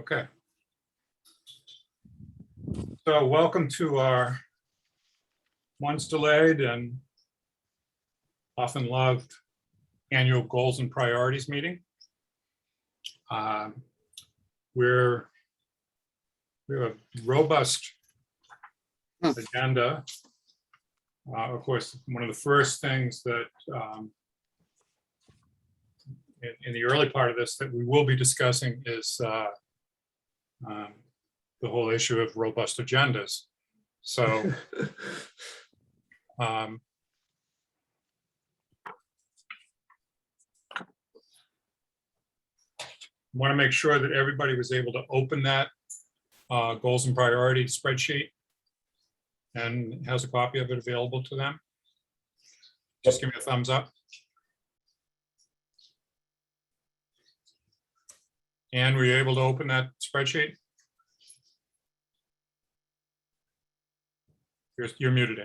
Okay. So welcome to our once delayed and often loved annual goals and priorities meeting. We have a robust agenda. Of course, one of the first things that in the early part of this that we will be discussing is the whole issue of robust agendas. So want to make sure that everybody was able to open that goals and priorities spreadsheet and has a copy of it available to them. Just give me a thumbs up. And were you able to open that spreadsheet? You're muted,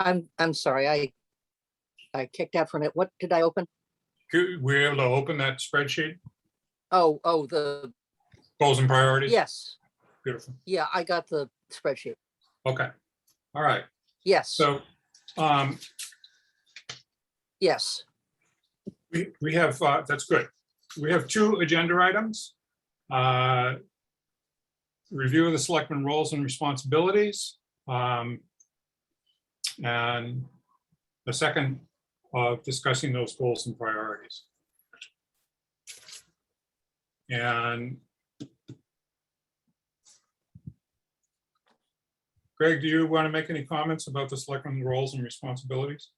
Ann. I'm sorry, I kicked out from it. What did I open? Were you able to open that spreadsheet? Oh, the Goals and priorities? yes. Beautiful. Yeah, I got the spreadsheet. Okay. All right. Yes. So yes. we have, that's good. We have two agenda items. Review of the selectmen roles and responsibilities. And the second of discussing those goals and priorities. And Greg, do you want to make any comments about the selectmen roles and responsibilities?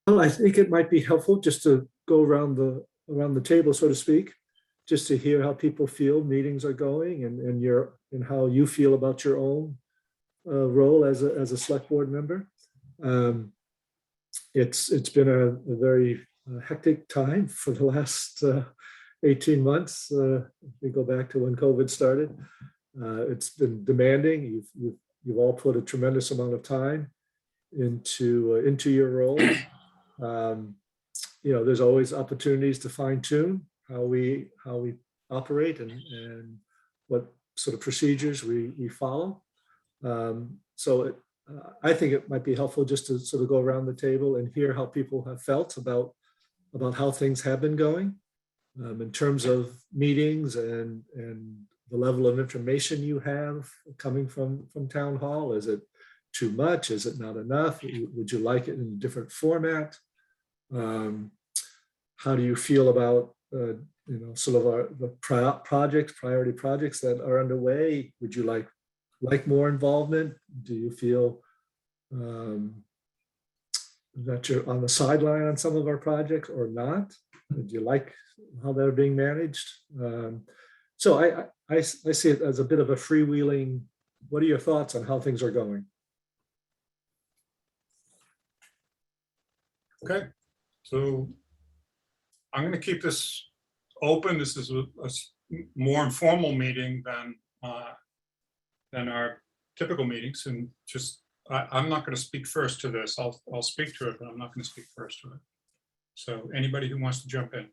Well, I think it might be helpful just to go around the table, so to speak, just to hear how people feel meetings are going and how you feel about your own role as a select board member. It's been a very hectic time for the last 18 months. If we go back to when COVID started, it's been demanding. You've all put a tremendous amount of time into your role. You know, there's always opportunities to fine tune how we operate and what sort of procedures we follow. I think it might be helpful just to sort of go around the table and hear how people have felt about how things have been going in terms of meetings and the level of information you have coming from town hall. Is it too much? Is it not enough? Would you like it in a different format? How do you feel about sort of the priority projects that are underway? Would you like more involvement? Do you feel that you're on the sideline on some of our projects or not? Do you like how they're being managed? So I see it as a bit of a freewheeling. What are your thoughts on how things are going? Okay, so I'm going to keep this open. This is a more informal meeting than our typical meetings, and just I'm not going to speak first to this. I'll speak to it, but I'm not going to speak first to it. So anybody who wants to jump in.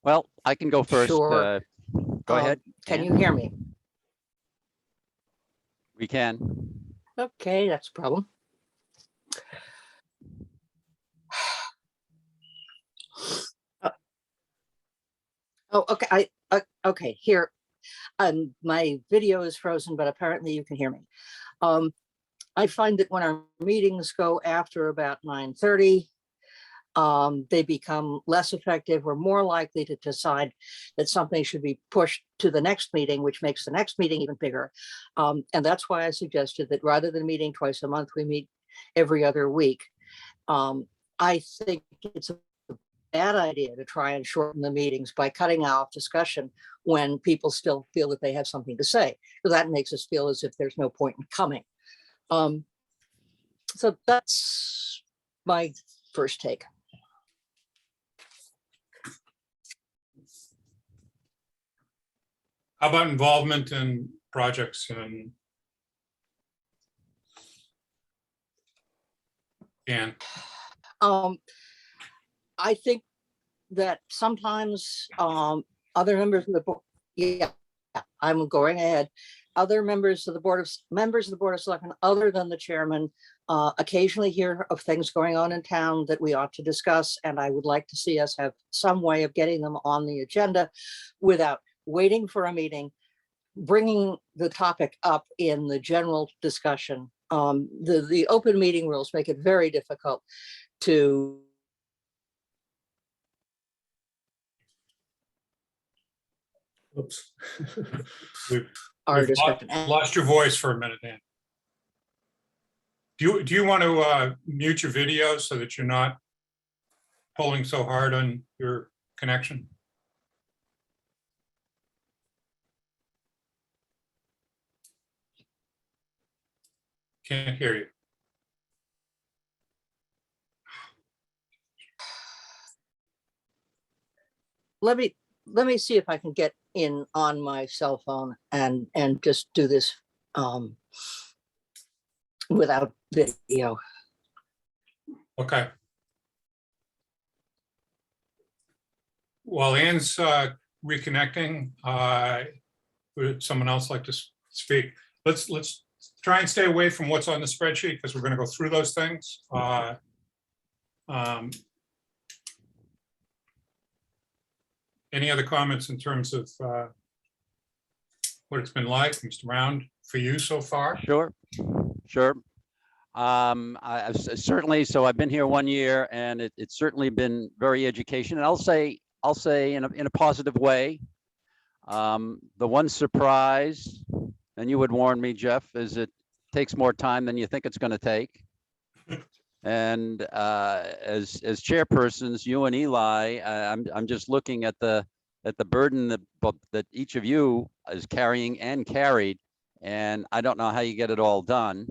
Well, I can go first. Sure. Go ahead. Can Ann. you hear me? We can. Okay, that's a problem. Oh, okay. Okay, here. My video is frozen, but apparently you can hear me. I find that when our meetings go after about 9:30, they become less effective. We're more likely to decide that something should be pushed to the next meeting, which makes the next meeting even bigger. And that's why I suggested that rather than meeting twice a month, we meet every other week. I think it's a bad idea to try and shorten the meetings by cutting off discussion when people still feel that they have something to say, because that makes us feel as if there's no point in coming. So that's my first take. How about involvement in projects and I think that sometimes other members of the board, yeah, I'm going ahead. Other members of the board of selectmen, other than the chairman, occasionally hear of things going on in town that we ought to discuss, and I would like to see us have some way of getting them on the agenda without waiting for a meeting, bringing the topic up in the general discussion. The open meeting rules make it very difficult to Oops. we've our we've discussion. lost your voice for a minute, Dan. Do you want to mute your video so that you're not pulling so hard on your connection? Can't hear you. Let me see if I can get in on my cell phone and just do this without video. Okay. While Ann's reconnecting, would someone else like to speak? Let's try and stay away from what's on the spreadsheet because we're going to go through those things. Any other comments in terms of what it's been like, Mr. Round, for you so far? Sure, sure. I've certainly, so I've been here 1 year and it's certainly been very educational. And I'll say in a positive way. The one surprise, and you would warn me, Jeff, is it takes more time than you think it's going to take. And as chairpersons, you and Eli, I'm just looking at the burden that each of you is carrying and carried, and I don't know how you get it all done.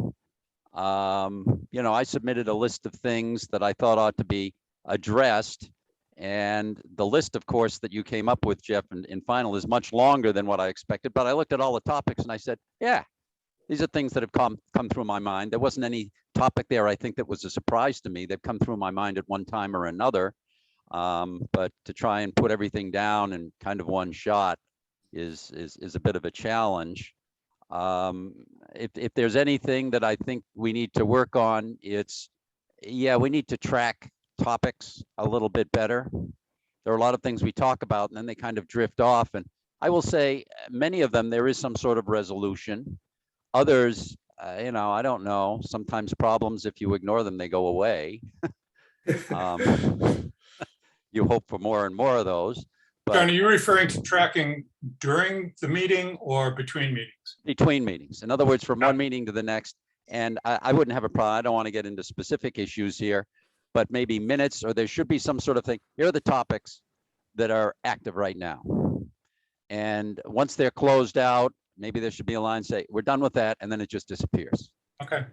You know, I submitted a list of things that I thought ought to be addressed, and the list, of course, that you came up with, Jeff, in final is much longer than what I expected. But I looked at all the topics and I said, yeah, these are things that have come through my mind. There wasn't any topic there, I think, that was a surprise to me. They've come through my mind at one time or another. But to try and put everything down in kind of one shot is a bit of a challenge. If there's anything that I think we need to work on, it's, yeah, we need to track topics a little bit better. There are a lot of things we talk about and then they kind of drift off. And I will say many of them, there is some sort of resolution. Others, you know, I don't know. Sometimes problems, if you ignore them, they go away. You hope for more and more of those. But John, are you referring to tracking during the meeting or between meetings? between meetings. In other words, from one meeting to the next. And I wouldn't have a problem. I don't want to get into specific issues here, but maybe minutes, or there should be some sort of thing. Here are the topics that are active right now. And once they're closed out, maybe there should be a line say, we're done with that, and then it just disappears. Okay.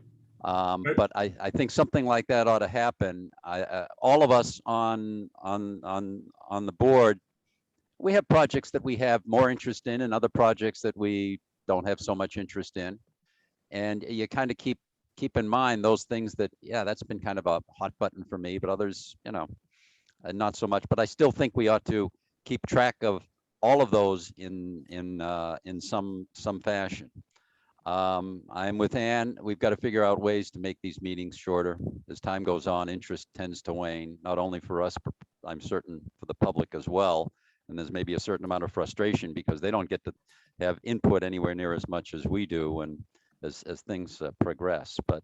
But I think something like that ought to happen. All of us on the board, we have projects that we have more interest in and other projects that we don't have so much interest in. And you kind of keep in mind those things that, yeah, that's been kind of a hot button for me, but others, you know, not so much. But I still think we ought to keep track of all of those in some fashion. I'm with Ann. We've got to figure out ways to make these meetings shorter. As time goes on, interest tends to wane, not only for us, but I'm certain for the public as well. And there's maybe a certain amount of frustration because they don't get to have input anywhere near as much as we do, and as things progress. But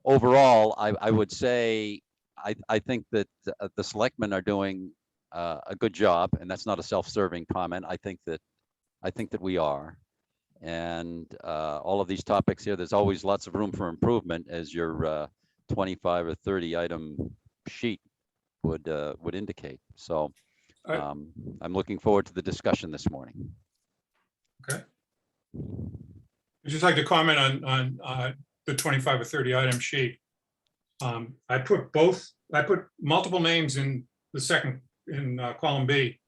overall, I would say I think that the selectmen are doing a good job, and that's not a self-serving comment. I think that we are. And all of these topics here, there's always lots of room for improvement, as your 25 or 30 item sheet would indicate. So I'm looking forward to the discussion this morning. Okay. I'd just like to comment on the 25 or 30 item sheet. I put multiple names in the second, in column B.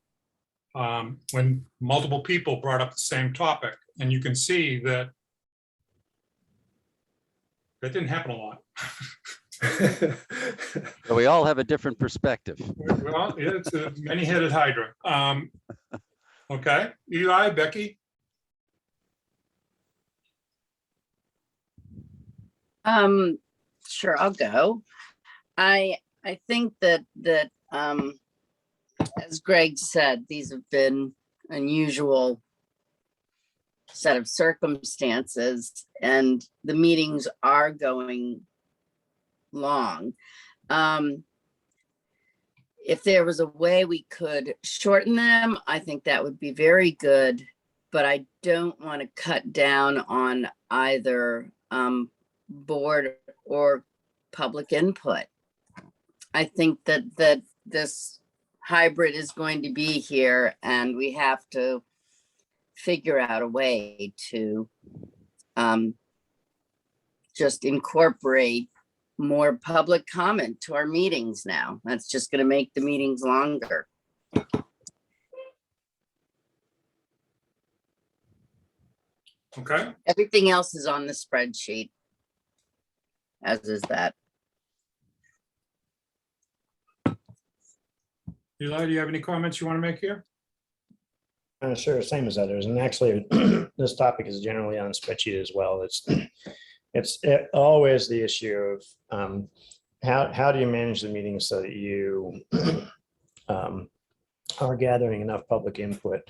when multiple people brought up the same topic, and you can see that that didn't happen a lot. So we all have a different perspective. Well, it's a many-headed hydra. Okay, Eli, Becky, Sure, I'll go. I think that as Greg said, these have been unusual set of circumstances, and the meetings are going long. If there was a way we could shorten them, I think that would be very good, but I don't want to cut down on either board or public input. I think that this hybrid is going to be here, and we have to figure out a way to just incorporate more public comment to our meetings now. That's just going to make the meetings longer. okay, Everything else is on the spreadsheet, as is that. Eli, do you have any comments you want to make here? Sure, same as others. And actually, this topic is generally on spreadsheet as well. It's always the issue of how do you manage the meeting so that you are gathering enough public input.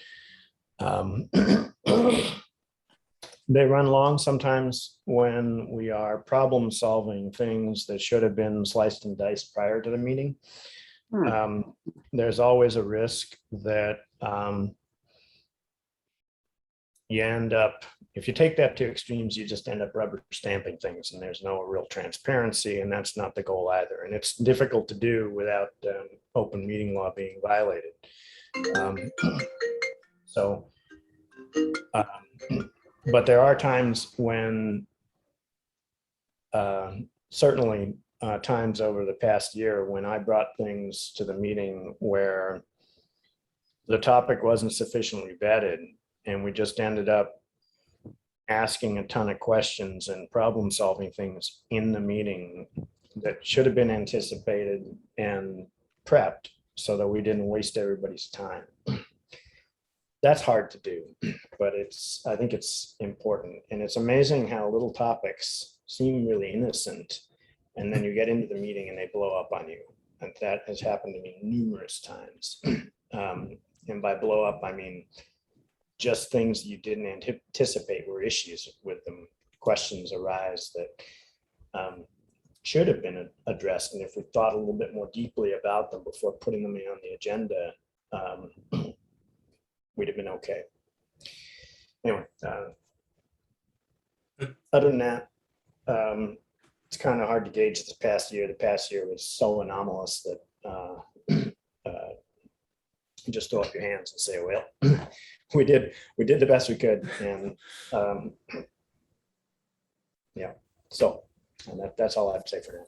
They run long sometimes when we are problem solving things that should have been sliced and diced prior to the meeting. There's always a risk that you end up, if you take that to extremes, you just end up rubber stamping things, and there's no real transparency, and that's not the goal either. And it's difficult to do without open meeting law being violated. But there are times when, certainly times over the past year, when I brought things to the meeting where the topic wasn't sufficiently vetted, and we just ended up asking a ton of questions and problem solving things in the meeting that should have been anticipated and prepped so that we didn't waste everybody's time. That's hard to do, but I think it's important. And it's amazing how little topics seem really innocent, and then you get into the meeting and they blow up on you. And that has happened to me numerous times. And by blow up, I mean just things you didn't anticipate were issues with them. Questions arise that should have been addressed. And if we thought a little bit more deeply about them before putting them on the agenda, we'd have been okay. Anyway, other than that, it's kind of hard to gauge this past year. The past year was so anomalous that you just throw up your hands and say, well, we did the best we could. And yeah, so and that's all I have to say for now.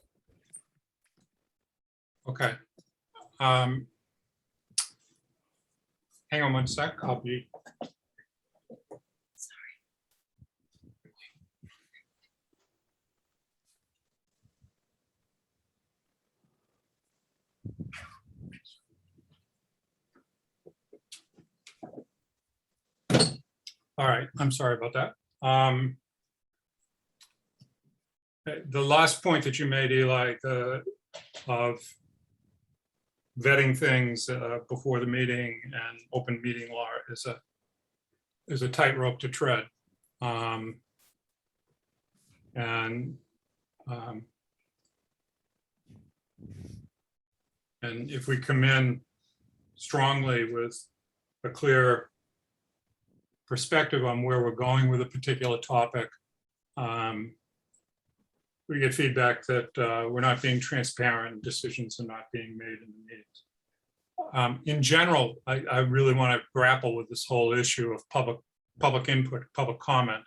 Okay. Hang on one sec. I'll be. All right, I'm sorry about that. The last point that you made, Eli, of vetting things before the meeting and open meeting law is a tightrope to tread. And if we come in strongly with a clear perspective on where we're going with a particular topic, we get feedback that we're not being transparent, decisions are not being made in the meetings. In general, I really want to grapple with this whole issue of public input, public comment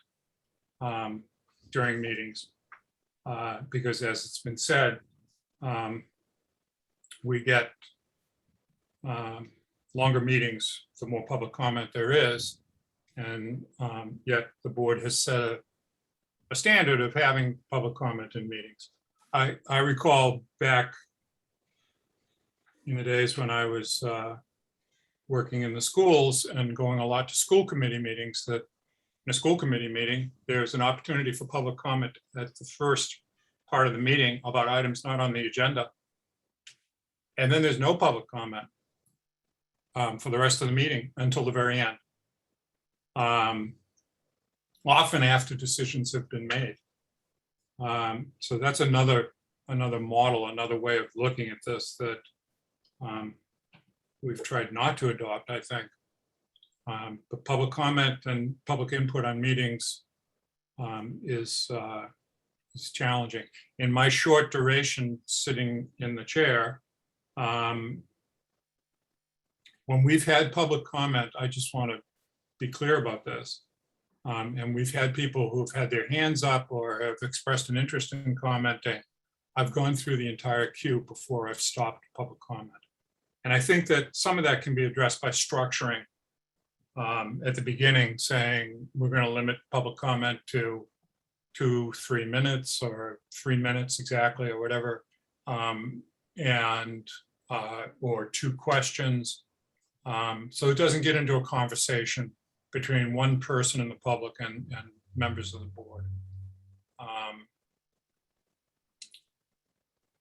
during meetings, because as it's been said, we get longer meetings, the more public comment there is. And yet the board has set a standard of having public comment in meetings. I recall back in the days when I was working in the schools and going a lot to school committee meetings, that in a school committee meeting, there's an opportunity for public comment at the first part of the meeting about items not on the agenda. And then there's no public comment for the rest of the meeting until the very end. Often after decisions have been made. So that's another model, another way of looking at this that we've tried not to adopt, I think. But public comment and public input on meetings is challenging. In my short duration sitting in the chair, when we've had public comment, I just want to be clear about this. And we've had people who've had their hands up or have expressed an interest in commenting. I've gone through the entire queue before I've stopped public comment. And I think that some of that can be addressed by structuring at the beginning, saying we're going to limit public comment to 2-3 minutes or 3 minutes exactly or whatever, or 2 questions. So it doesn't get into a conversation between one person in the public and members of the board.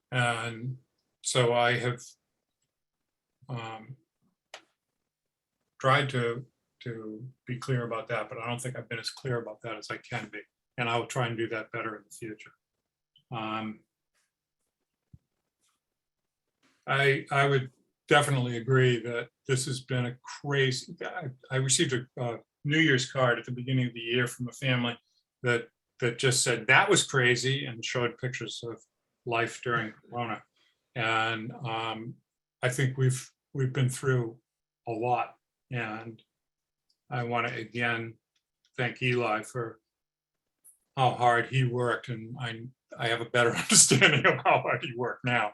And so I have tried to be clear about that, but I don't think I've been as clear about that as I can be. And I will try and do that better in the future. I would definitely agree that this has been a crazy, I received a New Year's card at the beginning of the year from a family that just said that was crazy and showed pictures of life during Corona. And I think we've been through a lot. And I want to again thank Eli for how hard he worked. And I have a better understanding of how hard he worked now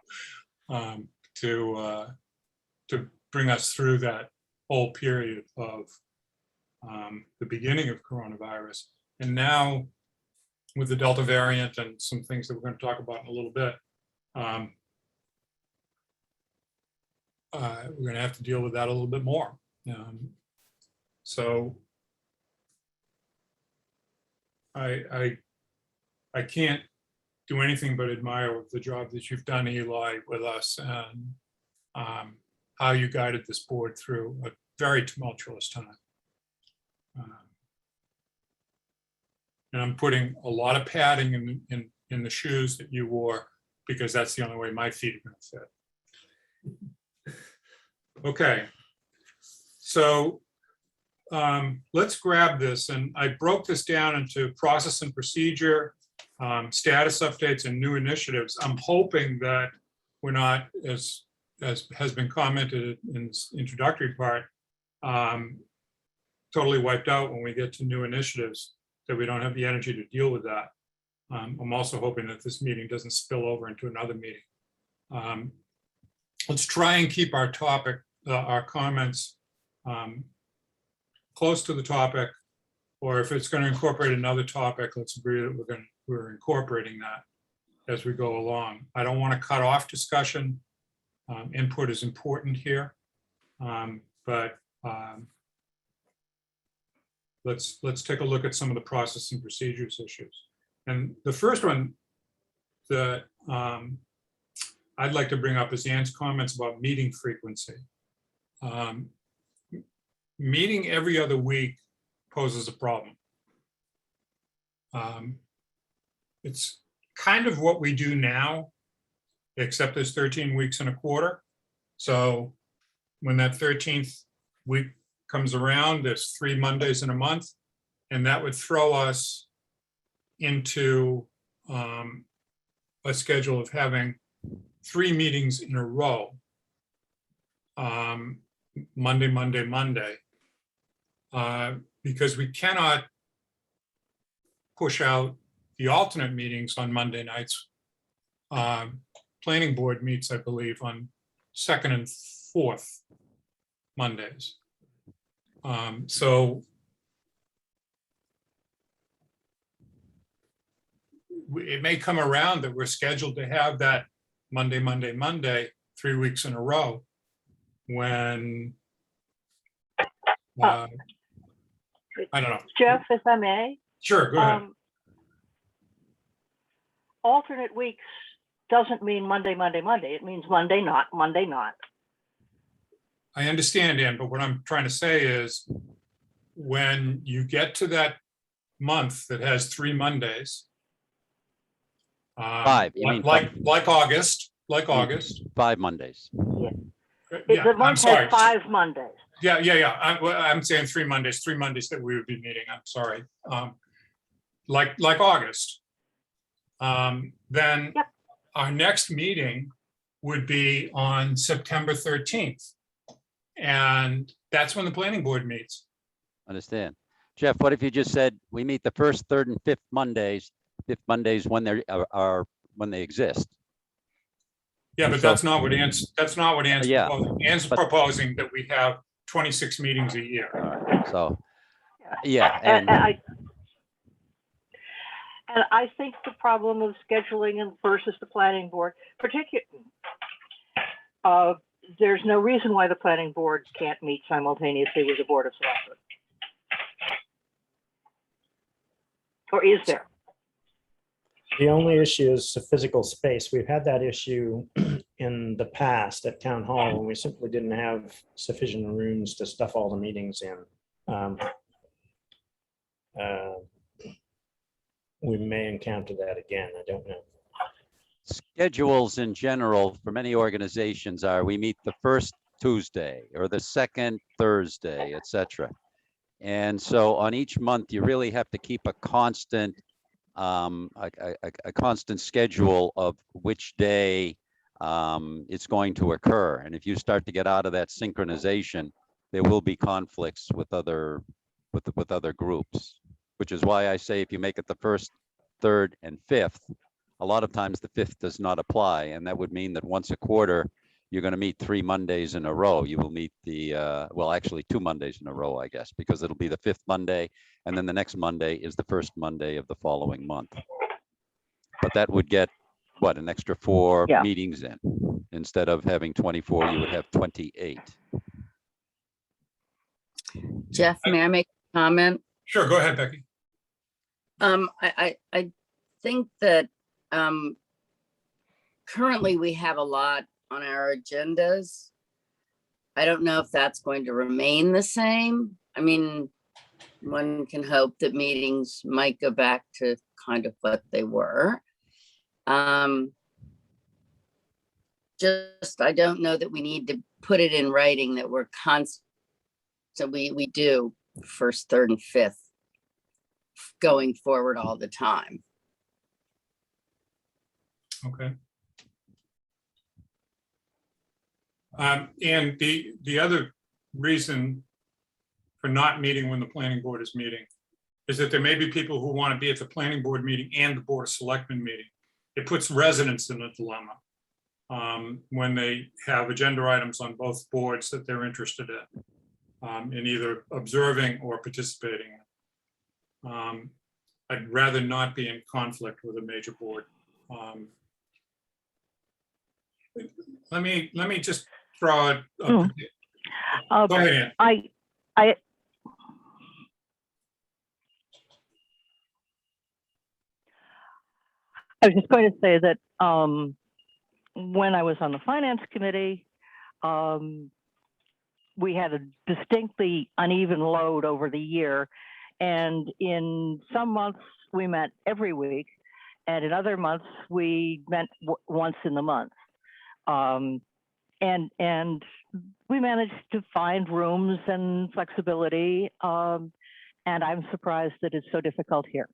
to bring us through that whole period of the beginning of coronavirus. And now with the Delta variant and some things that we're going to talk about in a little bit, we're going to have to deal with that a little bit more. So I can't do anything but admire the job that you've done, Eli, with us, and how you guided this board through a very tumultuous time. And I'm putting a lot of padding in the shoes that you wore, because that's the only way my feet are going to fit. Okay, so let's grab this, and I broke this down into process and procedure, status updates, and new initiatives. I'm hoping that we're not, as has been commented in this introductory part, totally wiped out when we get to new initiatives, that we don't have the energy to deal with that. I'm also hoping that this meeting doesn't spill over into another meeting. Let's try and keep our topic, our comments close to the topic, or if it's going to incorporate another topic, let's agree that we're incorporating that as we go along. I don't want to cut off discussion. Input is important here, but let's take a look at some of the process and procedures issues. And the first one that I'd like to bring up is Ann's comments about meeting frequency. Meeting every other week poses a problem. It's kind of what we do now, except there's 13 weeks in a quarter. So when that 13th week comes around, there's 3 Mondays in a month, and that would throw us into a schedule of having 3 meetings in a row, Monday, Monday, Monday, because we cannot push out the alternate meetings on Monday nights. Planning board meets, I believe, on 2nd and 4th Mondays. So it may come around that we're scheduled to have that Monday, 3 weeks in a row when I don't know. Jeff, if I may, Sure, go ahead. alternate weeks doesn't mean Monday. It means Monday, not Monday, not. I understand, Ann, but what I'm trying to say is when you get to that month that has 3 Mondays. 5, you mean like August, 5 Mondays. Yeah, The I'm month sorry. has 5 Mondays. Yeah. I'm saying 3 Mondays that we would be meeting. I'm sorry. Like August. Then Yep. our next meeting would be on September 13th. And that's when the planning board meets. Understand. Jeff, what if you just said we meet the first, third, and fifth Mondays when they are when they exist? Yeah, but So- that's not what Ann's Yeah, proposing. Ann's but- proposing that we have 26 meetings a year. All right, so, yeah, And and I think the problem of scheduling and versus the planning board, particularly, there's no reason why the planning board can't meet simultaneously with the Board of Selectmen. Or is there? The only issue is the physical space. We've had that issue in the past at town hall when we simply didn't have sufficient rooms to stuff all the meetings in. We may encounter that again. I don't know. schedules in general for many organizations are, we meet the first Tuesday or the second Thursday, etc. And so on each month, you really have to keep a constant constant schedule of which day it's going to occur. And if you start to get out of that synchronization, there will be conflicts with other groups, which is why I say if you make it the first, third, and fifth, a lot of times the fifth does not apply. And that would mean that once a quarter, you're going to meet 3 Mondays in a row. You will meet the, well, actually 2 Mondays in a row, I guess, because it'll be the 5th Monday. And then the next Monday is the 1st Monday of the following month. But that would get, what, an extra 4 Yeah. meetings in. Instead of having 24, you would have 28. Jeff, may I make a comment? Sure, go ahead, Becky. I think that currently we have a lot on our agendas. I don't know if that's going to remain the same. I mean, one can hope that meetings might go back to kind of what they were. Just, I don't know that we need to put it in writing that we're constant. So we do 1st, 3rd, and 5th going forward all the time. Okay. And the other reason for not meeting when the planning board is meeting is that there may be people who want to be at the planning board meeting and the Board of Selectmen meeting. It puts residents in a dilemma when they have agenda items on both boards that they're interested in either observing or participating in. I'd rather not be in conflict with a major board. Let me just throw out. Go ahead, Ann. I was just going to say that when I was on the finance committee, we had a distinctly uneven load over the year. And in some months we met every week, and in other months we met once in the month. And we managed to find rooms and flexibility. And I'm surprised that it's so difficult here.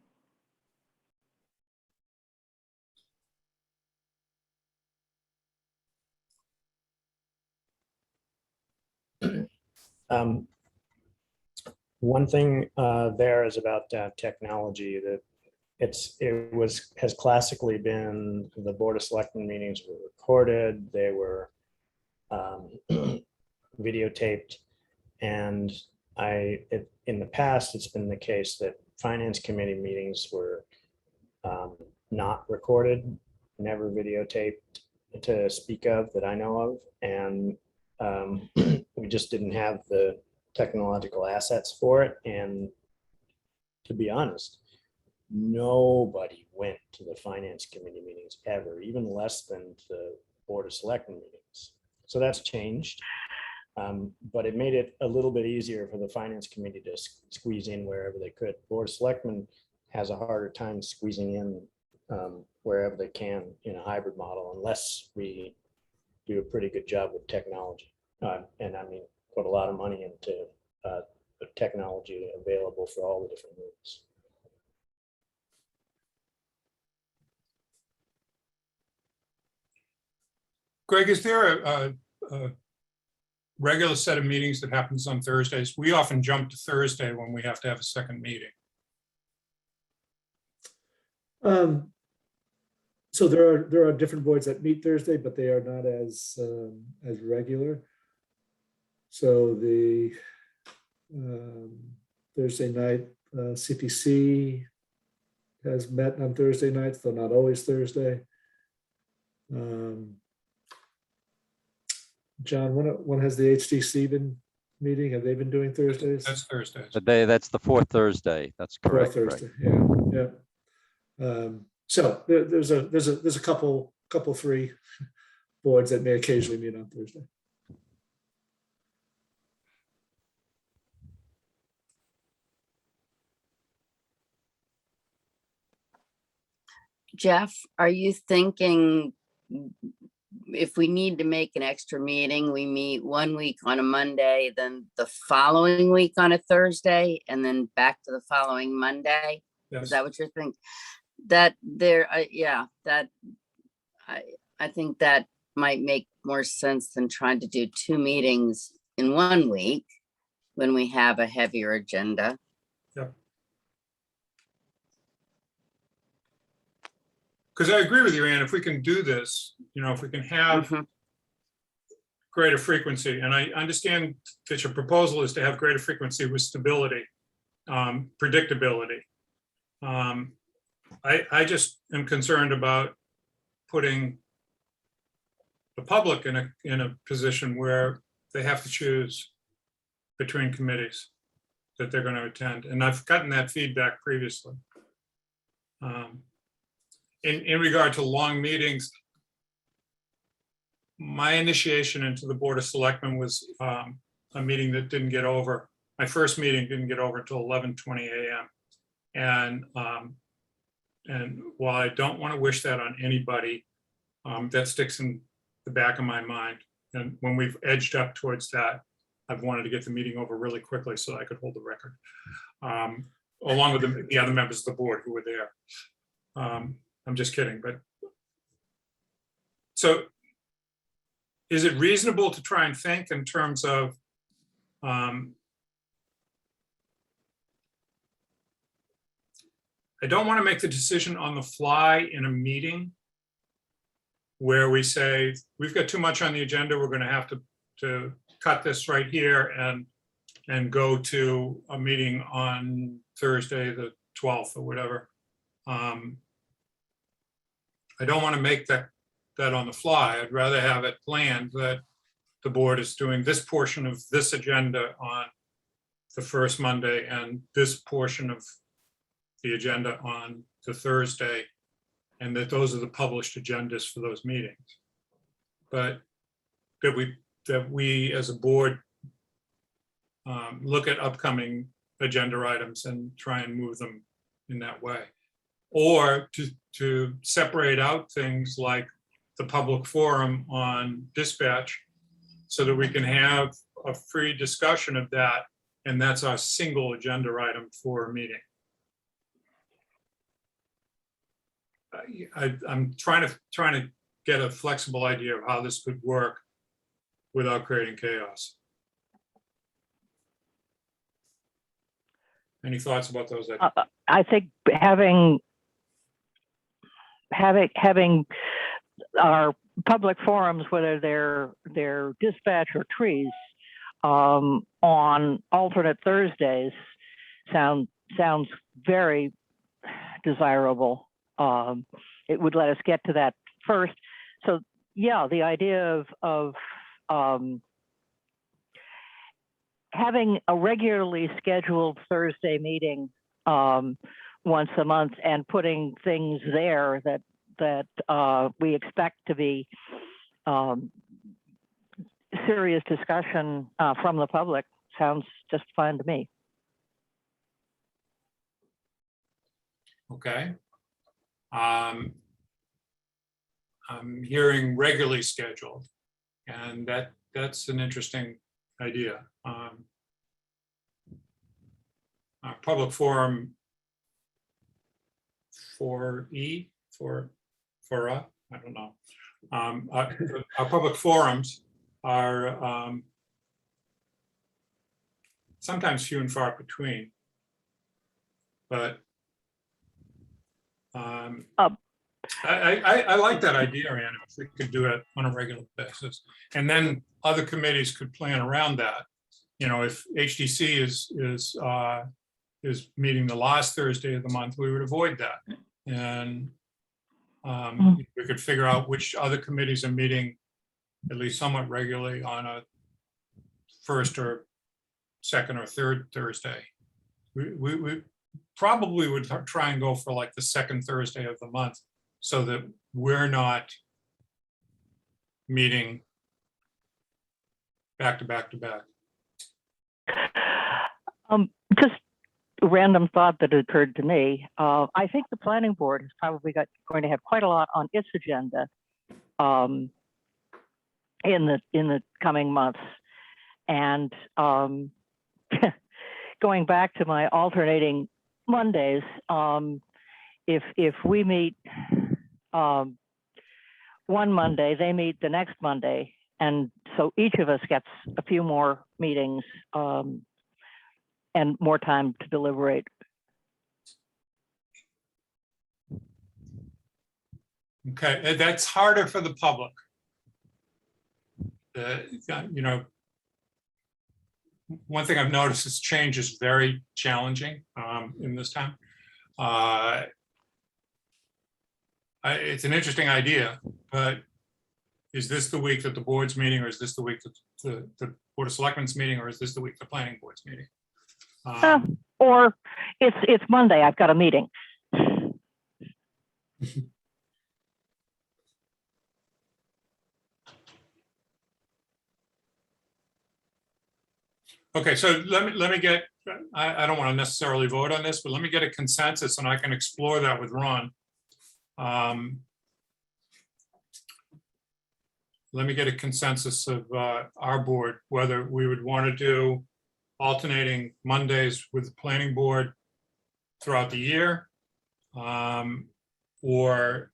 One thing there is about technology that has classically been the Board of Selectmen meetings were recorded, they were videotaped. And in the past, it's been the case that finance committee meetings were not recorded, never videotaped to speak of that I know of. And we just didn't have the technological assets for it. And to be honest, nobody went to the finance committee meetings ever, even less than the Board of Selectmen meetings. So that's changed. But it made it a little bit easier for the finance committee to squeeze in wherever they could. Board of Selectmen has a harder time squeezing in wherever they can in a hybrid model, unless we do a pretty good job with technology. And I mean, put a lot of money into the technology available for all the different rooms. Greg, is there a regular set of meetings that happens on Thursdays? We often jump to Thursday when we have to have a second meeting. So there are different boards that meet Thursday, but they are not as regular. So the Thursday night CPC has met on Thursday nights, though not always Thursday. John, when has the HDC been meeting? Have they been doing Thursdays? That's Thursdays. That's the fourth Thursday. That's correct. Fourth Thursday, yeah. So there's a couple three boards that may occasionally meet on Thursday. Jeff, are you thinking if we need to make an extra meeting, we meet 1 week on a Monday, then the following week on a Thursday, and then back to the following Monday? Is Yes. that what you're thinking? That there, yeah, that I think that might make more sense than trying to do 2 meetings in 1 week when we have a heavier agenda. Because I agree with you, Ann, if we can do this, if we can have Mhm. greater frequency, and I understand that your proposal is to have greater frequency with stability, predictability. I just am concerned about putting the public in a position where they have to choose between committees that they're going to attend. And I've gotten that feedback previously. In regard to long meetings, my initiation into the Board of Selectmen was a meeting that didn't get over. My first meeting didn't get over until 11:20 a.m. And while I don't want to wish that on anybody, that sticks in the back of my mind. And when we've edged up towards that, I've wanted to get the meeting over really quickly so I could hold the record, along with the other members of the board who were there. I'm just kidding, but so is it reasonable to try and think in terms of I don't want to make the decision on the fly in a meeting where we say, we've got too much on the agenda, we're going to have to cut this right here and go to a meeting on Thursday, the 12th or whatever. I don't want to make that on the fly. I'd rather have it planned that the board is doing this portion of this agenda on the first Monday and this portion of the agenda on the Thursday, and that those are the published agendas for those meetings. But that we as a board look at upcoming agenda items and try and move them in that way. Or to separate out things like the public forum on dispatch so that we can have a free discussion of that, and that's our single agenda item for a meeting. I'm trying to get a flexible idea of how this could work without creating chaos. Any thoughts about those? I think having our public forums, whether they're dispatch or trees, on alternate Thursdays sounds very desirable. It would let us get to that first. So yeah, the idea of having a regularly scheduled Thursday meeting once a month and putting things there that we expect to be serious discussion from the public sounds just fine to me. Okay. I'm hearing regularly scheduled, and that's an interesting idea. Public forum 4E for I don't know. Our public forums are sometimes few and far between, but I like that idea, Anna, if we could do it on a regular basis. And then other committees could plan around that. You know, if HDC is meeting the last Thursday of the month, we would avoid that. And we could figure out which other committees are meeting at least somewhat regularly on a first or second or third Thursday. We probably would try and go for like the second Thursday of the month so that we're not meeting back to back to back. Just a random thought that occurred to me. I think the planning board is probably going to have quite a lot on its agenda in the coming months. And going back to my alternating Mondays, if we meet one Monday, they meet the next Monday, and so each of us gets a few more meetings and more time to deliberate. Okay, and that's harder for the public. You know, one thing I've noticed is change is very challenging in this time. It's an interesting idea, but is this the week that the board's meeting, or is this the week that the Board of Selectmen's meeting, or is this the week the planning board's meeting? Or it's Monday, I've got a meeting. Okay, so let me get, I don't want to necessarily vote on this, but let me get a consensus and I can explore that with Ron. Let me get a consensus of our board, whether we would want to do alternating Mondays with the planning board throughout the year, or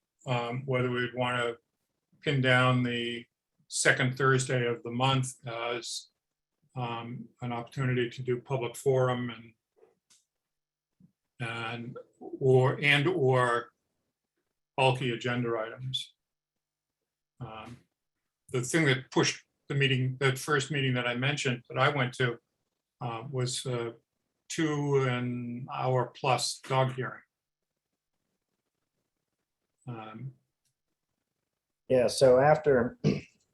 whether we'd want to pin down the second Thursday of the month as an opportunity to do public forum and or bulky agenda items. The thing that pushed the meeting, that first meeting that I mentioned that I went to, was 2 hour plus dog hearing. Yeah, so after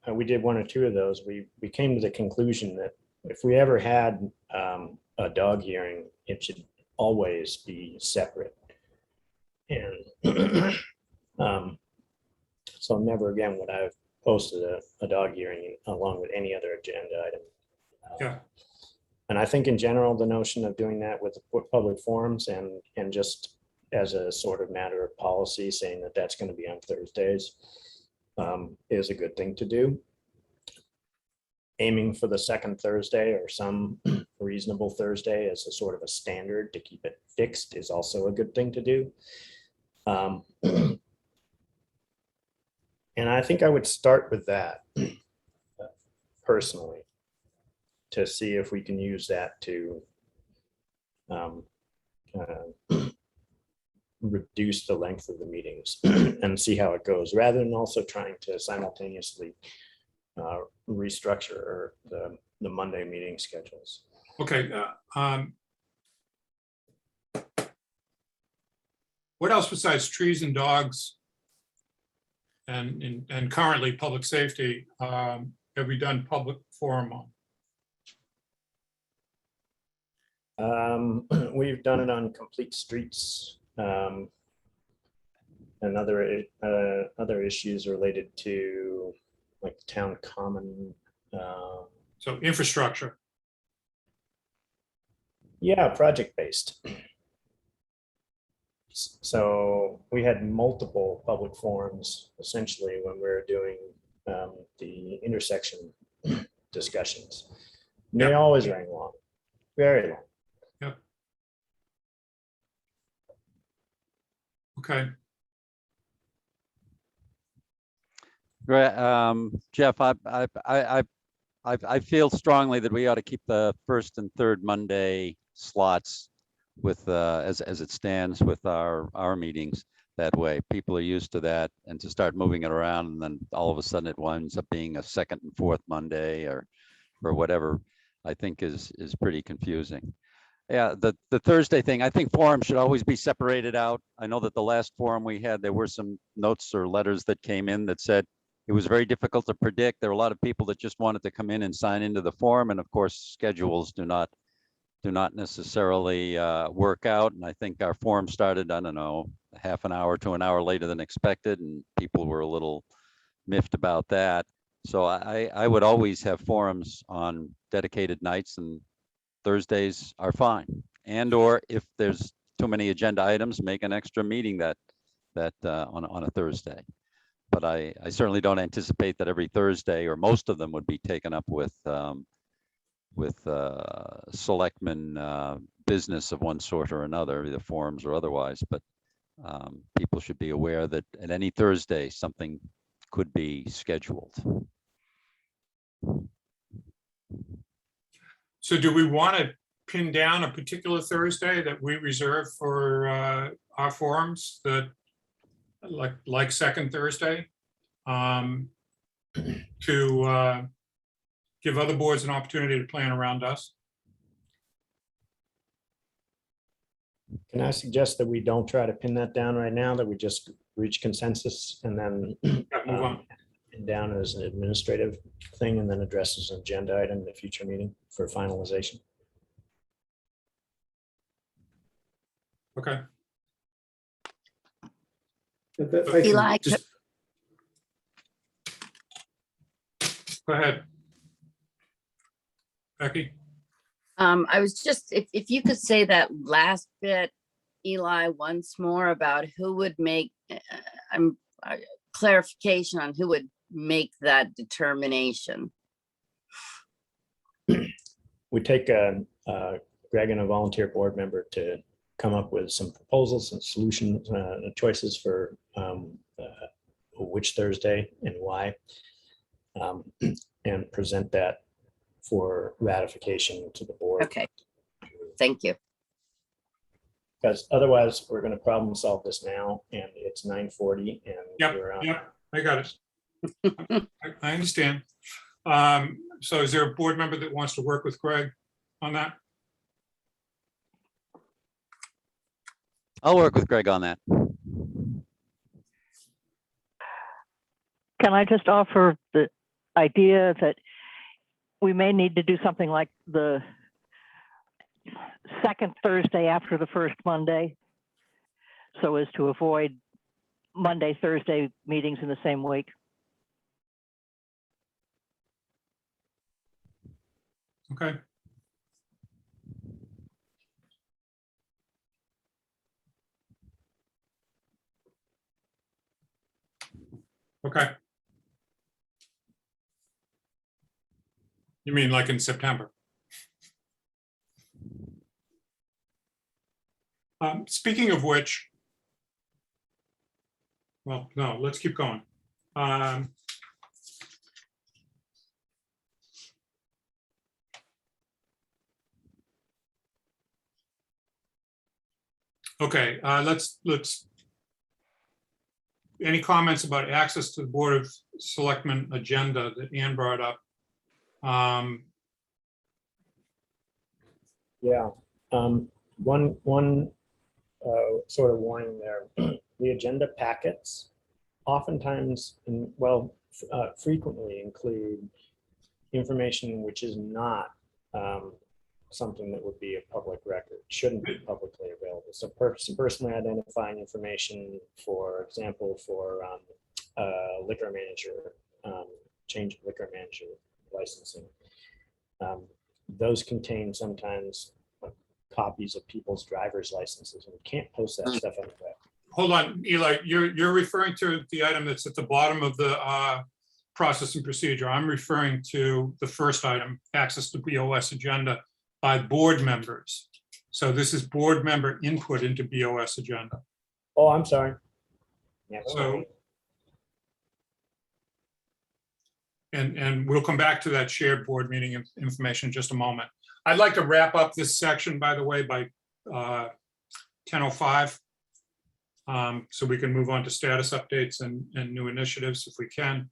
we did 1 or 2 of those, we came to the conclusion that if we ever had a dog hearing, it should always be separate. And so never again would I have posted a dog hearing along with any other agenda item. Yeah. And I think in general, the notion of doing that with the public forums and just as a sort of matter of policy, saying that that's going to be on Thursdays is a good thing to do. Aiming for the second Thursday or some reasonable Thursday as a sort of a standard to keep it fixed is also a good thing to do. And I think I would start with that personally to see if we can use that to reduce the length of the meetings and see how it goes, rather than also trying to simultaneously restructure the the Monday meeting schedules. Okay. What else besides trees and dogs and currently public safety have we done public forum on? We've done it on complete streets. And other issues related to like the town common. So infrastructure. Yeah, project-based. So we had multiple public forums essentially when we were doing the intersection discussions. They Yeah. always ran long, very long. Yep. Okay. Right, Jeff, I feel strongly that we ought to keep the first and third Monday slots with, as it stands with our meetings that way. People are used to that, and to start moving it around and then all of a sudden it winds up being a second and fourth Monday or whatever, I think is pretty confusing. Yeah, the Thursday thing, I think forums should always be separated out. I know that the last forum we had, there were some notes or letters that came in that said it was very difficult to predict. There were a lot of people that just wanted to come in and sign into the forum, and of course schedules do not necessarily work out. And I think our forum started, I don't know, half an hour to an hour later than expected, and people were a little miffed about that. So I would always have forums on dedicated nights, and Thursdays are fine. And or if there's too many agenda items, make an extra meeting that on a Thursday. But I certainly don't anticipate that every Thursday or most of them would be taken up with selectmen business of one sort or another, either forums or otherwise. But people should be aware that at any Thursday, something could be scheduled. So do we want to pin down a particular Thursday that we reserve for our forums, that like second Thursday, to give other boards an opportunity to plan around us? Can I suggest that we don't try to pin that down right now, that we just reach consensus and then Yeah, move on. pin down as an administrative thing and then address as an agenda item in the future meeting for finalization? Okay. Eli, Just- Go ahead. Becky? I was just, if you could say that last bit, Eli, once more about who would make, clarification on who would make that determination. We take Greg and a volunteer board member to come up with some proposals and solutions, choices for which Thursday and why, and present that for ratification to the board. Okay, thank you. Because otherwise, we're going to problem solve this now, and it's 9:40, and Yep, we're on. yep, I got it. I understand. So is there a board member that wants to work with Greg on that? I'll work with Greg on that. Can I just offer the idea that we may need to do something like the second Thursday after the first Monday, so as to avoid Monday, Thursday meetings in the same week? Okay. Okay. You mean like in September? Speaking of which, well, no, let's keep going. Okay, let's, any comments about access to the Board of Selectmen agenda that Ann brought up? Yeah, one sort of warning there. The agenda packets oftentimes, frequently include information which is not something that would be a public record, shouldn't be publicly available. So personally identifying information, for example, for liquor manager, change of liquor manager licensing. Those contain sometimes copies of people's driver's licenses, and we can't post that stuff on the web. Hold on, Eli, you're referring to the item that's at the bottom of the process and procedure. I'm referring to the first item, access to BOS agenda by board members. So this is board member input into BOS agenda. Oh, I'm sorry. Never So, mind. and we'll come back to that shared board meeting information in just a moment. I'd like to wrap up this section, by the way, by 10:05. So we can move on to status updates and new initiatives if we can.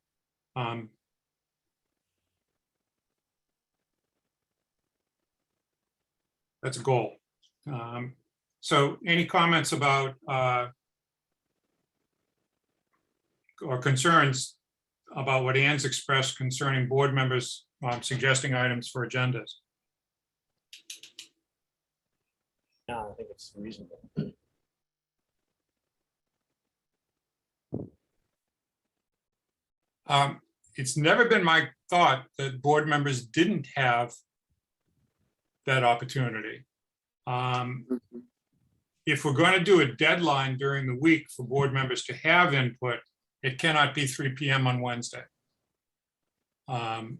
That's a goal. So any comments about or concerns about what Ann's expressed concerning board members suggesting items for agendas? No, I think it's reasonable. It's never been my thought that board members didn't have that opportunity. If we're going to do a deadline during the week for board members to have input, it cannot be 3 p.m. on Wednesday. Having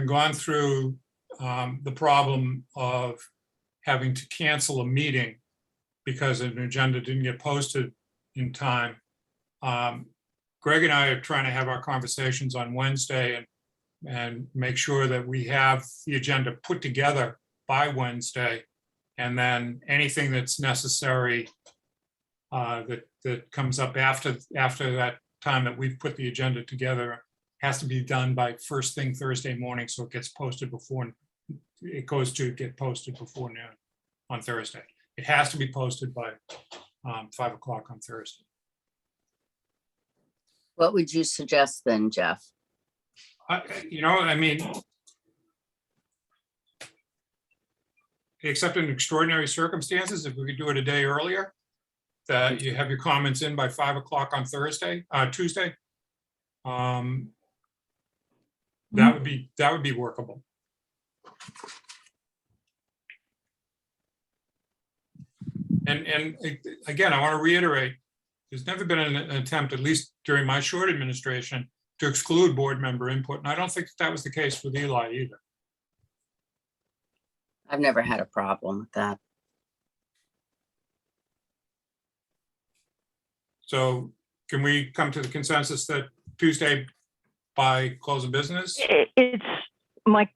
gone through the problem of having to cancel a meeting because an agenda didn't get posted in time, Greg and I are trying to have our conversations on Wednesday and make sure that we have the agenda put together by Wednesday. And then anything that's necessary that comes up after that time that we've put the agenda together has to be done by first thing Thursday morning. So it gets posted before, it goes to get posted before noon on Thursday. It has to be posted by 5 o'clock on Thursday. What would you suggest then, Jeff? I mean, except in extraordinary circumstances, if we could do it a day earlier, that you have your comments in by 5 o'clock on Tuesday, that would be workable. And again, I want to reiterate, there's never been an attempt, at least during my short administration, to exclude board member input. And I don't think that was the case with Eli either. I've never had a problem with that. So can we come to the consensus that Tuesday by close of business? It's my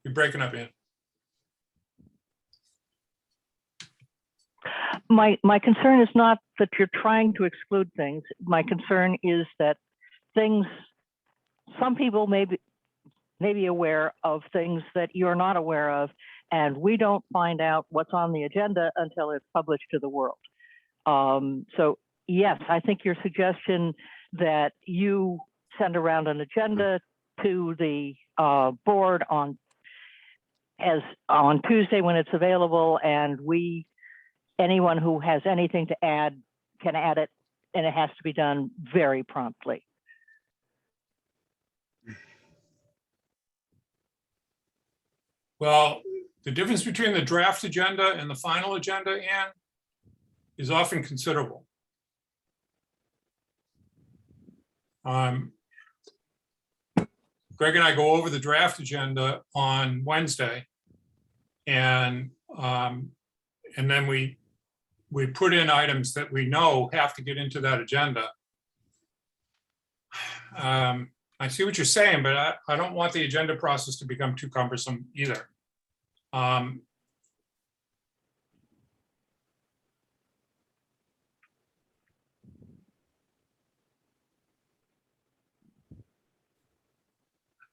You're breaking up, Ann. my concern is not that you're trying to exclude things. My concern is that some people may be aware of things that you're not aware of, and we don't find out what's on the agenda until it's published to the world. So yes, I think your suggestion that you send around an agenda to the board on Tuesday when it's available, and anyone who has anything to add can add it, and it has to be done very promptly. Well, the difference between the draft agenda and the final agenda, Ann, is often considerable. Greg and I go over the draft agenda on Wednesday, and then we put in items that we know have to get into that agenda. I see what you're saying, but I don't want the agenda process to become too cumbersome either.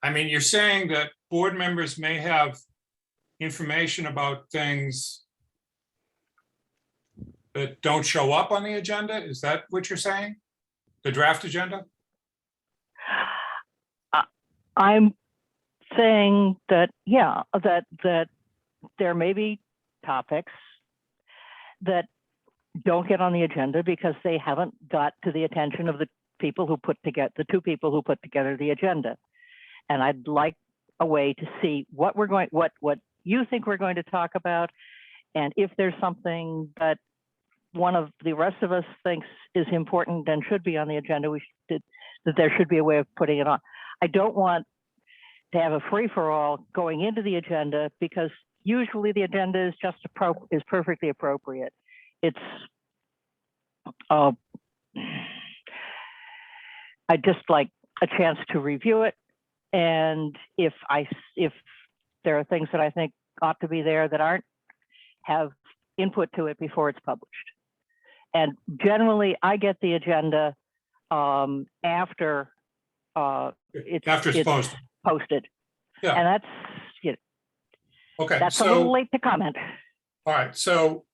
I mean, you're saying that board members may have information about things that don't show up on the agenda? Is that what you're saying? The draft agenda? I'm saying that, yeah, that there may be topics that don't get on the agenda because they haven't got to the attention of the people who put together, the two people who put together the agenda. And I'd like a way to see what you think we're going to talk about. And if there's something that one of the rest of us thinks is important and should be on the agenda, that there should be a way of putting it on. I don't want to have a free-for-all going into the agenda because usually the agenda is just perfectly appropriate. It's I just like a chance to review it, and if there are things that I think ought to be there that aren't, have input to it before it's published. And generally, I get the agenda after It's posted. posted. Yeah. And that's, you know, Okay, that's a little so, late to comment. all right, so,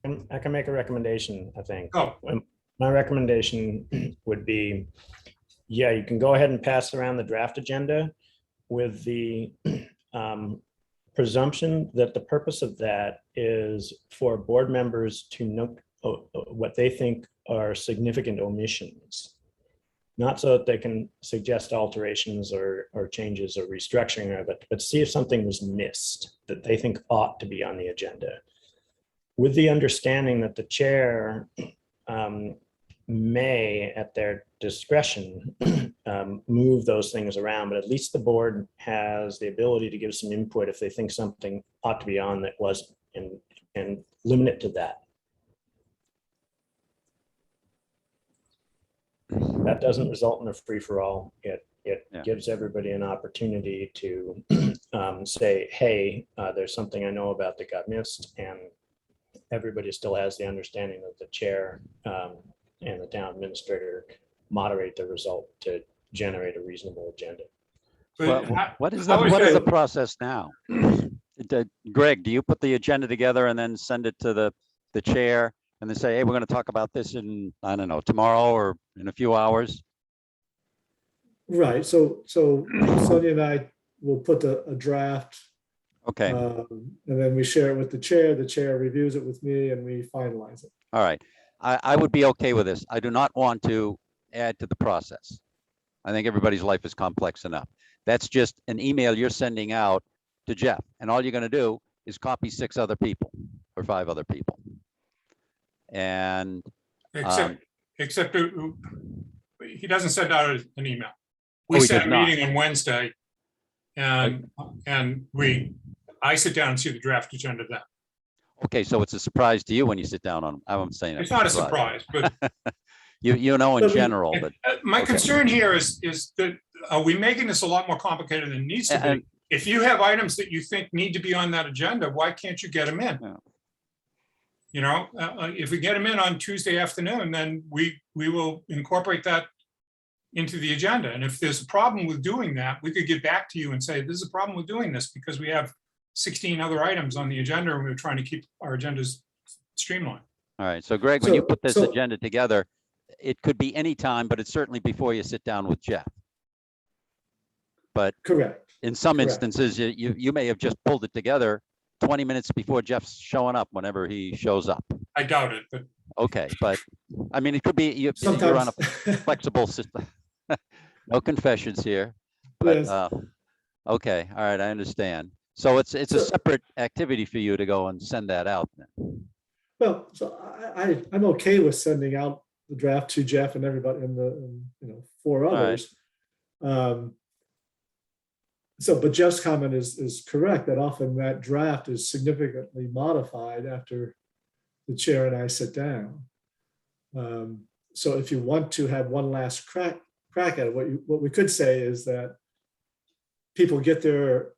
And I can make a recommendation, I think. oh, My recommendation would be, yeah, you can go ahead and pass around the draft agenda with the presumption that the purpose of that is for board members to note what they think are significant omissions. Not so that they can suggest alterations or changes or restructuring of it, but see if something was missed that they think ought to be on the agenda. With the understanding that the chair may, at their discretion, move those things around, but at least the board has the ability to give some input if they think something ought to be on that wasn't, and limit it to that. That doesn't result in a free-for-all. It Yeah. gives everybody an opportunity to say, hey, there's something I know about that got missed, and everybody still has the understanding that the chair and the town administrator moderate the result to generate a reasonable agenda. but Well, what is I would say- the process now? Greg, do you put the agenda together and then send it to the chair and then say, hey, we're going to talk about this in, I don't know, tomorrow or in a few hours? Right, so Sonia and I will put a draft, Okay, and then we share it with the chair reviews it with me, and we finalize it. all right. I would be okay with this. I do not want to add to the process. I think everybody's life is complex enough. That's just an email you're sending out to Jeff, and all you're going to do is copy 6 other people or 5 other people. And except he doesn't send out an email. We Oh, he set does a not. meeting on Wednesday, and I sit down and see the draft agenda then. okay, so it's a surprise to you when you sit down on, I'm saying It's not a surprise, but You know, in But we- general, but my Okay. concern here is that are we making this a lot more complicated than it needs to And- be? If you have items that you think need to be on that agenda, why can't you get them in? Yeah. You know, if we get them in on Tuesday afternoon, then we will incorporate that into the agenda. And if there's a problem with doing that, we could get back to you and say, there's a problem with doing this because we have 16 other items on the agenda and we're trying to keep our agendas streamlined. all right. So Greg, when you So- put this so- agenda together, it could be any time, but it's certainly before you sit down with Jeff. But Correct. in some Correct. instances, you may have just pulled it together 20 minutes before Jeff's showing up, whenever he shows up. I doubt it, but Okay, but I mean, it could be, you're on Sometimes. a flexible system. No confessions here, but, Yes. okay, all right, I understand. So it's a So- separate activity for you to go and send that out then. Well, so I'm okay with sending out the draft to Jeff and everybody and 4 right. others. So, but Jeff's comment is correct that often that draft is significantly modified after the chair and I sit down. So if you want to have one last crack at it, what we could say is that people get their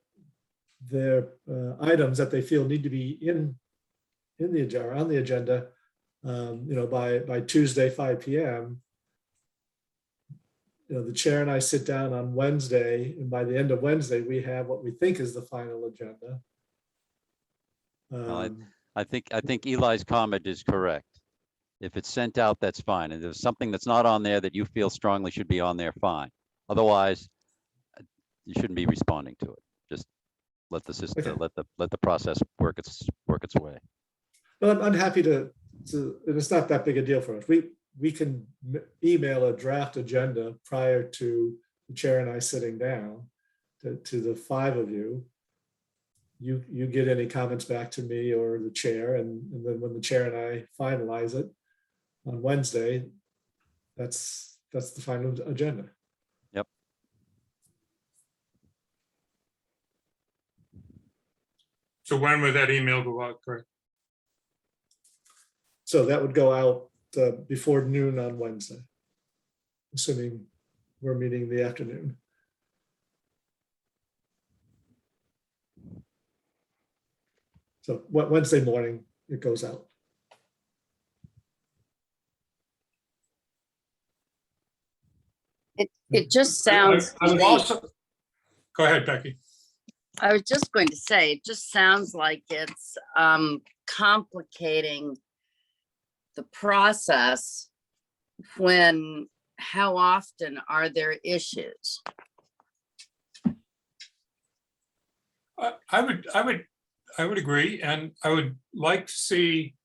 items that they feel need to be in the agenda, on the agenda, by Tuesday, 5 p.m. the chair and I sit down on Wednesday, and by the end of Wednesday, we have what we think is the final agenda. Well, Um, I think Eli's comment is correct. If it's sent out, that's fine. And if there's something that's not on there that you feel strongly should be on there, fine. Otherwise, you shouldn't be responding to it. Just let the system, Okay. let the process work its way. But I'm happy to, and it's not that big a deal for us. We can email a draft agenda prior to the chair and I sitting down to the five of you. You get any comments back to me or the chair, and then when the chair and I finalize it on Wednesday, that's the final agenda. Yep. So when would that email go out, Craig? So that would go out before noon on Wednesday, assuming we're meeting in the afternoon. So Wednesday morning, it goes out. It just sounds I would to me- also, go ahead, Becky. I was just going to say, it just sounds like it's complicating the process when, how often are there issues? I would agree, and I would like to see,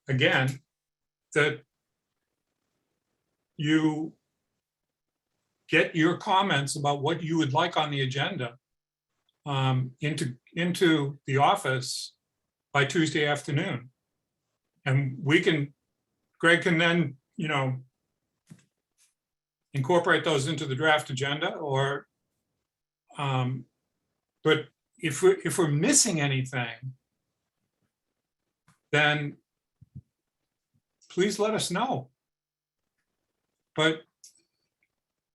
again, that you get your comments about what you would like on the agenda into the office by Tuesday afternoon. And Greg can then, incorporate those into the draft agenda, or, but if we're missing anything, then please let us know. But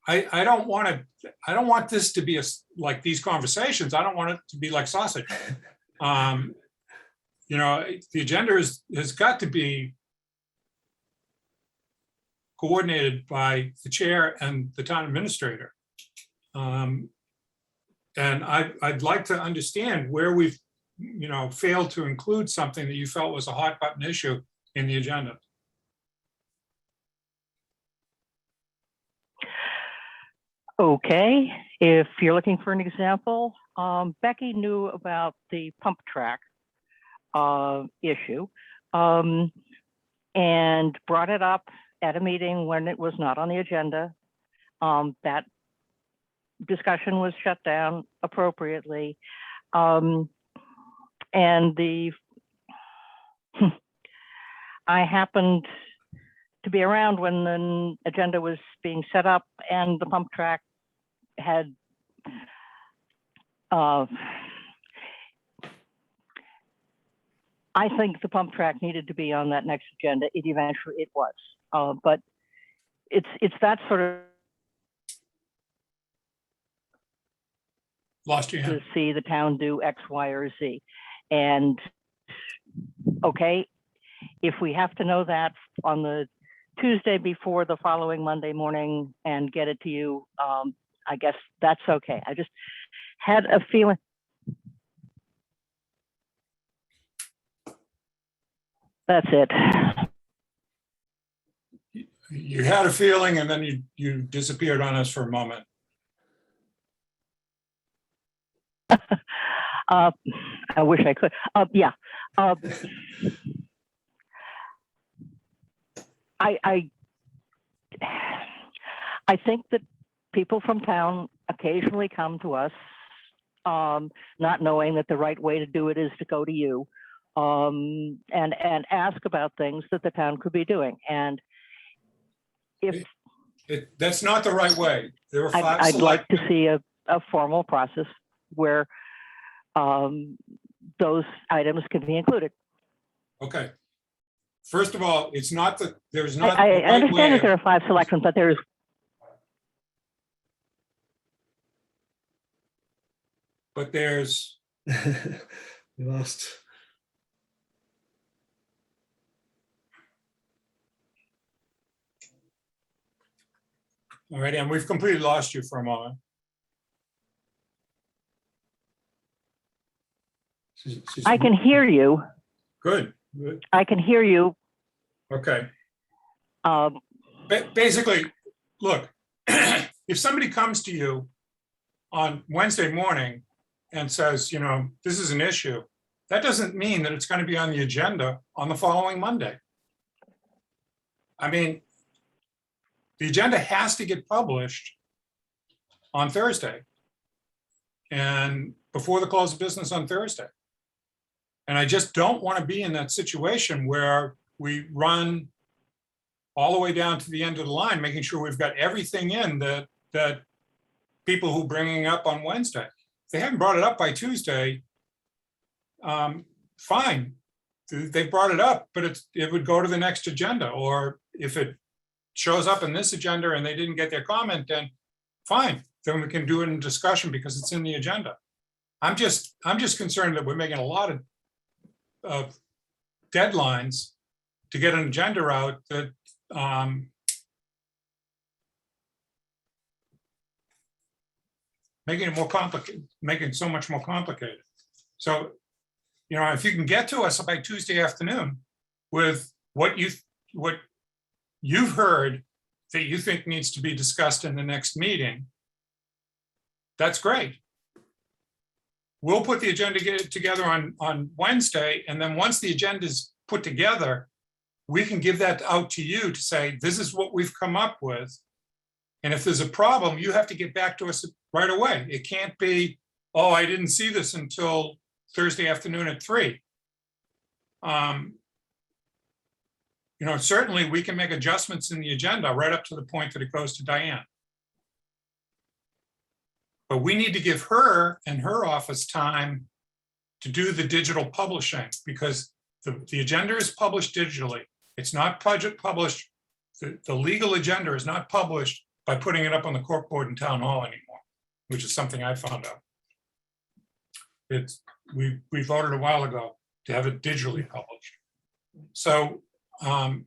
I don't want this to be like these conversations. I don't want it to be like sausage. The agenda has got to be coordinated by the chair and the town administrator. And I'd like to understand where we've, failed to include something that you felt was a hot button issue in the agenda. Okay, if you're looking for an example, Becky knew about the pump track issue and brought it up at a meeting when it was not on the agenda. That discussion was shut down appropriately. And I happened to be around when the agenda was being set up and the pump track had I think the pump track needed to be on that next agenda. It was, but it's that sort of Lost your to hand. see the town do X, Y, or Z. And okay, if we have to know that on the Tuesday before the following Monday morning and get it to you, I guess that's okay. I just had a feeling. That's it. You had a feeling and then you disappeared on us for a moment. I wish I could. Yeah. I think that people from town occasionally come to us, not knowing that the right way to do it is to go to you, and ask about things that the town could be doing. And if That's not the right way. There are five I'd like to selectmen. see a formal process where those items can be included. Okay. First of all, it's not that there's not. I the right understand way that there of- are 5 selectmen, but there's But there's, We lost. All right, and we've completely lost you for a moment. I can hear you. Good, good, I can hear you. okay. Um, Basically, look, if somebody comes to you on Wednesday morning and says, you know, this is an issue, that doesn't mean that it's going to be on the agenda on the following Monday. I mean, the agenda has to get published on Thursday and before the close of business on Thursday. And I just don't want to be in that situation where we run all the way down to the end of the line, making sure we've got everything in that people who bringing up on Wednesday. If they haven't brought it up by Tuesday, fine. They brought it up, but it would go to the next agenda. Or if it shows up in this agenda and they didn't get their comment, then fine. Then we can do it in discussion because it's in the agenda. I'm just concerned that we're making a lot of deadlines to get an agenda out that making it more complicated, making it so much more complicated. So, you know, if you can get to us by Tuesday afternoon with what you've heard that you think needs to be discussed in the next meeting, that's great. We'll put the agenda together on Wednesday, and then once the agenda is put together, we can give that out to you to say, this is what we've come up with. And if there's a problem, you have to get back to us right away. It can't be, oh, I didn't see this until Thursday afternoon at 3. You know, certainly we can make adjustments in the agenda right up to the point that it goes to Diane. But we need to give her and her office time to do the digital publishing because the agenda is published digitally. It's not published. The legal agenda is not published by putting it up on the corkboard in town hall anymore, which is something I found out. We voted a while ago to have it digitally published. So I'd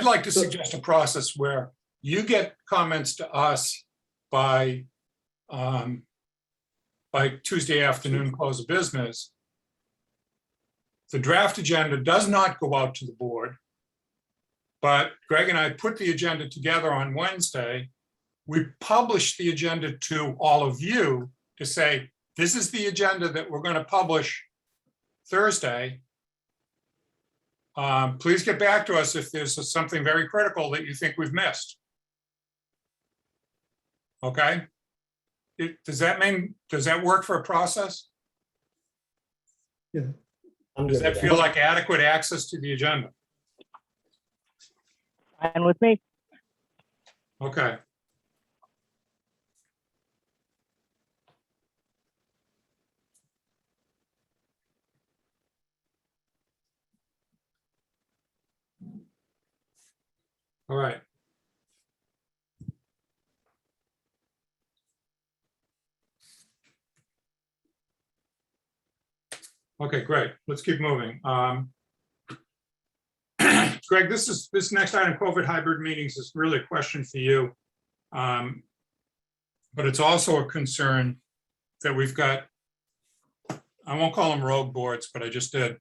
like to suggest a process where you get comments to us by Tuesday afternoon close of business. The draft agenda does not go out to the board, but Greg and I put the agenda together on Wednesday. We publish the agenda to all of you to say, this is the agenda that we're going to publish Thursday. Please get back to us if there's something very critical that you think we've missed. Okay? Does that work for a process? Yeah. Does that feel like adequate access to the agenda? fine with me. Okay. All right. Okay, great. Let's keep moving. Greg, this next item, COVID hybrid meetings, is really a question for you. But it's also a concern that we've got, I won't call them rogue boards, but I just did.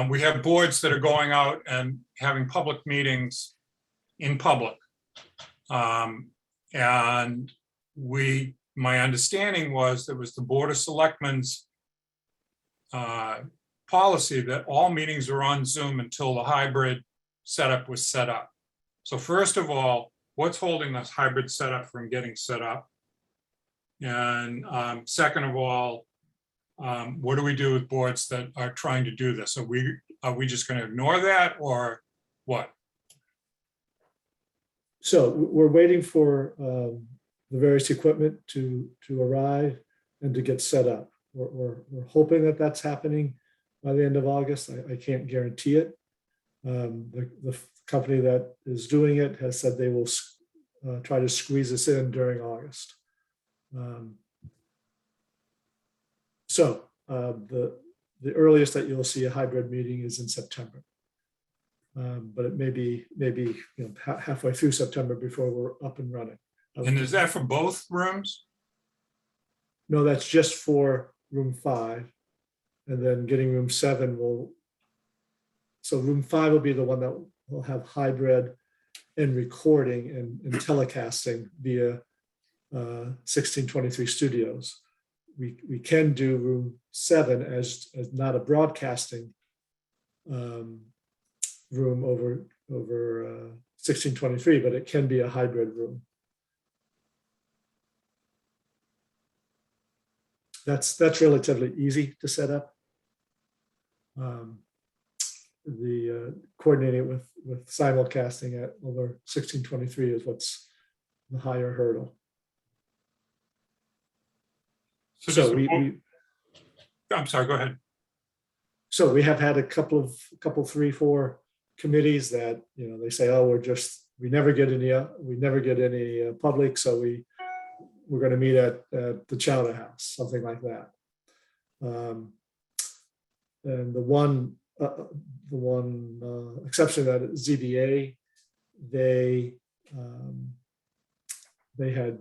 We have boards that are going out and having public meetings in public. And my understanding was there was the Board of Selectmen's policy that all meetings are on Zoom until the hybrid setup was set up. So first of all, what's holding this hybrid setup from getting set up? And second of all, what do we do with boards that are trying to do this? Are we just going to ignore that or what? So we're waiting for the various equipment to arrive and to get set up. We're hoping that that's happening by the end of August. I can't guarantee it. The company that is doing it has said they will try to squeeze us in during August. So the earliest that you'll see a hybrid meeting is in September. But it may be, halfway through September before we're up and running. And is that for both rooms? No, that's just for room 5. And then getting room 7 so room 5 will be the one that will have hybrid and recording and telecasting via 1623 studios. We can do room 7 as not a broadcasting room over 1623, but it can be a hybrid room. That's relatively easy to set up. The coordinating with simulcasting at over 1623 is what's the higher hurdle. So So does the we, board- I'm sorry, go ahead. so we have had a couple, 3, 4 committees that, they say, oh, we never get any public, so we're going to meet at the Chowder House, something like that. And the one exception to that is ZBA, they had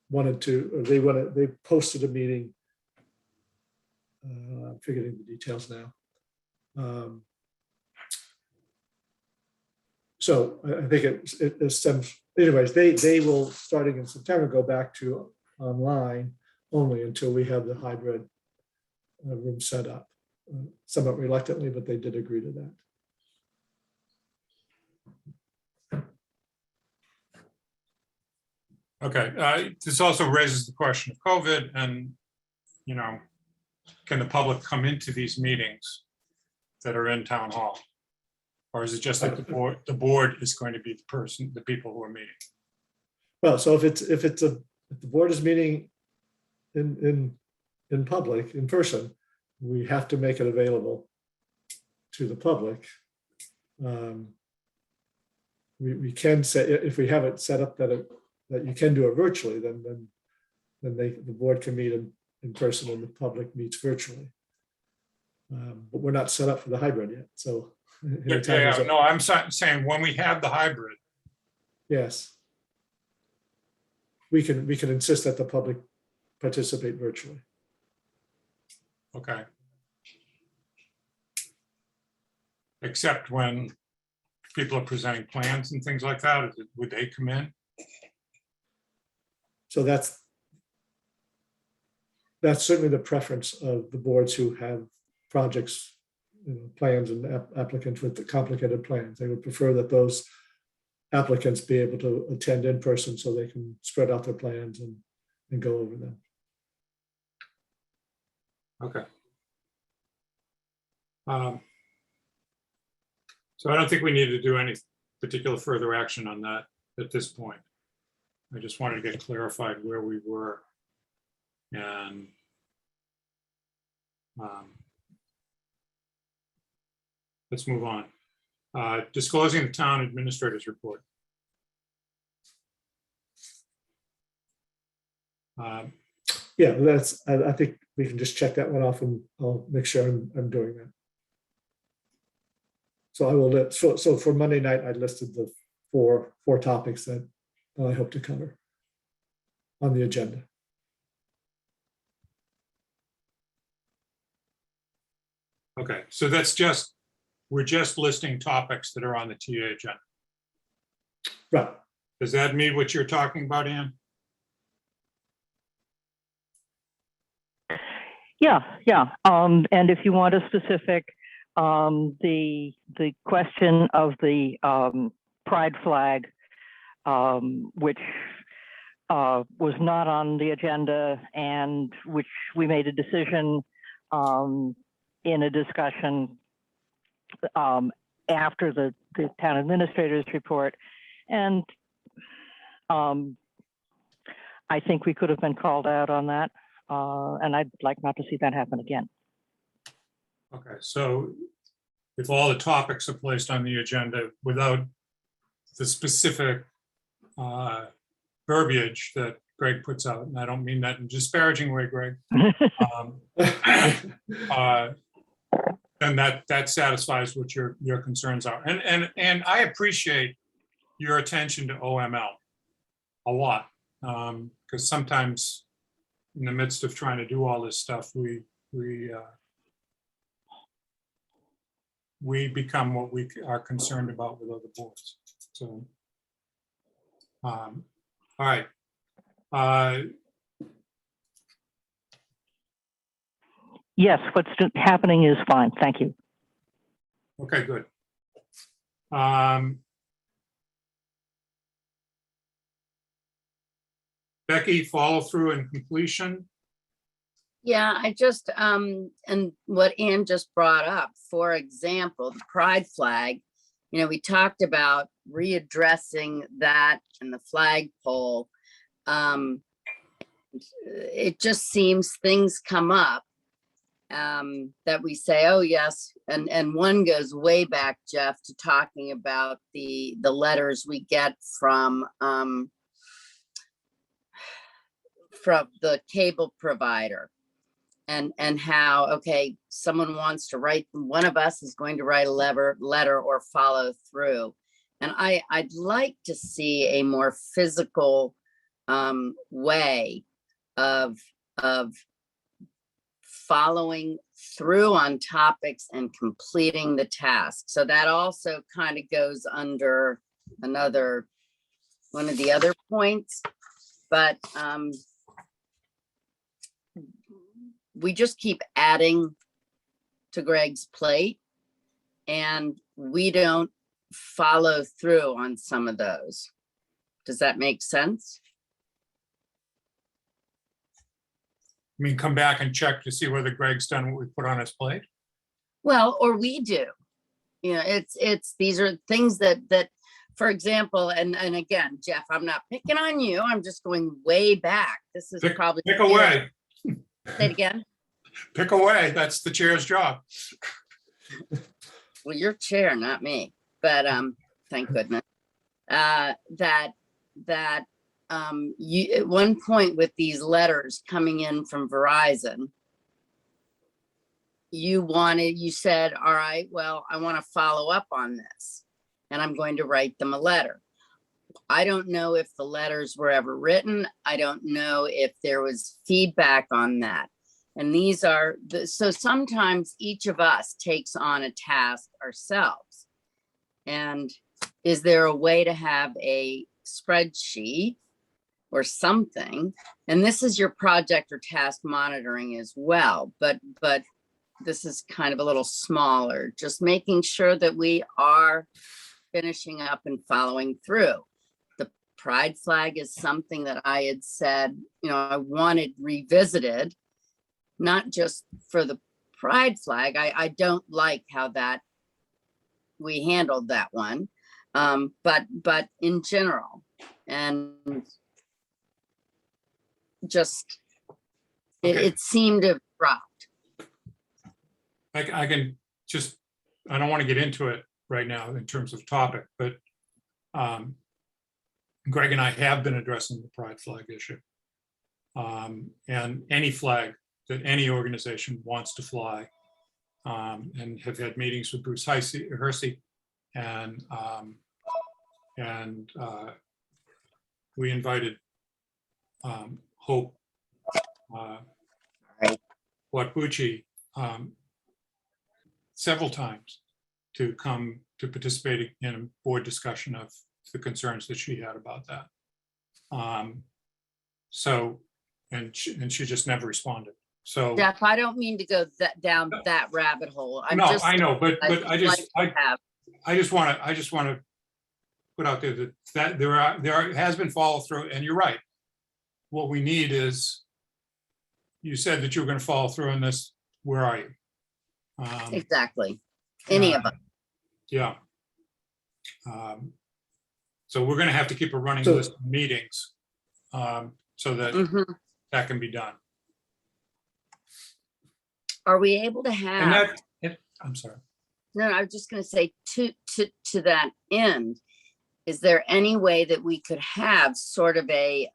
wanted to, or they posted a meeting. I'm forgetting the details now. So I think it stems, anyways, they will, starting in September, go back to online only until we have the hybrid room set up. Somewhat reluctantly, but they did agree to that. Okay, this also raises the question of COVID and, can the public come into these meetings that are in town hall? Or is it just that the board is going to be the people who are meeting? Well, so if the board is meeting in public, in person, we have to make it available to the public. We can say, if we have it set up that you can do it virtually, then the board can meet in person and the public meets virtually. But we're not set up for the hybrid yet, so. Yeah, no, I'm saying when we have the hybrid, Yes. We can insist that the public participate virtually. okay. Except when people are presenting plans and things like that, would they come in? So that's certainly the preference of the boards who have projects, plans and applicants with the complicated plans. They would prefer that those applicants be able to attend in person so they can spread out their plans and go over them. Okay. So I don't think we need to do any particular further action on that at this point. I just wanted to get clarified where we were. And let's move on. Disclosing the town administrator's report. Yeah, I think we can just check that one off and I'll make sure I'm doing that. So I will so for Monday night, I listed the four topics that I hope to cover on the agenda. Okay, so we're just listing topics that are on the TA agenda. Right. Does that mean what you're talking about, Ann? Yeah. And if you want a specific, the question of the pride flag, which was not on the agenda and which we made a decision in a discussion after the town administrator's report. And I think we could have been called out on that. And I'd like not to see that happen again. Okay, so if all the topics are placed on the agenda without the specific verbiage that Greg puts out, and I don't mean that in a disparaging way, Greg, then that satisfies what your concerns are. And I appreciate your attention to OML a lot. Because sometimes in the midst of trying to do all this stuff, we become what we are concerned about with other boards. So, all right. Yes, what's happening is fine. Thank you. Okay, good. Becky, follow through and completion. Yeah, I just, and what Ann just brought up, for example, the pride flag, you know, we talked about readdressing that and the flagpole. It just seems things come up that we say, oh, yes. And one goes way back, Jeff, to talking about the letters we get from the cable provider. And how, okay, someone wants to write, one of us is going to write a letter or follow through. And I'd like to see a more physical way of following through on topics and completing the task. So that also kind of goes under another, one of the other points, but we just keep adding to Greg's plate and we don't follow through on some of those. Does that make sense? I mean, come back and check to see whether Greg's done what we put on his plate. Well, or we do. You know, it's these are things that for example, and again, Jeff, I'm not picking on you. I'm just going way back. This is probably pick away. Say it again. Pick away. That's the chair's job. Well, you're chair, not me. But thank goodness. You at one point with these letters coming in from Verizon, you said, all right, well, I want to follow up on this and I'm going to write them a letter. I don't know if the letters were ever written. I don't know if there was feedback on that. And these are, so sometimes each of us takes on a task ourselves. And is there a way to have a spreadsheet or something? And this is your project or task monitoring as well, but this is kind of a little smaller, just making sure that we are finishing up and following through. The pride flag is something that I had said, you know, I wanted revisited, not just for the pride flag. I don't like how that we handled that one, but in general, and just Okay. it seemed to have dropped. I can just, I don't want to get into it right now in terms of topic, but Greg and I have been addressing the pride flag issue. And any flag that any organization wants to fly, and have had meetings with Bruce Hersey, and we invited Hope Watbuchi several times to come to participate in a board discussion of the concerns that she had about that. So, and she just never responded. So Jeff, I don't mean to go down that rabbit hole. no, I know, but I just want to put out there that there has been follow through, and you're right. What we need is, you said that you were going to follow through on this. Where are you? Exactly. Any of them. Yeah. So we're going to have to keep a running list of meetings so that that can be done. Are we able to have? I'm sorry. No, I was just going to say to that end, is there any way that we could have sort of a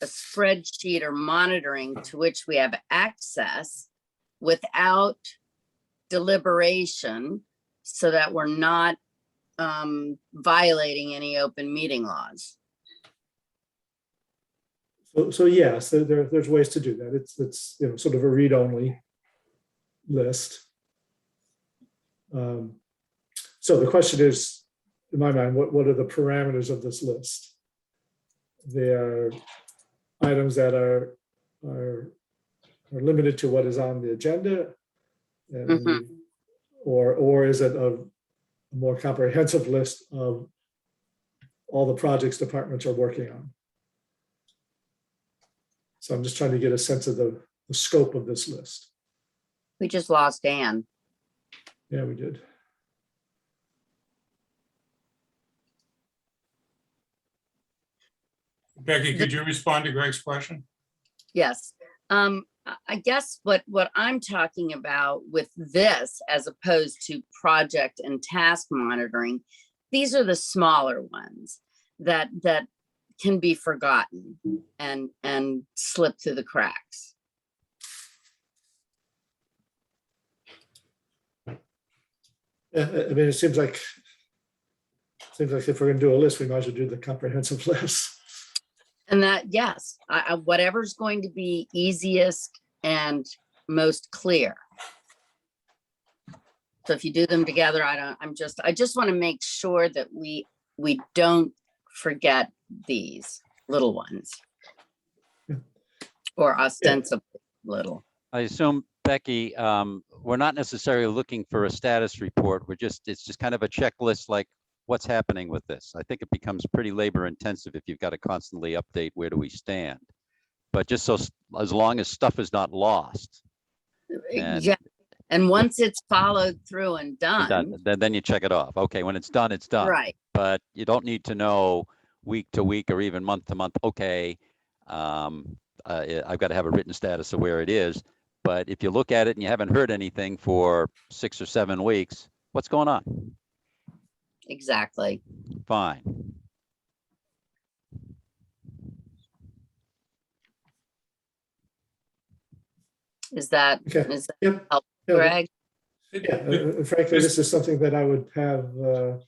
spreadsheet or monitoring to which we have access without deliberation so that we're not violating any open meeting laws. So yeah, so there's ways to do that. It's sort of a read-only list. So the question is, in my mind, what are the parameters of this list? There are items that are limited to what is on the agenda, and or is it a more comprehensive list of all the projects departments are working on? So I'm just trying to get a sense of the scope of this list. We just lost Anne. Yeah, we did. Becky, could you respond to Greg's question? Yes. I guess what I'm talking about with this, as opposed to project and task monitoring, these are the smaller ones that can be forgotten and slip through the cracks. I mean, it seems like if we're gonna do a list, we might as well do the comprehensive list. And that, yes, whatever's going to be easiest and most clear. So if you do them together, I just want to make sure that we don't forget these little ones. Or ostensibly little. I assume, Becky, we're not necessarily looking for a status report. It's just kind of a checklist, like what's happening with this. I think it becomes pretty labor intensive if you've got to constantly update where do we stand. But just so as long as stuff is not lost. And, Yeah. And once it's followed through and done. Then you check it off. Okay, when it's done, it's done. Right. But you don't need to know week to week or even month to month. Okay, I've got to have a written status of where it is. But if you look at it and you haven't heard anything for 6 or 7 weeks, what's going on? Exactly. Fine. Is that Okay. Yep. helpful, Yeah. Greg? Yeah, frankly, this is something that I would have, we're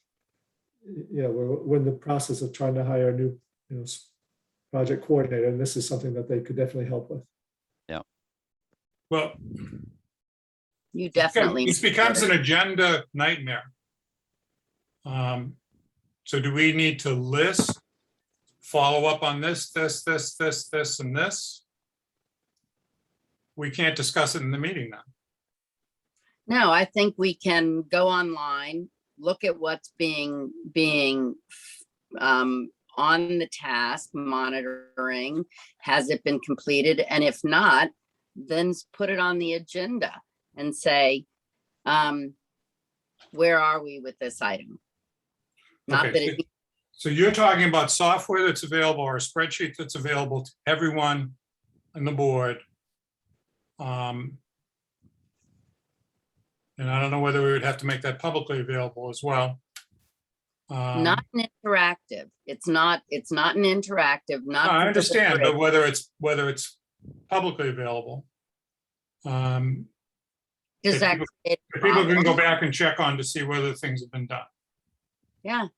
in the process of trying to hire a new, project coordinator, and this is something that they could definitely help with. Well, You definitely. this becomes an agenda nightmare. So do we need to list, follow up on this, and this? We can't discuss it in the meeting now. No, I think we can go online, look at what's being on the task, monitoring, has it been completed? And if not, then put it on the agenda and say, where are we with this item? Not Okay, that it, so you're talking about software that's available or a spreadsheet that's available to everyone on the board. And I don't know whether we would have to make that publicly available as well. not an interactive. It's not an interactive, not. I for understand, but deliberation. whether it's publicly available. Does that create a People can go problem? back and check on to see whether things have been done. Yeah,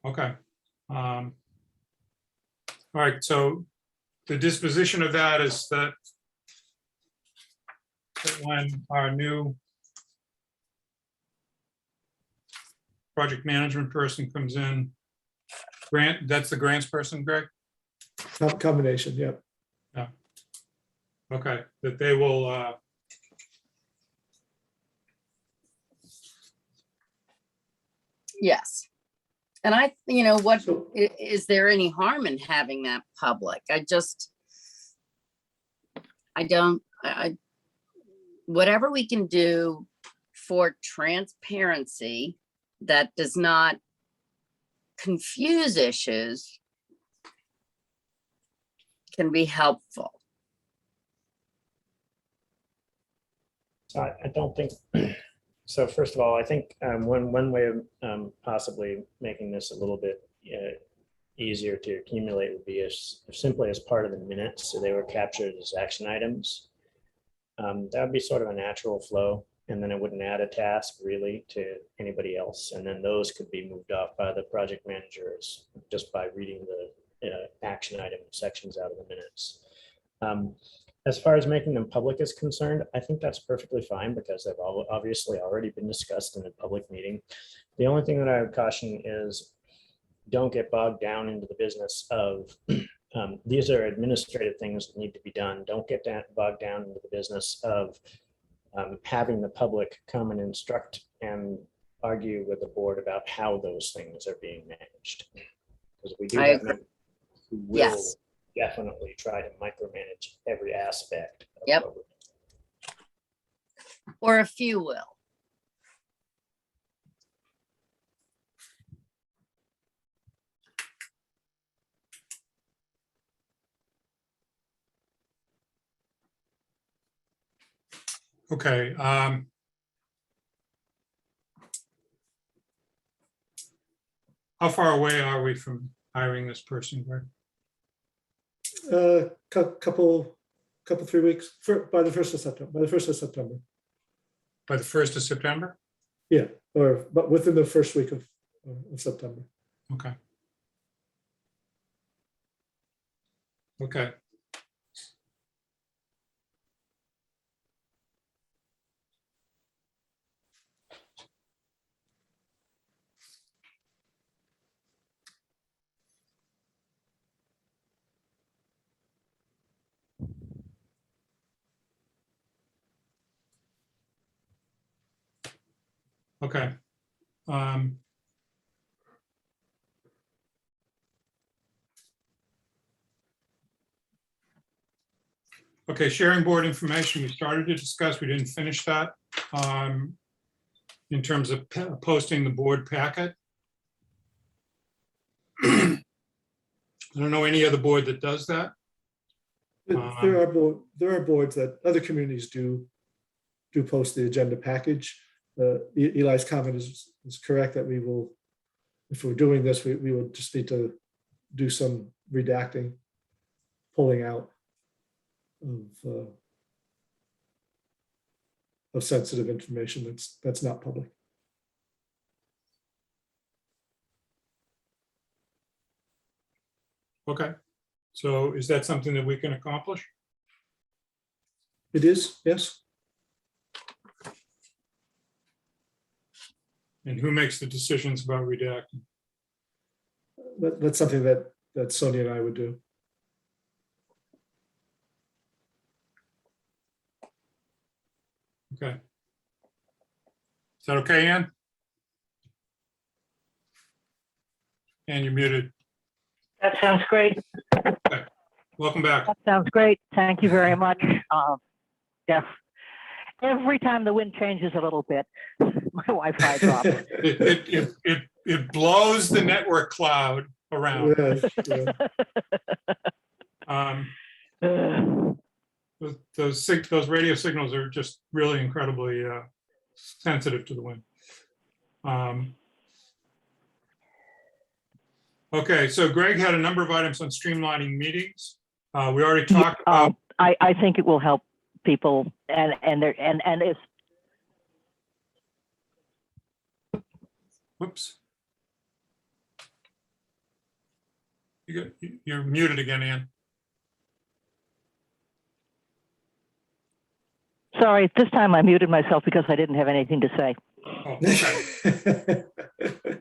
Okay. All right, so the disposition of that is that when our new project management person comes in, Grant, that's the grants person, Greg? Combination, yeah. Okay, that they will, yes. And is there any harm in having that public? Whatever we can do for transparency that does not confuse issues can be helpful. I don't think, so first of all, I think one way of possibly making this a little bit easier to accumulate would be as simply as part of the minutes, so they were captured as action items. That would be sort of a natural flow, and then it wouldn't add a task really to anybody else. And then those could be moved off by the project managers just by reading the action item sections out of the minutes. As far as making them public is concerned, I think that's perfectly fine because they've obviously already been discussed in a public meeting. The only thing that I would caution is don't get bogged down into the business of these are administrative things that need to be done. Don't get bogged down into the business of having the public come and instruct and argue with the board about how those things are being managed. Because we do I have agree. members who will Yes. definitely try to micromanage every aspect. Of Yep. what we're doing. Or a few will. Okay. How far away are we from hiring this person, Greg? Couple 3 weeks by the 1st of September. By the 1st of September. By the 1st of September? Yeah, but within the first week of September. Okay. Okay. Okay. Okay, sharing board information, we started to discuss, we didn't finish that. In terms of posting the board packet. I don't know any other board that does that. There are boards that other communities do post the agenda package. Eli's comment is correct that we will, if we're doing this, we will just need to do some redacting, pulling out of sensitive information that's not public. Okay, so is that something that we can accomplish? It is, yes. And who makes the decisions about redacting? That's something that Sonia and I would do. Okay. Is that okay, Ann? Ann, you're muted. That sounds great. Welcome back. That sounds great. Thank you very much. Yes. Every time the wind changes a little bit, my Wi-Fi drops. It blows the network cloud around. Yeah. Those radio signals are just really incredibly sensitive to the wind. Okay, so Greg had a number of items on streamlining meetings. We already talked about. I think it will help people and it's. Whoops. You're muted again, Ann. Sorry, this time I muted myself because I didn't have anything to say. Oh, okay.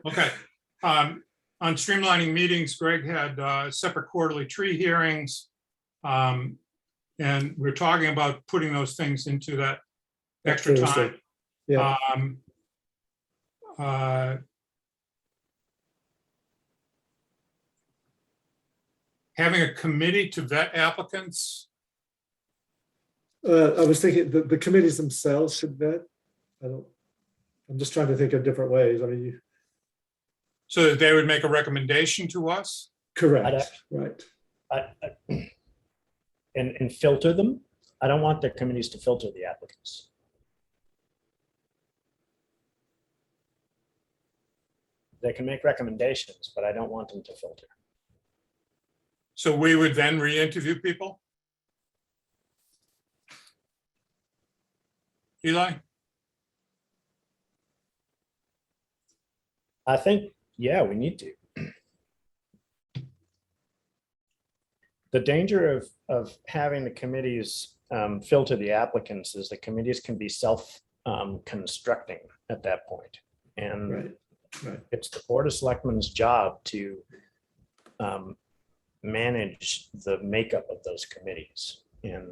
Okay. On streamlining meetings, Greg had separate quarterly tree hearings. And we're talking about putting those things into that extra time. Yeah. Having a committee to vet applicants. I was thinking the committees themselves should vet. I'm just trying to think of different ways. I mean, So that they would make a recommendation to us? correct, right. And filter them. I don't want the committees to filter the applicants. They can make recommendations, but I don't want them to filter. So we would then re-interview people? Eli? I think, yeah, we need to. The danger of having the committees filter the applicants is the committees can be self-constructing at that point. And Right, right. it's the Board of Selectmen's job to manage the makeup of those committees. And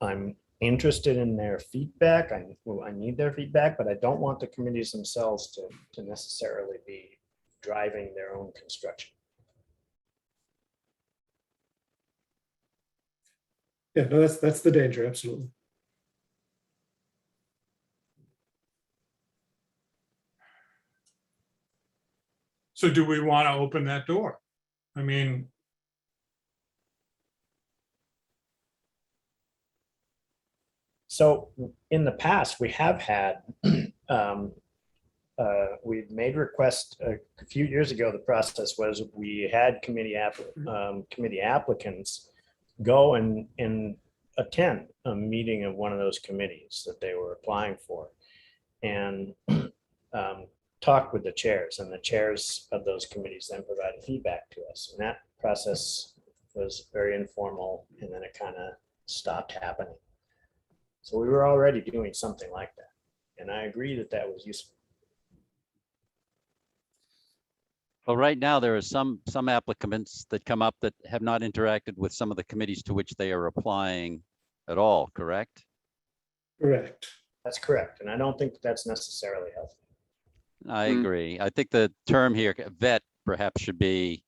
I'm interested in their feedback. I need their feedback, but I don't want the committees themselves to necessarily be driving their own construction. Yeah, no, that's the danger, absolutely. So do we want to open that door? I mean, So in the past, we have had, we've made requests a few years ago. The process was we had committee applicants go and attend a meeting of one of those committees that they were applying for, and talk with the chairs, and the chairs of those committees then provided feedback to us. And that process was very informal, and then it kind of stopped happening. So we were already doing something like that. And I agree that that was useful. Well, right now, there are some applicants that come up that have not interacted with some of the committees to which they are applying at all, correct? Correct. That's correct. And I don't think that's necessarily healthy. I agree. I think the term here, vet, perhaps should be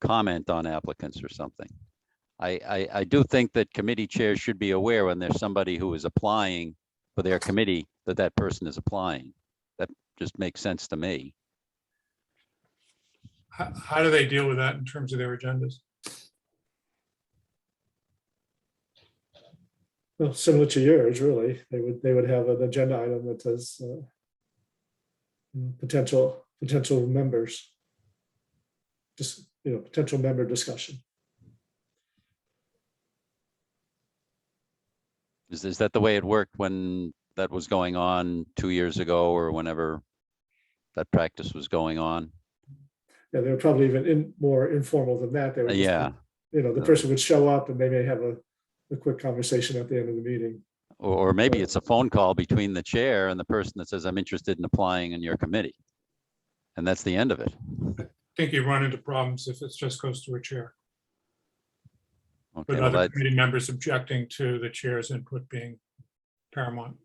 comment on applicants or something. I do think that committee chairs should be aware when there's somebody who is applying for their committee that that person is applying. That just makes sense to me. how do they deal with that in terms of their agendas? Well, similar to yours, really. They would have an agenda item that says potential members. Just, potential member discussion. Is that the way it worked when that was going on 2 years ago or whenever that practice was going on? Yeah, they were probably even more informal than that. They were just, Yeah. the person would show up and they may have a quick conversation at the end of the meeting. Or maybe it's a phone call between the chair and the person that says, I'm interested in applying in your committee. And that's the end of it. I think you run into problems if it just goes to a chair, Okay, with well, other committee members objecting to the chair's input being paramount.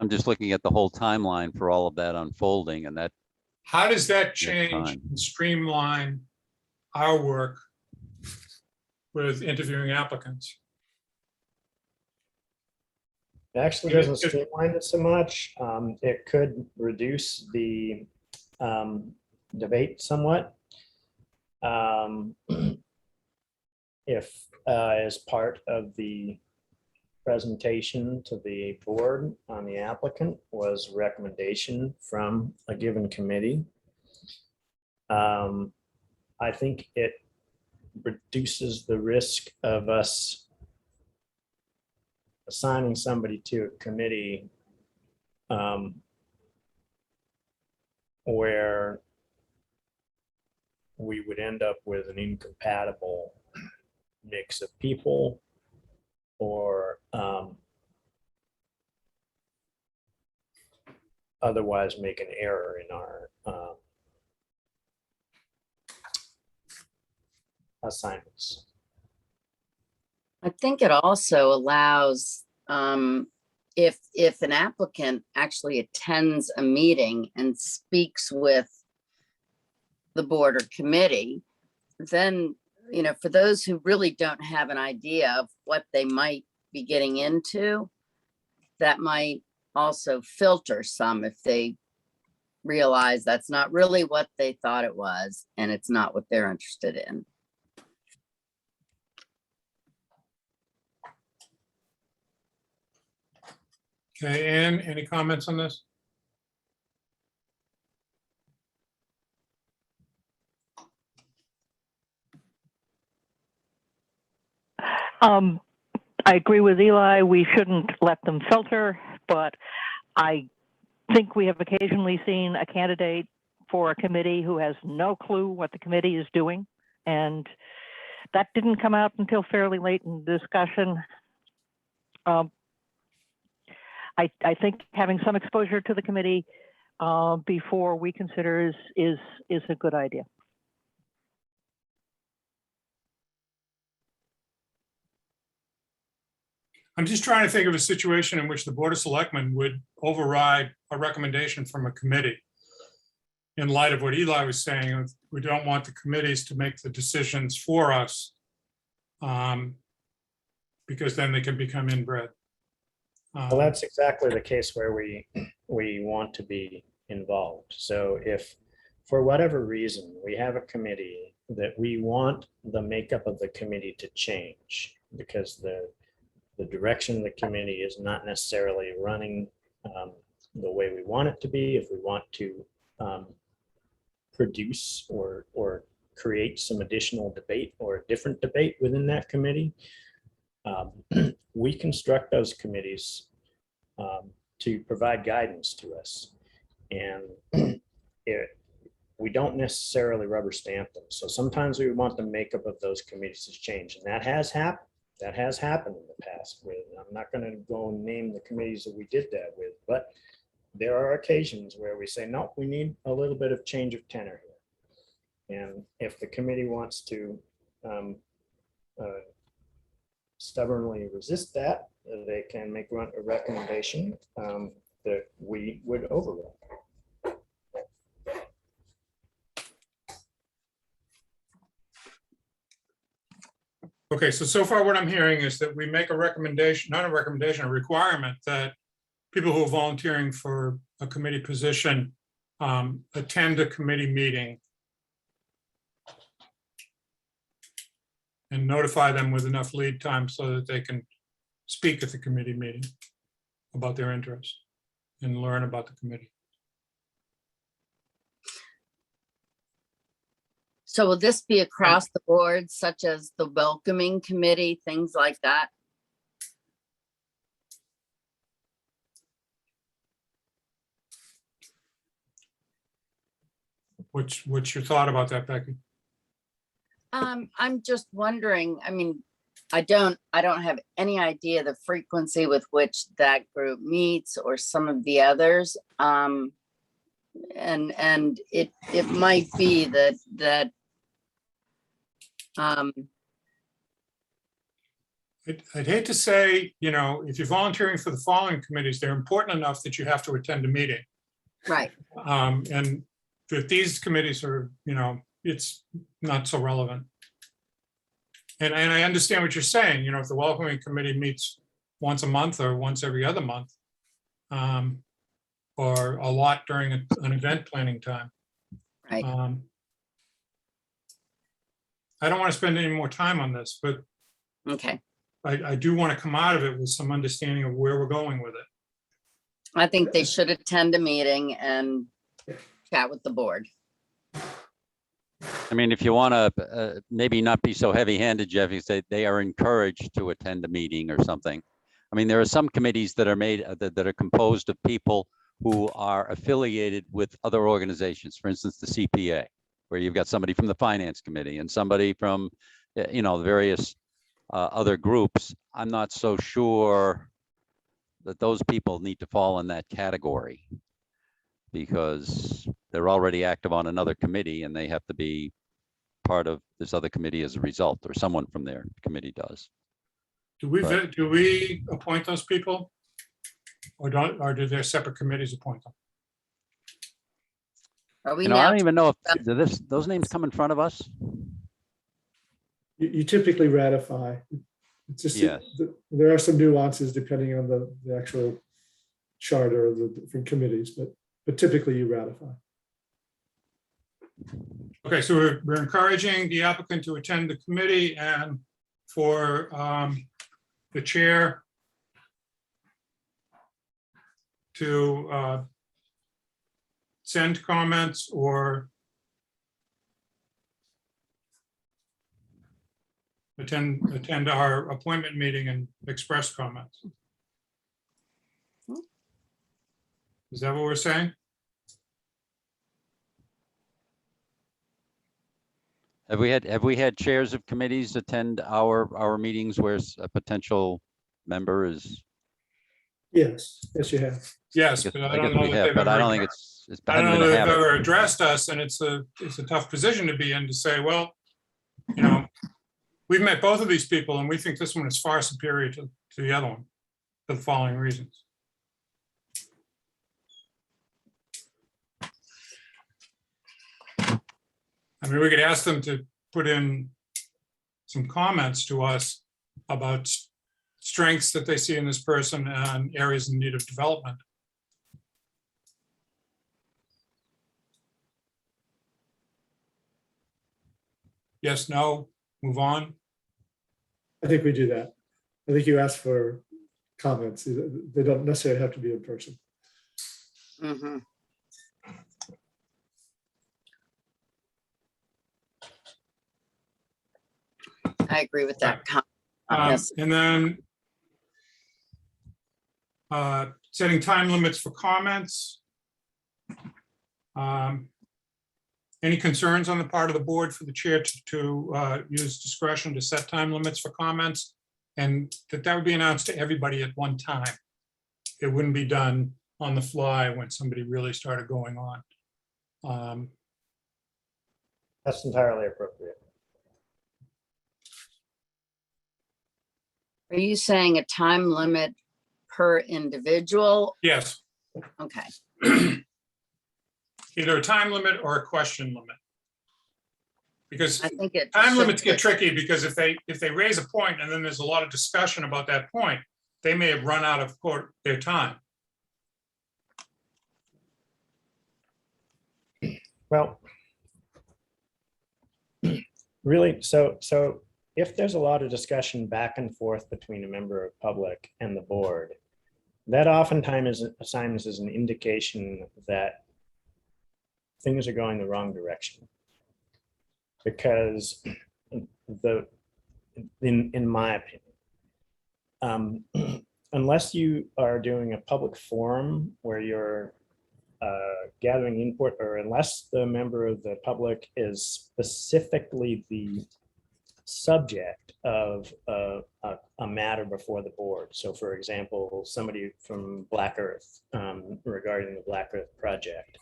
I'm just looking at the whole timeline for all of that unfolding, and that How does that Next change time. and streamline our work with interviewing applicants? It actually doesn't streamline it so much. It could reduce the debate somewhat. If as part of the presentation to the board on the applicant was recommendation from a given committee, I think it reduces the risk of us assigning somebody to a committee where we would end up with an incompatible mix of people, or otherwise make an error in our assignments. I think it also allows, if an applicant actually attends a meeting and speaks with the board or committee, then, for those who really don't have an idea of what they might be getting into, that might also filter some if they realize that's not really what they thought it was, and it's not what they're interested in. Okay, Ann, any comments on this? I agree with Eli. We shouldn't let them filter, but I think we have occasionally seen a candidate for a committee who has no clue what the committee is doing. And that didn't come out until fairly late in the discussion. I think having some exposure to the committee before we consider is a good idea. I'm just trying to think of a situation in which the Board of Selectmen would override a recommendation from a committee. In light of what Eli was saying, we don't want the committees to make the decisions for us, because then they can become inbred. Well, that's exactly the case where we want to be involved. So if for whatever reason we have a committee that we want the makeup of the committee to change because the direction of the committee is not necessarily running the way we want it to be, if we want to produce or create some additional debate or a different debate within that committee, we construct those committees to provide guidance to us. And we don't necessarily rubber stamp them. So sometimes we want the makeup of those committees to change, and that has happened. That has happened in the past. I'm not going to go and name the committees that we did that with, but there are occasions where we say, no, we need a little bit of change of tenor here. And if the committee wants to stubbornly resist that, they can make a recommendation that we would override. Okay, so far what I'm hearing is that we make a recommendation, not a recommendation, a requirement that people who are volunteering for a committee position attend a committee meeting and notify them with enough lead time so that they can speak at the committee meeting about their interests and learn about the committee. So will this be across the board, such as the welcoming committee, things like that? What's your thought about that, Becky? I'm just wondering, I mean, I don't have any idea the frequency with which that group meets or some of the others. And it might be that I'd hate to say, if you're volunteering for the following committees, they're important enough that you have to attend a meeting. right. And that these committees are, it's not so relevant. And I understand what you're saying, if the welcoming committee meets once a month or once every other month, or a lot during an event planning time. Right. I don't want to spend any more time on this, but Okay. I do want to come out of it with some understanding of where we're going with it. I think they should attend a meeting and chat with the board. I mean, if you want to maybe not be so heavy-handed, Jeff, you say they are encouraged to attend a meeting or something. I mean, there are some committees that are made that are composed of people who are affiliated with other organizations. For instance, the CPA, where you've got somebody from the finance committee and somebody from, various other groups. I'm not so sure that those people need to fall in that category because they're already active on another committee and they have to be part of this other committee as a result, or someone from their committee does. Do we appoint those people? Or do their separate committees appoint them? Are we I now? don't even know if those names come in front of us. You typically ratify. It's just, Yes. there are some nuances depending on the actual charter of the different committees, but typically you ratify. Okay, so we're encouraging the applicant to attend the committee, and for the chair to send comments or attend our appointment meeting and express comments. Is that what we're saying? Have we had chairs of committees attend our meetings where a potential member is? Yes, you have. Yes, I but I guess don't know we that have, they've but I ever, don't think it's I don't hadn't know been a that they've habit. ever addressed us, and it's a tough position to be in to say, well, you know, we've met both of these people and we think this one is far superior to the other one for the following reasons. I mean, we could ask them to put in some comments to us about strengths that they see in this person and areas in need of development. Yes, no, move on. I think we do that. I think you asked for comments. They don't necessarily have to be in person. Mm-hmm. I agree with that. Yes. And then setting time limits for comments. Any concerns on the part of the board for the chair to use discretion to set time limits for comments? And that would be announced to everybody at one time. It wouldn't be done on the fly when somebody really started going on. That's entirely appropriate. Are you saying a time limit per individual? Yes, Okay. either a time limit or a question limit. Because I think it. time should limits get be- tricky because if they raise a point and then there's a lot of discussion about that point, they may have run out of their time. Well, really, so if there's a lot of discussion back and forth between a member of public and the board, that oftentimes assigns as an indication that things are going the wrong direction. Because in my opinion, unless you are doing a public forum where you're gathering input, or unless the member of the public is specifically the subject of a matter before the board. So for example, somebody from Black Earth regarding the Black Earth project.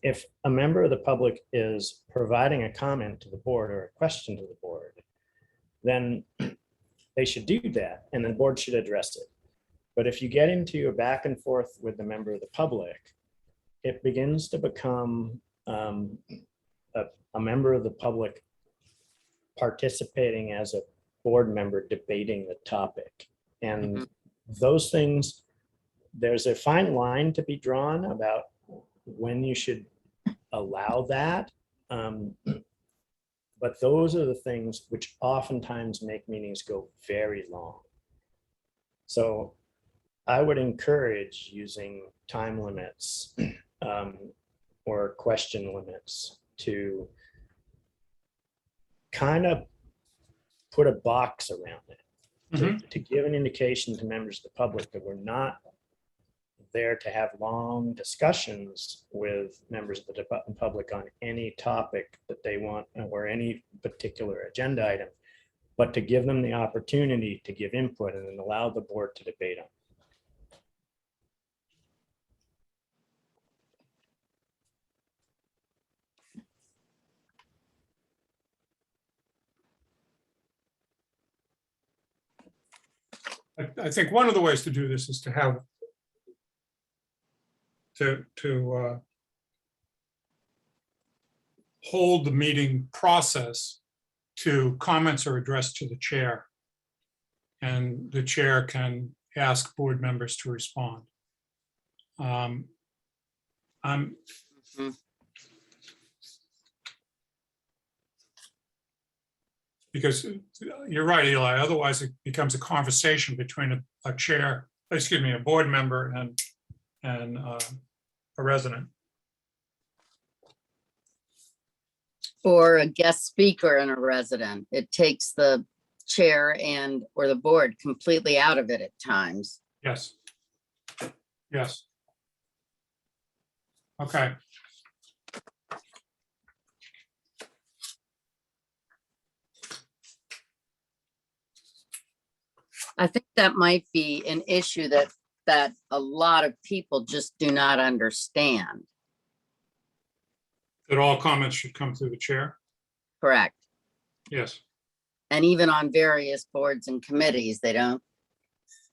If a member of the public is providing a comment to the board or a question to the board, then they should do that and the board should address it. But if you get into a back and forth with the member of the public, it begins to become a member of the public participating as a board member debating the topic. And those things, there's a fine line to be drawn about when you should allow that. But those are the things which oftentimes make meetings go very long. So I would encourage using time limits or question limits to kind of put a box around it, to give an indication to members of the public that we're not there to have long discussions with members of the public on any topic that they want or any particular agenda item, but to give them the opportunity to give input and then allow the board to debate on. I think one of the ways to do this is to have hold the meeting process to comments are addressed to the chair. And the chair can ask board members to respond. Because you're right, Eli, otherwise it becomes a conversation between a chair, excuse me, a board member and a resident. Or a guest speaker and a resident. It takes the chair and or the board completely out of it at times. Yes. Yes. Okay. I think that might be an issue that a lot of people just do not understand. That all comments should come through the chair? Correct. Yes. And even on various boards and committees, they don't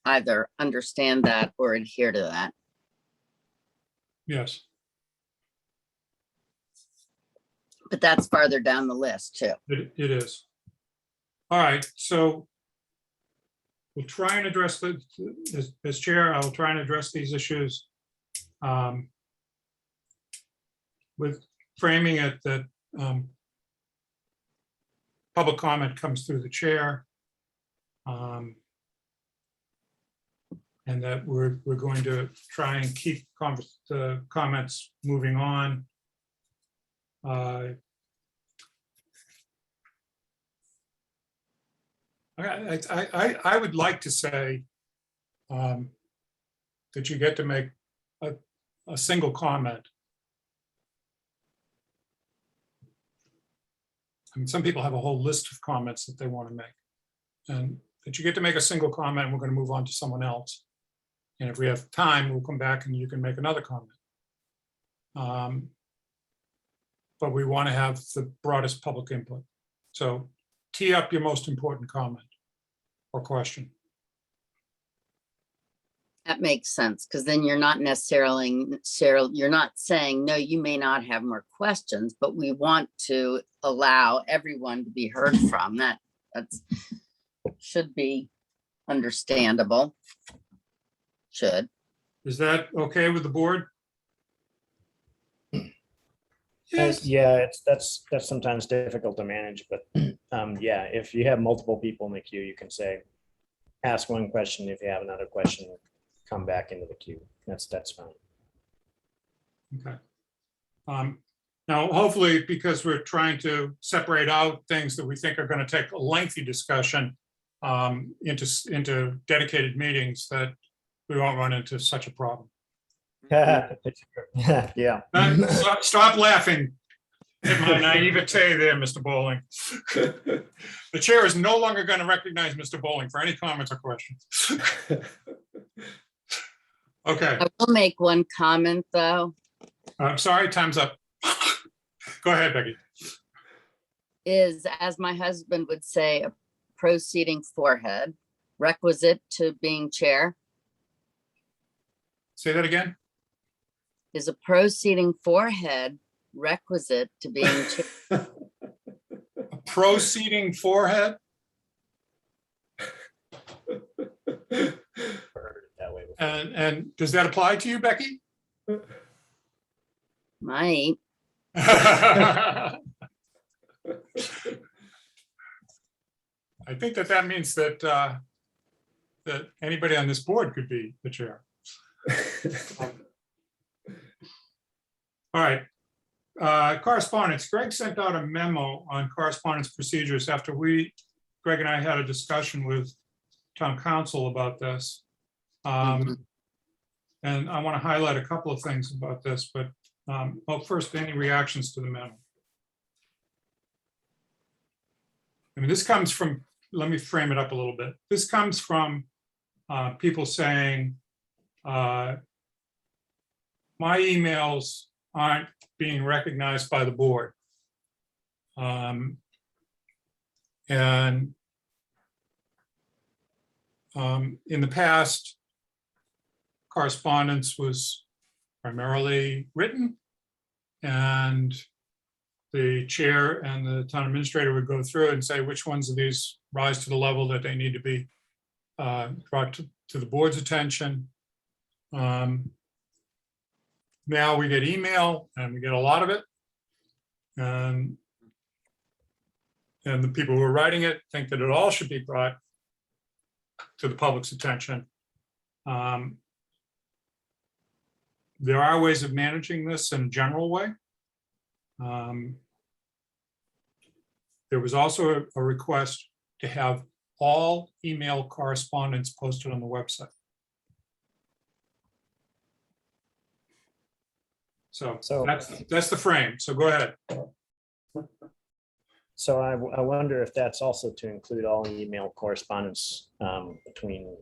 either understand that or adhere to that. Yes. But that's farther down the list too. It is. All right, so we'll try and address as chair, I will try and address these issues with framing it that public comment comes through the chair. And that we're going to try and keep the comments moving on. I would like to say that you get to make a single comment. I mean, some people have a whole list of comments that they want to make, and that you get to make a single comment, and we're going to move on to someone else. And if we have time, we'll come back and you can make another comment. But we want to have the broadest public input. So tee up your most important comment or question. That makes sense, because then you're not necessarily, you're not saying, no, you may not have more questions, but we want to allow everyone to be heard from. That's should be understandable. Should. Is that okay with the board? Yes. Yeah, that's sometimes difficult to manage, but yeah, if you have multiple people in the queue, you can say, ask one question. If you have another question, come back into the queue. That's fine. Okay. Now, hopefully, because we're trying to separate out things that we think are going to take a lengthy discussion into dedicated meetings, that we won't run into such a problem. Yeah. Stop laughing at my naivete there, Mr. Bowling. The chair is no longer going to recognize Mr. Bowling for any comments or questions. Okay. I will make one comment though. I'm sorry, time's up. Go ahead, Becky. Is, as my husband would say, a proceeding forehead requisite to being chair? Say that again. Is a proceeding forehead requisite to being chair? A proceeding forehead? And does that apply to you, Becky? Might. I think that means that that anybody on this board could be the chair. All right. Correspondence. Greg sent out a memo on correspondence procedures after Greg and I had a discussion with town council about this. And I want to highlight a couple of things about this, but well, first, any reactions to the memo? I mean, this comes from, let me frame it up a little bit. This comes from people saying, my emails aren't being recognized by the board. And in the past, correspondence was primarily written, and the chair and the town administrator would go through and say which ones of these rise to the level that they need to be brought to the board's attention. Now we get email, and we get a lot of it, and the people who are writing it think that it all should be brought to the public's attention. There are ways of managing this in a general way. There was also a request to have all email correspondence posted on the website. So So- that's the frame. So go ahead. So I wonder if that's also to include all email correspondence between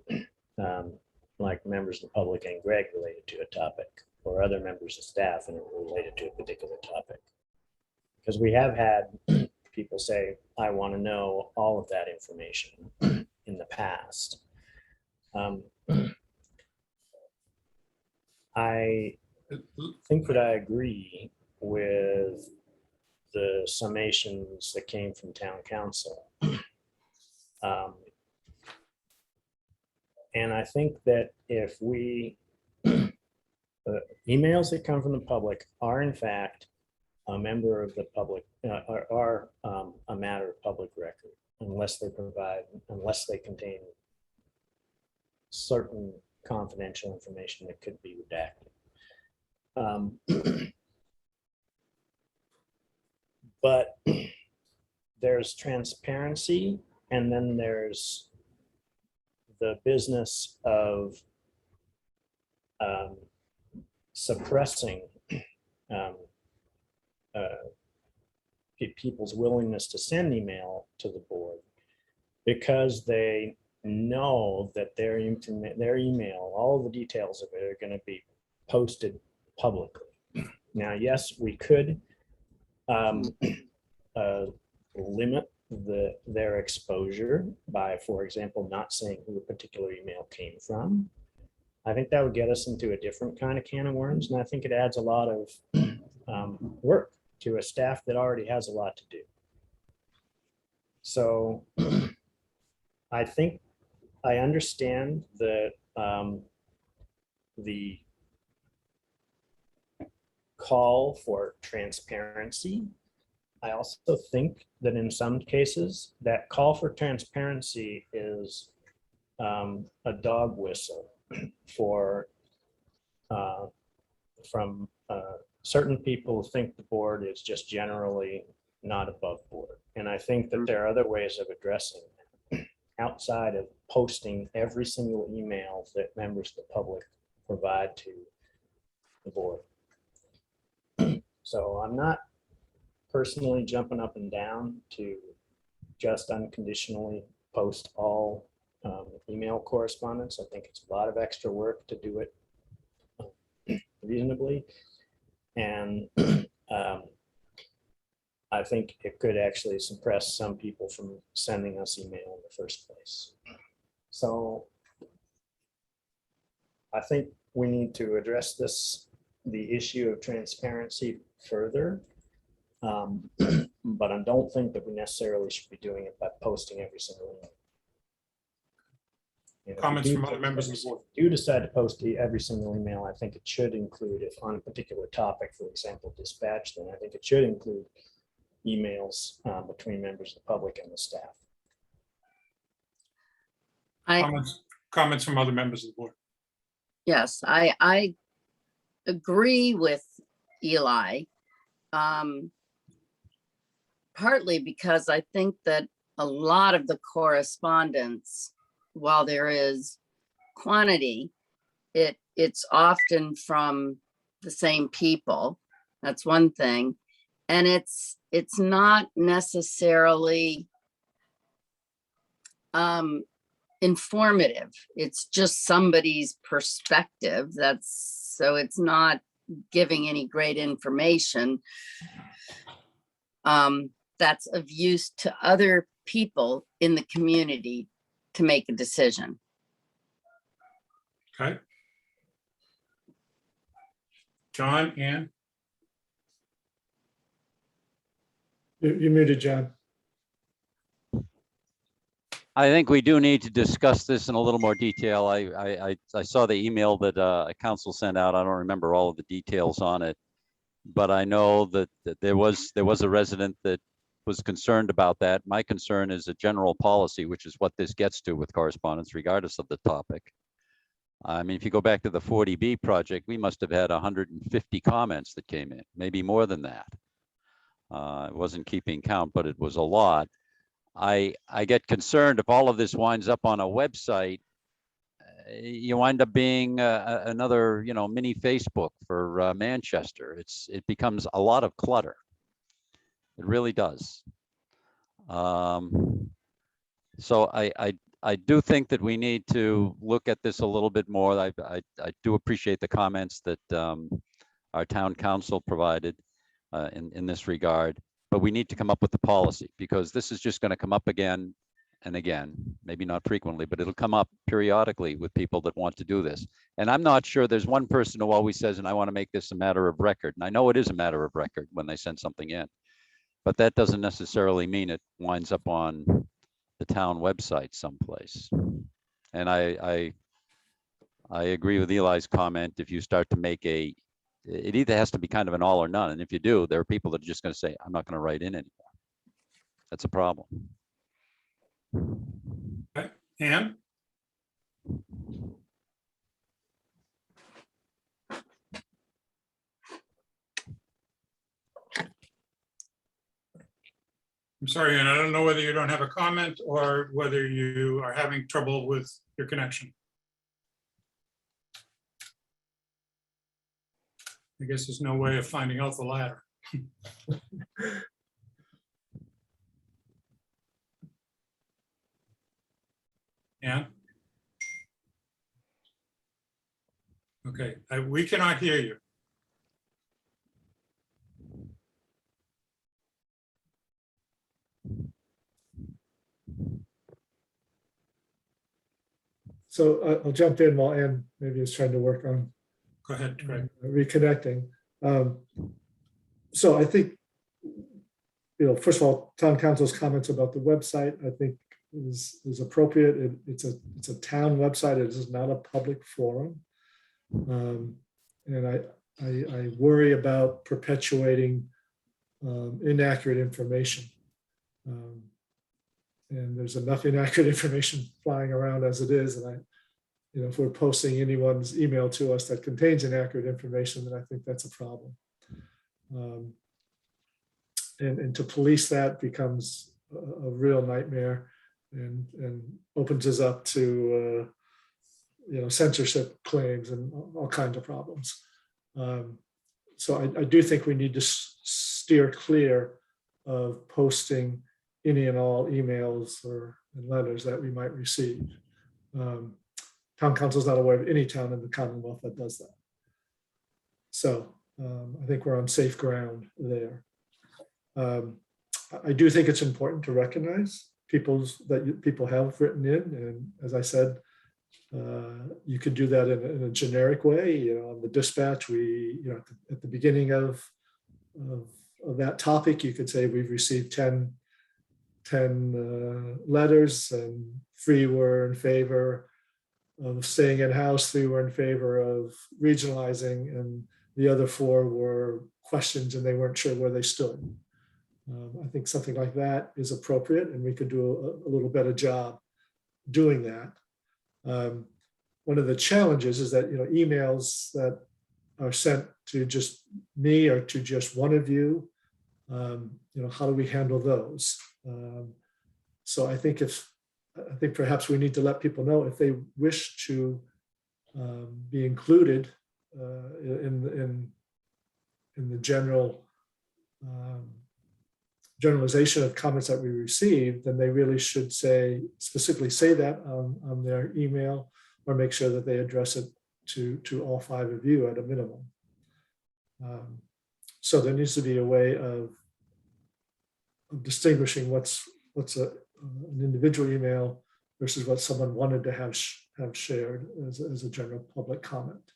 like members of the public and Greg related to a topic, or other members of staff and related to a particular topic. Because we have had people say, I want to know all of that information in the past. I think that I agree with the summations that came from town council. And I think that if we, emails that come from the public are in fact a member of the public, are a matter of public record, unless they contain certain confidential information that could be redacted. But there's transparency, and then there's the business of suppressing people's willingness to send email to the board because they know that their email, all the details of it are going to be posted publicly. Now, yes, we could limit their exposure by, for example, not saying who a particular email came from. I think that would get us into a different kind of can of worms, and I think it adds a lot of work to a staff that already has a lot to do. So I think I understand that the call for transparency. I also think that in some cases that call for transparency is a dog whistle for from certain people who think the board is just generally not above board. And I think that there are other ways of addressing that outside of posting every single email that members of the public provide to the board. So I'm not personally jumping up and down to just unconditionally post all email correspondence. I think it's a lot of extra work to do it reasonably. And I think it could actually suppress some people from sending us email in the first place. So I think we need to address the issue of transparency further. But I don't think that we necessarily should be doing it by posting every single email. And if we Comments do from other post members of every the board? do decide to post every single email, I think it should include, if on a particular topic, for example, dispatch, then I think it should include emails between members of the public and the staff. Comments from other members of the board? Yes, I agree with Eli. Partly because I think that a lot of the correspondence, while there is quantity, it's often from the same people. That's one thing. And it's not necessarily informative. It's just somebody's perspective. So it's not giving any great information that's of use to other people in the community to make a decision. Okay. John, Ann? You're muted, John. I think we do need to discuss this in a little more detail. I saw the email that a council sent out. I don't remember all of the details on it, but I know that there was a resident that was concerned about that. My concern is a general policy, which is what this gets to with correspondence, regardless of the topic. I mean, if you go back to the 40B project, we must have had 150 comments that came in, maybe more than that. It wasn't keeping count, but it was a lot. I get concerned if all of this winds up on a website, you wind up being another, mini Facebook for Manchester. It becomes a lot of clutter. It really does. So I do think that we need to look at this a little bit more. I do appreciate the comments that our town council provided in this regard, but we need to come up with the policy, because this is just going to come up again and again, maybe not frequently, but it'll come up periodically with people that want to do this. And I'm not sure there's one person who always says, and I want to make this a matter of record. And I know it is a matter of record when they send something in, but that doesn't necessarily mean it winds up on the town website someplace. And I agree with Eli's comment. If you start to make it either has to be kind of an all or none. And if you do, there are people that are just going to say, I'm not going to write in anymore. That's a problem. Ann? I'm sorry, and I don't know whether you don't have a comment or whether you are having trouble with your connection. I guess there's no way of finding out the latter. Yeah. Okay, we cannot hear you. So I'll jump in while Ann maybe is trying to work on Go ahead, Greg. reconnecting. So I think, first of all, town council's comments about the website, I think is appropriate. It's a town website. It is not a public forum. And I worry about perpetuating inaccurate information. And there's enough inaccurate information flying around as it is. And if we're posting anyone's email to us that contains inaccurate information, then I think that's a problem. And to police that becomes a real nightmare and opens us up to censorship claims and all kinds of problems. So I do think we need to steer clear of posting any and all emails or letters that we might receive. Town council is not aware of any town in the Commonwealth that does that. So I think we're on safe ground there. I do think it's important to recognize people have written in, and as I said, you could do that in a generic way. On the dispatch, at the beginning of that topic, you could say we've received 10 letters, and 3 were in favor of staying in-house, 3 were in favor of regionalizing, and the other 4 were questions and they weren't sure where they stood. I think something like that is appropriate, and we could do a little better job doing that. One of the challenges is that emails that are sent to just me or to just one of you, how do we handle those? So I think perhaps we need to let people know if they wish to be included in the generalization of comments that we receive, then they really should specifically say that on their email, or make sure that they address it to all 5 of you at a minimum. So there needs to be a way of distinguishing what's an individual email versus what someone wanted to have shared as a general public comment.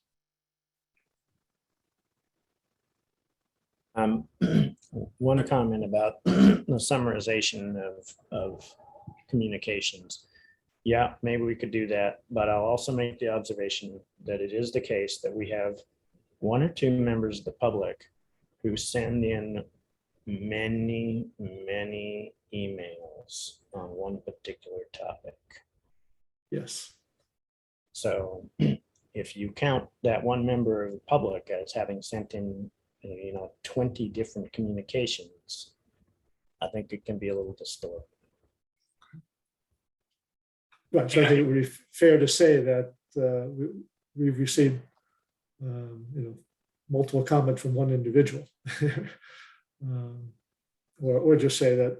One comment about the summarization of communications. Yeah, maybe we could do that, but I'll also make the observation that it is the case that we have 1 or 2 members of the public who send in many emails on one particular topic. Yes. So if you count that one member of the public as having sent in, 20 different communications, I think it can be a little distorted. Right, so I think it would be fair to say that we've received, multiple comments from one individual. Or just say that,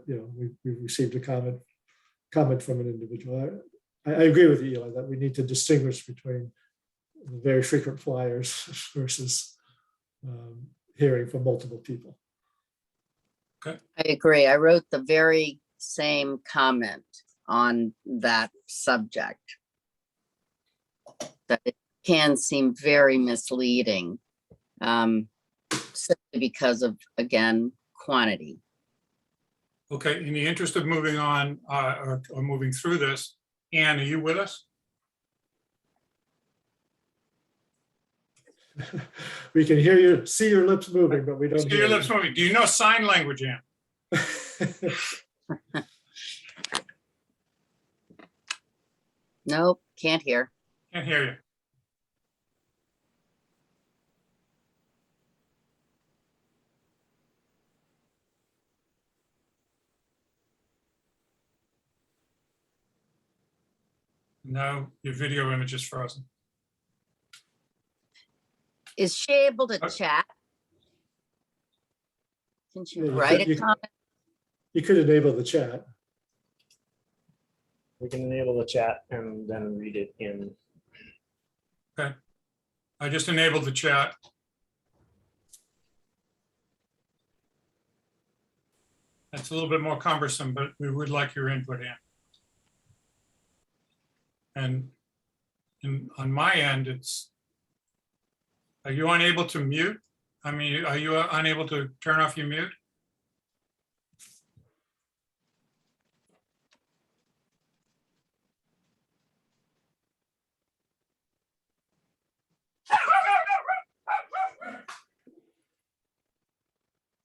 we've received a comment from an individual. I agree with you, Eli, that we need to distinguish between the very frequent flyers versus hearing from multiple people. I agree. I wrote the very same comment on that subject. That it can seem very misleading, simply because of, again, quantity. Okay, in the interest of moving on, or moving through this, Ann, are you with us? We can hear you, see your lips moving, but we don't See hear your you. lips moving. Do you know sign language, Ann? Nope, can't hear. Can't hear you. No, your video image is frozen. Is she able to chat? Can she write a comment? You could enable the chat. We can enable the chat and then read it in. I just enabled the chat. That's a little bit more cumbersome, but we would like your input, Ann. And on my end, are you unable to mute? I mean, are you unable to turn off your mute?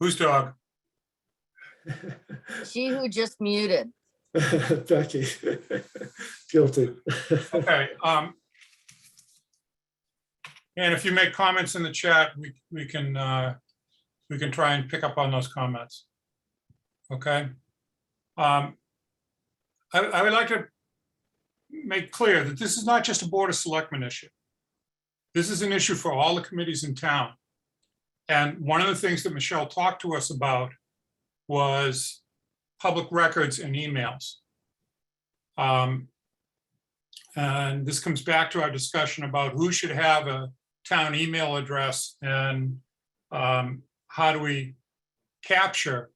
Whose dog? She who just muted. Becky, guilty. Okay. And if you make comments in the chat, we can try and pick up on those comments. Okay. I would like to make clear that this is not just a Board of Selectmen issue. This is an issue for all the committees in town. And one of the things that Michelle talked to us about was public records and emails. And this comes back to our discussion about who should have a town email address and how do we capture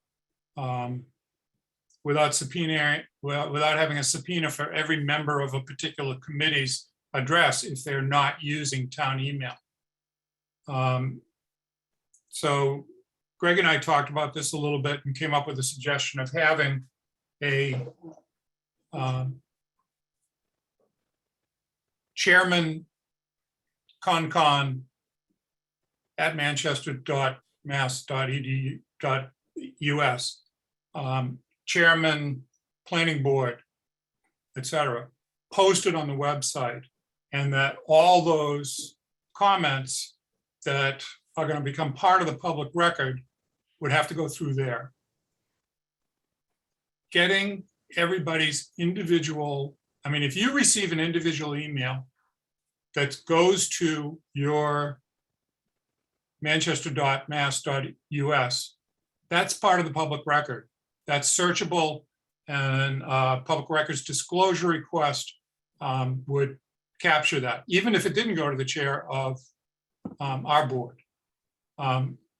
without having a subpoena for every member of a particular committee's address if they're not using town email. So Greg and I talked about this a little bit and came up with a suggestion of having a chairman concon at manchester.mass.edu.us, chairman planning board, etc., posted on the website, and that all those comments that are going to become part of the public record would have to go through there. Getting everybody's individual, I mean, if you receive an individual email that goes to your manchester.mass.us, that's part of the public record. That's searchable, and public records disclosure request would capture that, even if it didn't go to the chair of our board.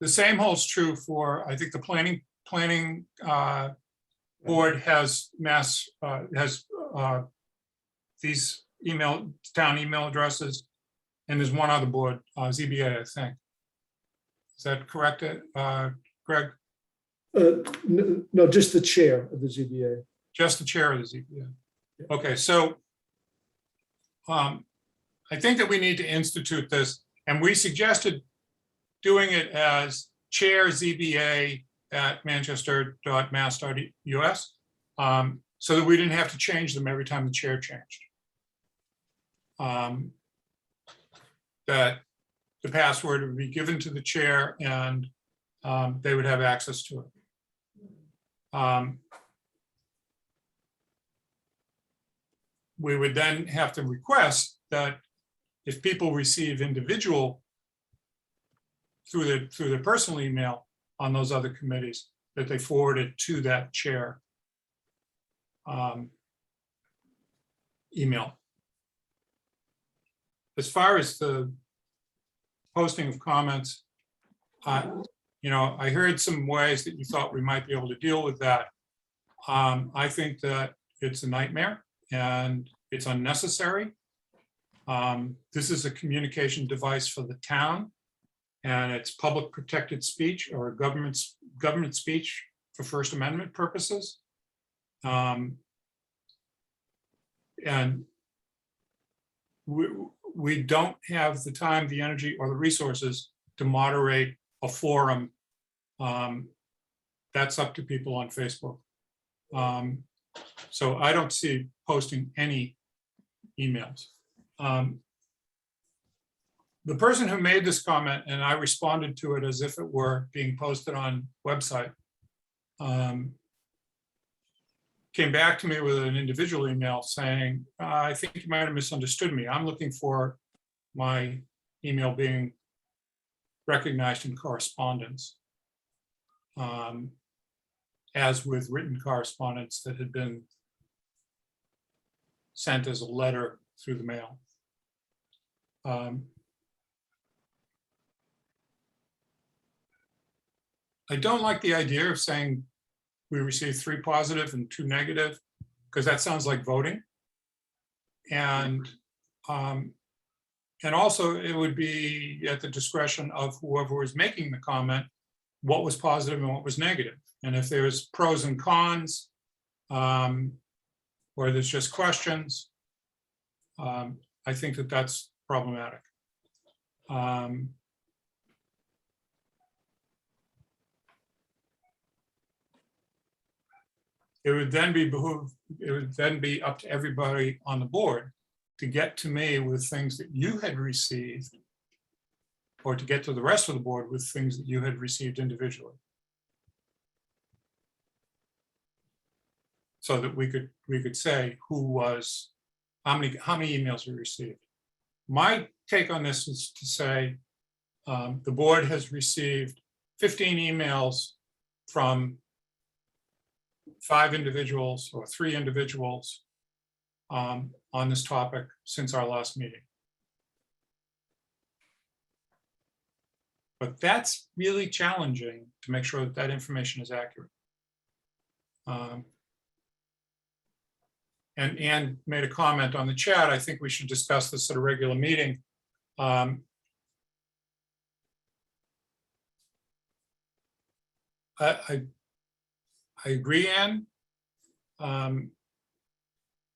The same holds true for, I think, the planning board has these town email addresses, and there's one other board, ZBA, I think. Is that correct, Greg? No, just the chair of the ZBA. Just the chair of the ZBA. Okay, so I think that we need to institute this, and we suggested doing it as chair ZBA at manchester.mass.us, so that we didn't have to change them every time the chair changed. that the password would be given to the chair and they would have access to it. We would then have to request that if people receive individual through their personal email on those other committees, that they forward it to that chair email. As far as the posting of comments, you know, I heard some ways that you thought we might be able to deal with that. I think that it's a nightmare and it's unnecessary. This is a communication device for the town, and it's public protected speech or government speech for First Amendment purposes. And we don't have the time, the energy, or the resources to moderate a forum. That's up to people on Facebook. So I don't see posting any emails. The person who made this comment, and I responded to it as if it were being posted on website, came back to me with an individual email saying, I think you might have misunderstood me. I'm looking for my email being recognized in correspondence, as with written correspondence that had been sent as a letter through the mail. I don't like the idea of saying we received 3 positive and 2 negative, because that sounds like voting. And also it would be at the discretion of whoever was making the comment, what was positive and what was negative. And if there's pros and cons, or there's just questions, I think that that's problematic. It would then be up to everybody on the board to get to me with things that you had received, or to get to the rest of the board with things that you had received individually. So that we could say who was, how many emails we received. My take on this is to say the board has received 15 emails from 5 individuals or 3 individuals on this topic since our last meeting. But that's really challenging to make sure that that information is accurate. And Ann made a comment on the chat. I think we should discuss this at a regular meeting. I agree, Ann. I'm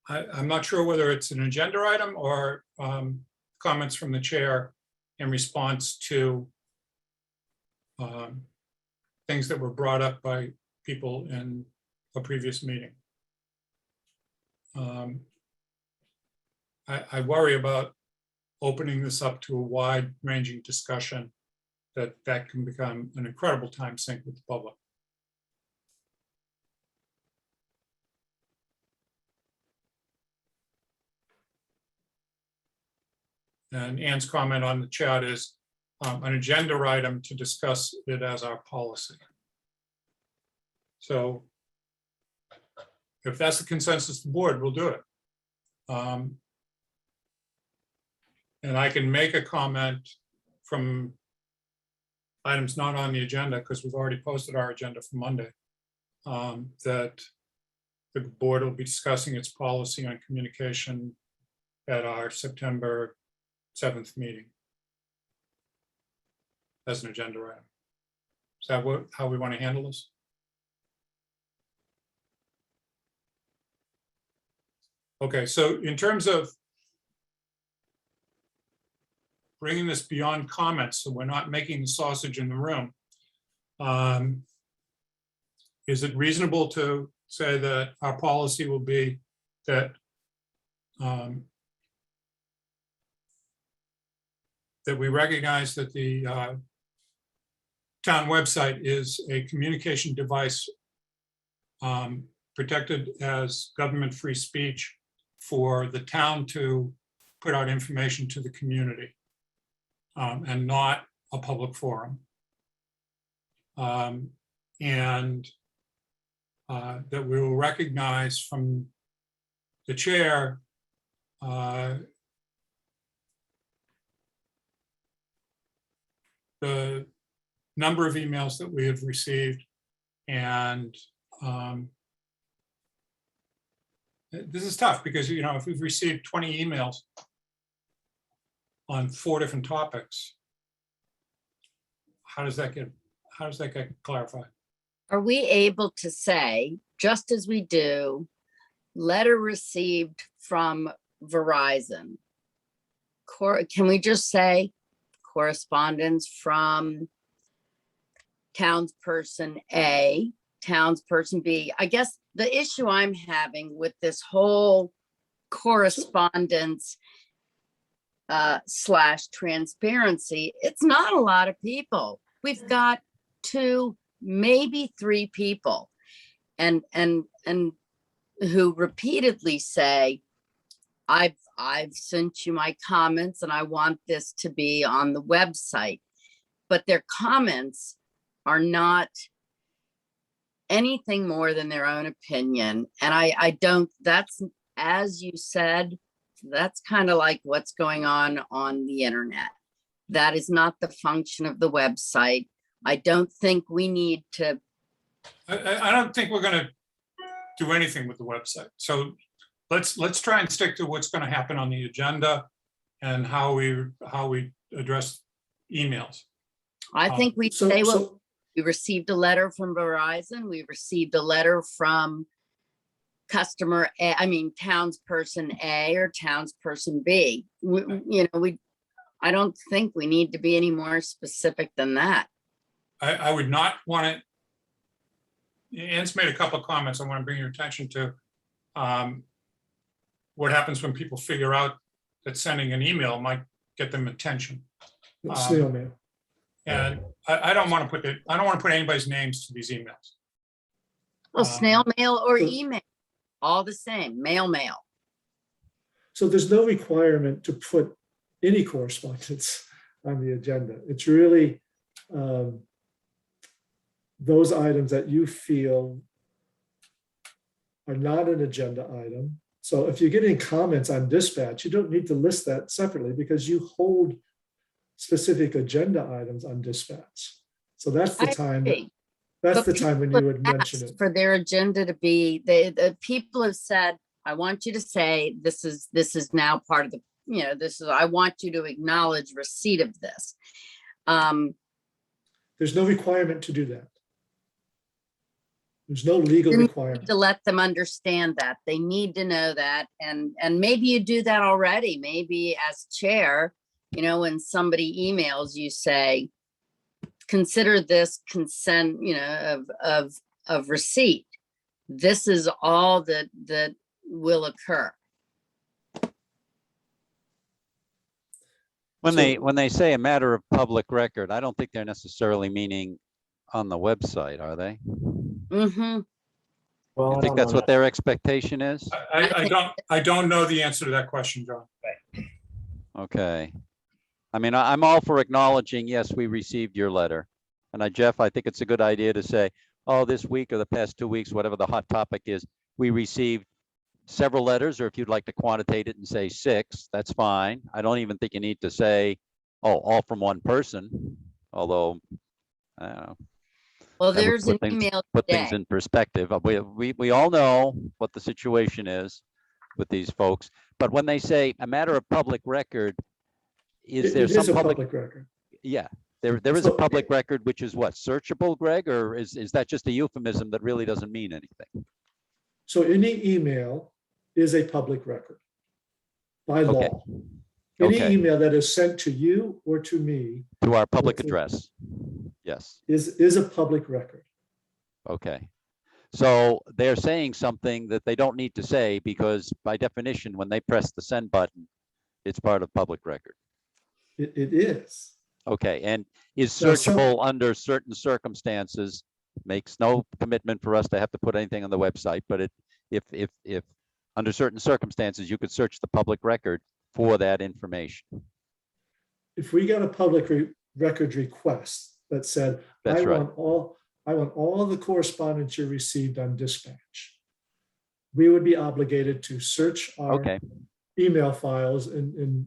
not sure whether it's an agenda item or comments from the chair in response to things that were brought up by people in a previous meeting. I worry about opening this up to a wide-ranging discussion that can become an incredible time sink with the public. And Ann's comment on the chat is an agenda item to discuss it as our policy. So if that's the consensus of the board, we'll do it. And I can make a comment from items not on the agenda, because we've already posted our agenda for Monday, that the board will be discussing its policy on communication at our September 7th meeting as an agenda item. Is that how we want to handle this? Okay, so in terms of bringing this beyond comments, so we're not making the sausage in the room, is it reasonable to say that our policy will be that that we recognize that the town website is a communication device protected as government free speech for the town to put out information to the community and not a public forum. And that we will recognize from the chair the number of emails that we have received, and this is tough because, you know, if we've received 20 emails on 4 different topics, how does that get clarified? Are we able to say, just as we do, letter received from Verizon? Can we just say correspondence from townsperson A, townsperson B? I guess the issue I'm having with this whole correspondence / transparency, it's not a lot of people. We've got 2, maybe 3 people, and who repeatedly say, I've sent you my comments and I want this to be on the website, but their comments are not anything more than their own opinion. And I don't, that's, as you said, that's kind of like what's going on the internet. That is not the function of the website. I don't think we need to. I don't think we're going to do anything with the website. So let's try and stick to what's going to happen on the agenda and how we address emails. I think we say, well, we received a letter from Verizon. We received a letter from customer A, I mean, townsperson A or townsperson B. I don't think we need to be any more specific than that. I would not want to. Ann's made a couple of comments I want to bring your attention to. What happens when people figure out that sending an email might get them attention. Snail mail. And I don't want to put anybody's names to these emails. Well, snail mail or email, all the same, mail. So there's no requirement to put any correspondence on the agenda. It's really those items that you feel are not an agenda item. So if you're getting comments on dispatch, you don't need to list that separately because you hold specific agenda items on dispatch. So that's the time. That's the time when you would mention it. For their agenda to be, the people have said, I want you to say, this is now part of the, I want you to acknowledge receipt of this. There's no requirement to do that. There's no legal requirement. To let them understand that. They need to know that. And maybe you do that already. Maybe as chair, when somebody emails, you say, consider this consent, of receipt. This is all that will occur. When they say a matter of public record, I don't think they're necessarily meaning on the website, are they? Mm-hmm. Well, I think that's what their expectation is. I don't know the answer to that question, John. Okay. I mean, I'm all for acknowledging, yes, we received your letter. And Jeff, I think it's a good idea to say, oh, this week or the past 2 weeks, whatever the hot topic is, we received several letters, or if you'd like to quantitate it and say 6, that's fine. I don't even think you need to say, oh, all from one person, although, I don't know. Well, there's an email put today. things in perspective. We all know what the situation is with these folks, but when they say a matter of public record, is there some public record? Yeah, there is a public record, which is what, searchable, Greg, or is that just a euphemism that really doesn't mean anything? So any email is a public record by law. Okay. Any Okay. email that is sent to you or to me To our public address. Yes. is a public record. Okay. So they're saying something that they don't need to say because by definition, when they press the send button, it's part of public record. It is. Okay, and is Now, some- searchable under certain circumstances, makes no commitment for us to have to put anything on the website, but if under certain circumstances, you could search the public record for that information. If we got a public records request that said, That's right. I want all the correspondence you received on dispatch, we would be obligated to search our Okay, email files and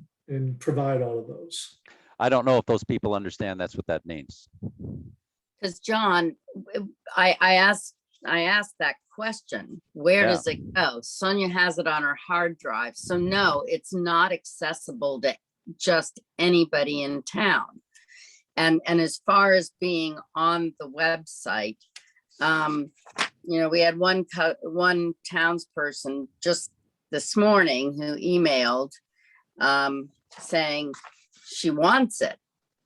provide all of those. I don't know if those people understand that's what that means. Because John, I asked that question, where Yeah. does it go? Sonia has it on her hard drive. So no, it's not accessible to just anybody in town. And as far as being on the website, we had one townsperson just this morning who emailed saying she wants it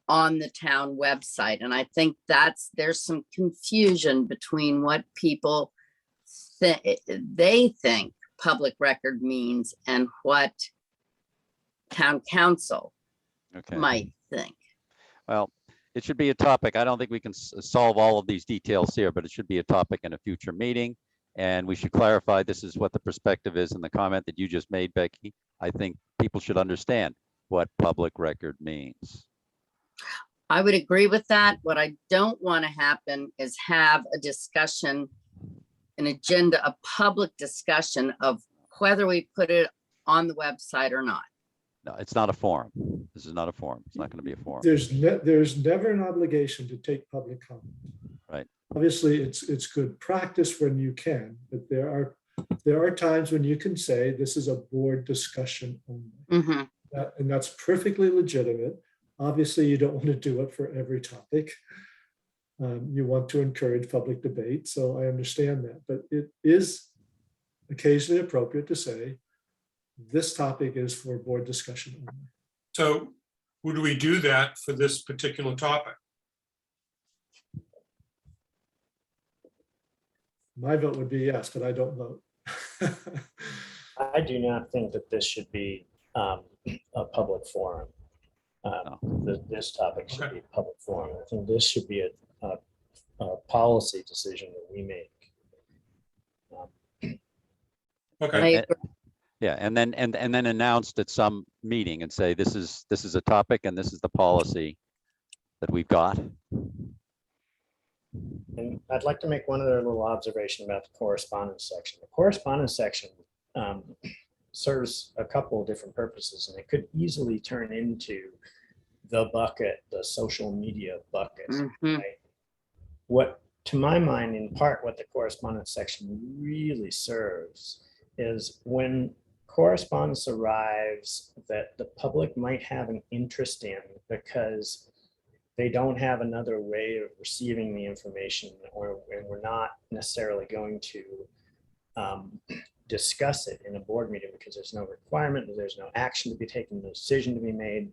on the town website. And I think there's some confusion between what people they think public record means and what town council Okay. might think. Well, it should be a topic. I don't think we can solve all of these details here, but it should be a topic in a future meeting. And we should clarify this is what the perspective is in the comment that you just made, Becky. I think people should understand what public record means. I would agree with that. What I don't want to happen is have a discussion, an agenda, a public discussion of whether we put it on the website or not. No, it's not a forum. This is not a forum. It's not going to be a forum. There's never an obligation to take public comment. Right. Obviously, it's good practice when you can, but there are times when you can say this is a board discussion only. Mhm. And that's perfectly legitimate. Obviously, you don't want to do it for every topic. You want to encourage public debate, so I understand that. But it is occasionally appropriate to say, this topic is for board discussion only. So would we do that for this particular topic? My vote would be yes, but I don't vote. I do not think that this should be a public forum. This topic should be a public forum. I think this should be a policy decision that we make. Okay, I agree. Yeah, and then announced at some meeting and say, this is a topic and this is the policy that we've got. And I'd like to make one other little observation about the correspondence section. The correspondence section serves a couple of different purposes, and it could easily turn into the bucket, the social media bucket. Mhm. Right? What, to my mind, in part, what the correspondence section really serves is when correspondence arrives that the public might have an interest in because they don't have another way of receiving the information, or we're not necessarily going to discuss it in a board meeting because there's no requirement, there's no action to be taken, no decision to be made.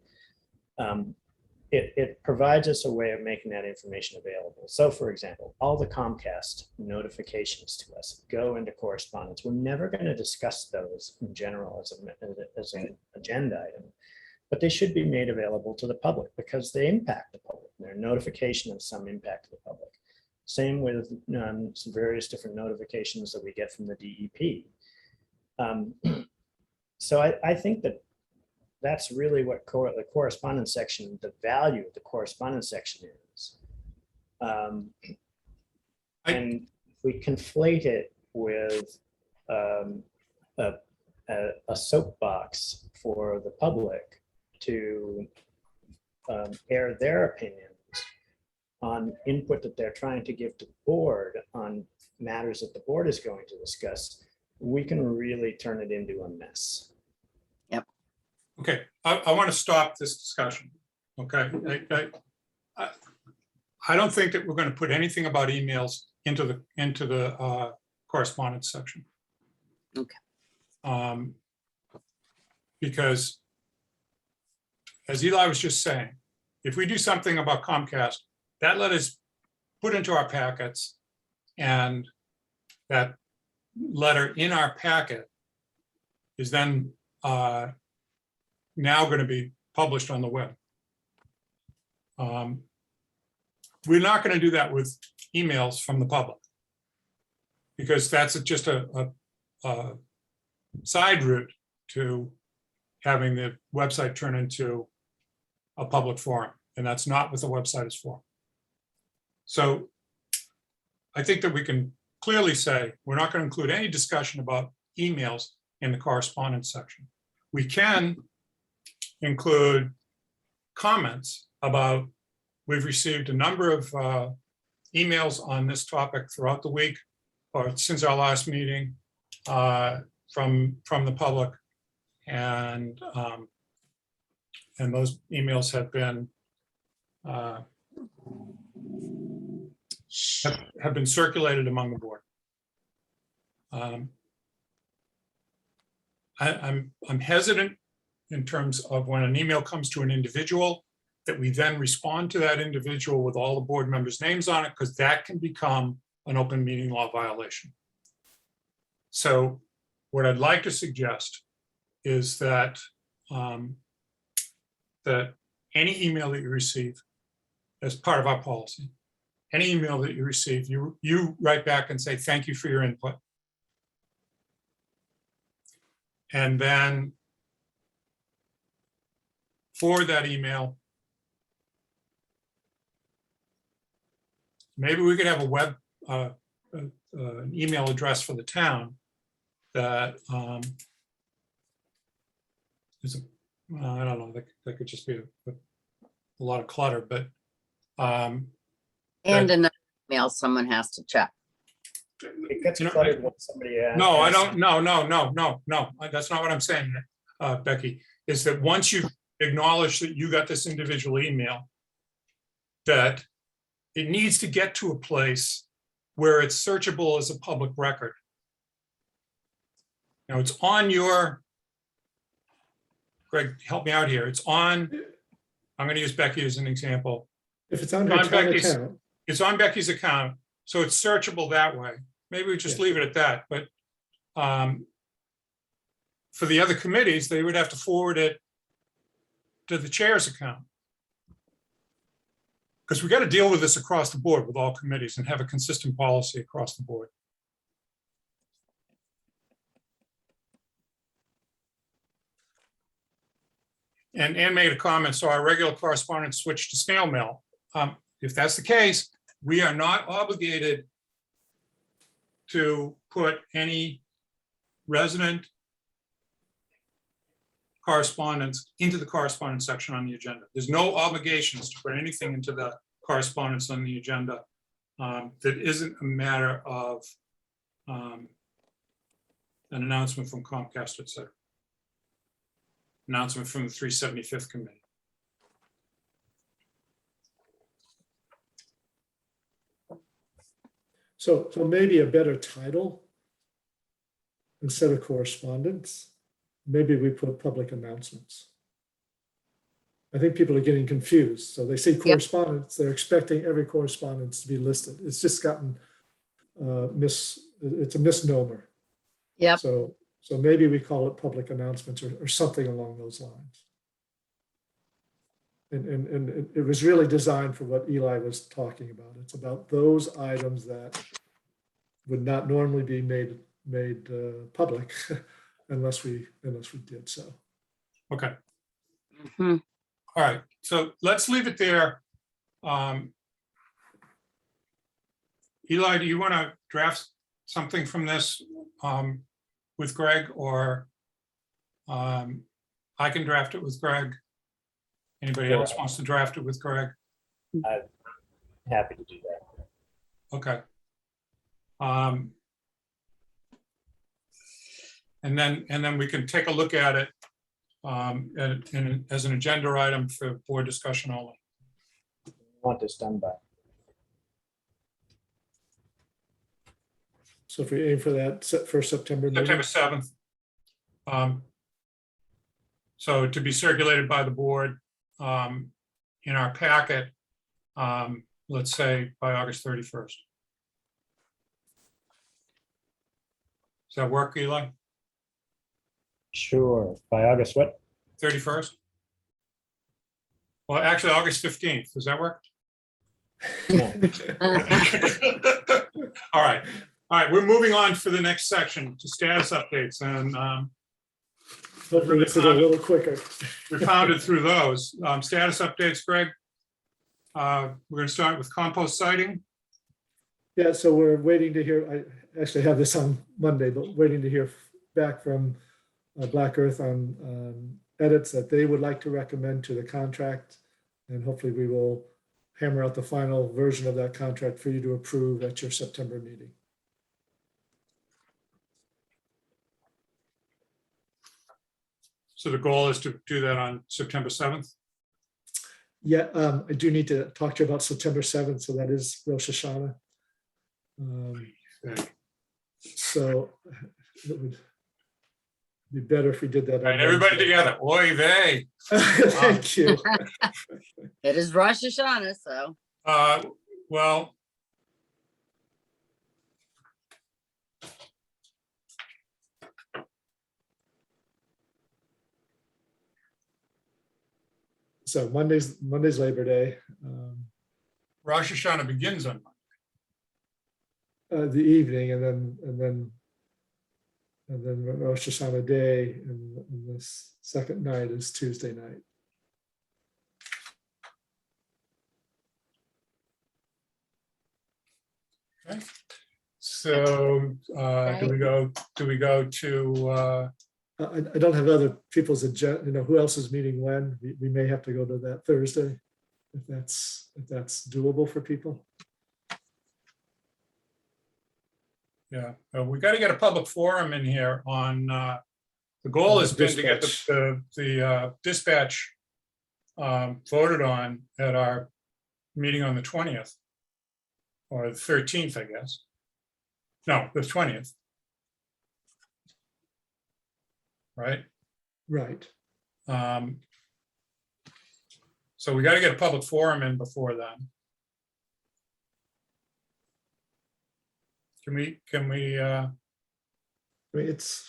It provides us a way of making that information available. So for example, all the Comcast notifications to us go into correspondence. We're never going to discuss those in general as an agenda item, but they should be made available to the public because they impact the public. They're notification of some impact to the public. Same with some various different notifications that we get from the DEP. So I think that that's really what the correspondence section, the value of the correspondence section is. And we conflate it with a soapbox for the public to air their opinions on input that they're trying to give to the board on matters that the board is going to discuss. We can really turn it into a mess. okay, I want to stop this discussion, okay? I don't think that we're going to put anything about emails into the correspondence section. Okay. Because as Eli was just saying, if we do something about Comcast, that letter is put into our packets, and that letter in our packet is then now going to be published on the web. We're not going to do that with emails from the public, because that's just a side route to having the website turn into a public forum, and that's not what the website is for. So I think that we can clearly say we're not going to include any discussion about emails in the correspondence section. We can include comments about, we've received a number of emails on this topic throughout the week or since our last meeting from the public, and those emails have been circulated among the board. I'm hesitant in terms of when an email comes to an individual that we then respond to that individual with all the board members' names on it, because that can become an open meeting law violation. So what I'd like to suggest is that that any email that you receive as part of our policy, any email that you receive, you write back and say, thank you for your input. And then forward that email. Maybe we could have a web, an email address for the town that is, I don't know, that could just be a lot of clutter, but And another email someone has to check. It gets You know, cluttered when somebody asks. no, I don't, no, that's not what I'm saying, Becky, is that once you acknowledge that you got this individual email, that it needs to get to a place where it's searchable as a public record. Now, it's on your, Greg, help me out here. It's on, I'm going to use Becky as an example. If it's on her On town Becky's- account, It's on Becky's account, so it's searchable that way. Maybe we just Yeah. leave it at that, but for the other committees, they would have to forward it to the chair's account. Because we got to deal with this across the board with all committees and have a consistent policy across the board. And Ann made a comment, so our regular correspondence switched to snail mail. If that's the case, we are not obligated to put any resident correspondence into the correspondence section on the agenda. There's no obligations to put anything into the correspondence on the agenda that isn't a matter of an announcement from Comcast, et cetera. Announcement from the 375th committee. so maybe a better title instead of correspondence, maybe we put public announcements. I think people are getting confused. So they say correspondence, they're expecting every correspondence to be listed. It's just gotten it's a misnomer. Yep. So maybe we call it public announcements or something along those lines. And it was really designed for what Eli was talking about. It's about those items that would not normally be made public unless we did so. Okay. Mhm. All right, so let's leave it there. Eli, do you want to draft something from this with Greg, or I can draft it with Greg? Anybody Sure. else wants to draft it with Greg? Happy to do that. Okay. And then we can take a look at it as an agenda item for board discussion only. Want this done by. So if we aim for that for September meeting, September 7th. So to be circulated by the board in our packet, let's say by August 31st. Does that work, Eli? Sure. By August what? 31st? Well, actually, August 15th. Does that work? All right. All right. We're moving on for the next section to status updates. And Hopefully this will go a little quicker. we pounded through those. Status updates, Greg. We're going to start with compost siting. Yeah, so we're waiting to hear, I actually have this on Monday, but waiting to hear back from Black Earth on edits that they would like to recommend to the contract. And hopefully we will hammer out the final version of that contract for you to approve at your September meeting. So the goal is to do that on September 7th. Yeah, I do need to talk to you about September 7th, so that is Rosh Hashanah. Okay. So it would be better if we did that. All right, everybody together. Oy vey. Thank you. It is Rosh Hashanah, so. Well, So Monday's Labor Day. Rosh Hashanah begins on Monday. The evening, and then Rosh Hashanah day, and the second night is Tuesday night. Okay. So do we go to I don't have other people's agenda. You know, who else is meeting when? We may have to go to that Thursday, if that's doable for people. yeah, we got to get a public forum in here on the goal has been to get the dispatch voted on at our meeting on the 20th or the 13th, I guess. No, the 20th. Right. Right. So we got to get a public forum in before then. Can we I mean, it's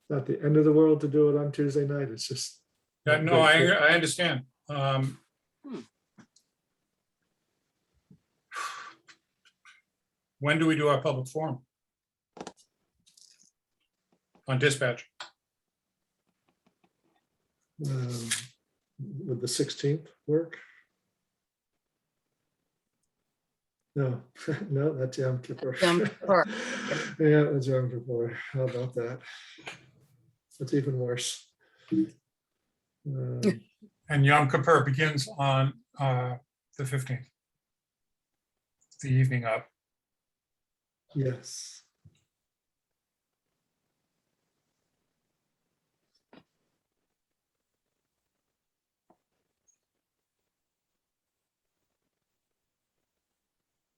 not the end of the world to do it on Tuesday night. It's just yeah, no, I understand. When do we do our public forum? On dispatch? Would the 16th work? No, no, that's Yom Kippur. Yom Kippur. Yeah, that's Yom Kippur. How about that? That's even worse. And Yom Kippur begins on the 15th. The evening up. Yes.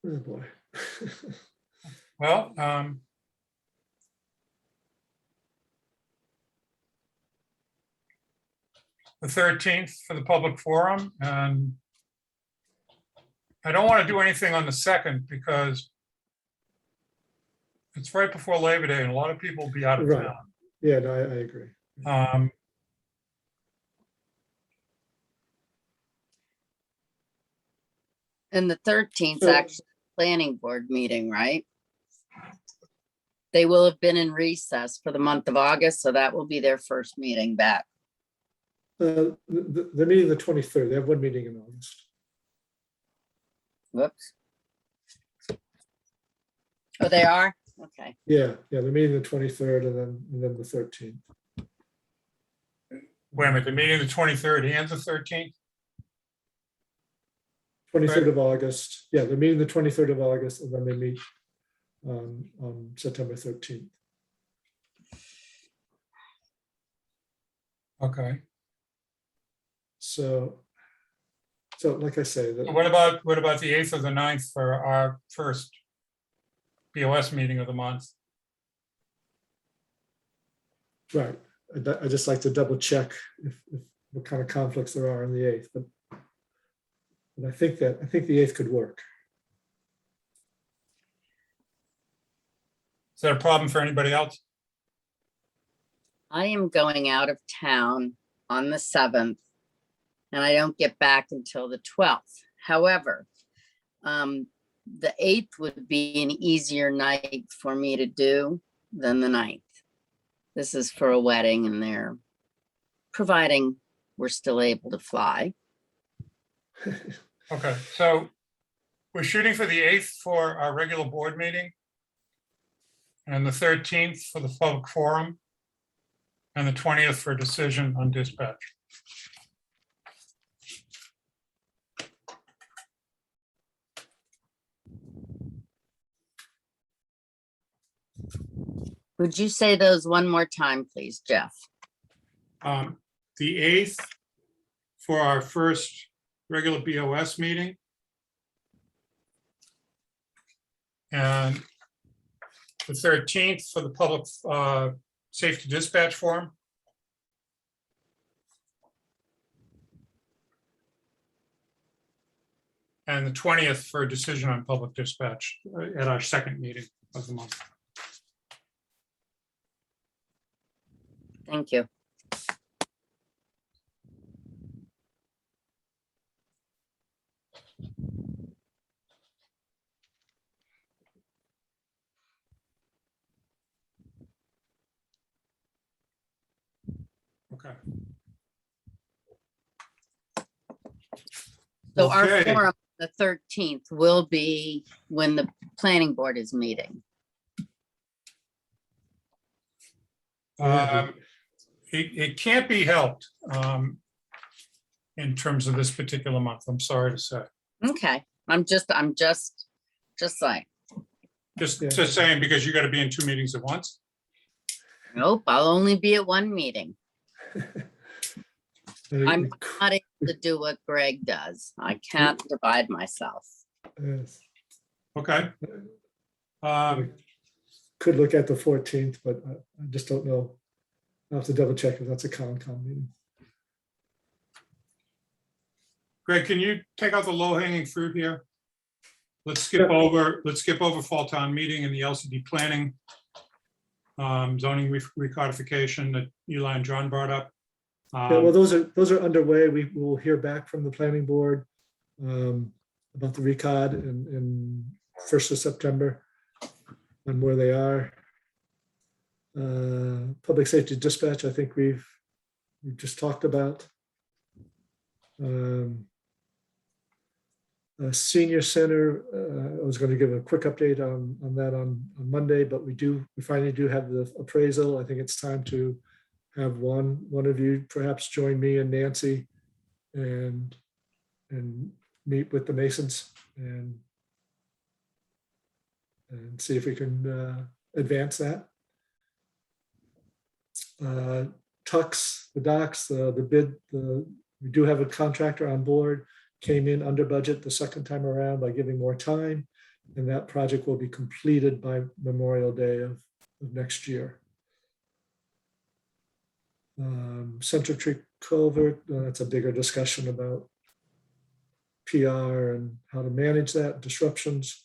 Oh boy. Well, the 13th for the public forum, and I don't want to do anything on the 2nd because it's right before Labor Day and a lot of people will be out of Right. town. Yeah, no, I agree. And the 13th is So- actually a planning board meeting, right? They will have been in recess for the month of August, so that will be their first meeting back. The meeting the 23rd, they have one meeting in August. Whoops. Oh, they are? Okay. Yeah, the meeting the 23rd and then the 13th. Wait a minute, the meeting the 23rd and the 13th? 23rd of August. Yeah, they're meeting the 23rd of August, and then they meet on September 13th. Okay. So like I say, What about the 8th or the 9th for our first BOS meeting of the month? right. I just like to double check if what kind of conflicts there are on the 8th, but I think the 8th could work. Is that a problem for anybody else? I am going out of town on the 7th and I don't get back until the 12th. However, the 8th would be an easier night for me to do than the 9th. This is for a wedding, and they're providing we're still able to fly. Okay, so we're shooting for the 8th for our regular board meeting, and the 13th for the public forum, and the 20th for a decision on dispatch. Would you say those one more time, please, Jeff? The 8th for our first regular BOS meeting. And the 13th for the public safety dispatch forum. And the 20th for a decision on public dispatch at our second meeting of the month. Thank you. Okay. So our Okay. forum, the 13th, will be when the planning board is meeting. It can't be helped in terms of this particular month. I'm sorry to say. Okay, I'm just saying. Just saying, because you got to be in 2 meetings at once. Nope, I'll only be at one meeting. I'm not able to do what Greg does. I can't divide myself. Yes. Okay. Could look at the 14th, but I just don't know. I'll have to double check if that's a Concom meeting. Greg, can you take out the low hanging fruit here? Let's skip over fall town meeting and the LCD planning. Zoning recodification that Eli and John brought up. Yeah, well, those are underway. We will hear back from the planning board about the recod in 1st of September and where they are. Public safety dispatch, I think we've just talked about. Senior center, I was going to give a quick update on that on Monday, but we finally do have the appraisal. I think it's time to have one of you perhaps join me and Nancy and meet with the Masons and see if we can advance that. Tucks, the docks, the bid, we do have a contractor on board, came in under budget the second time around by giving more time, and that project will be completed by Memorial Day of next year. Center Tree Culvert, that's a bigger discussion about PR and how to manage that, disruptions.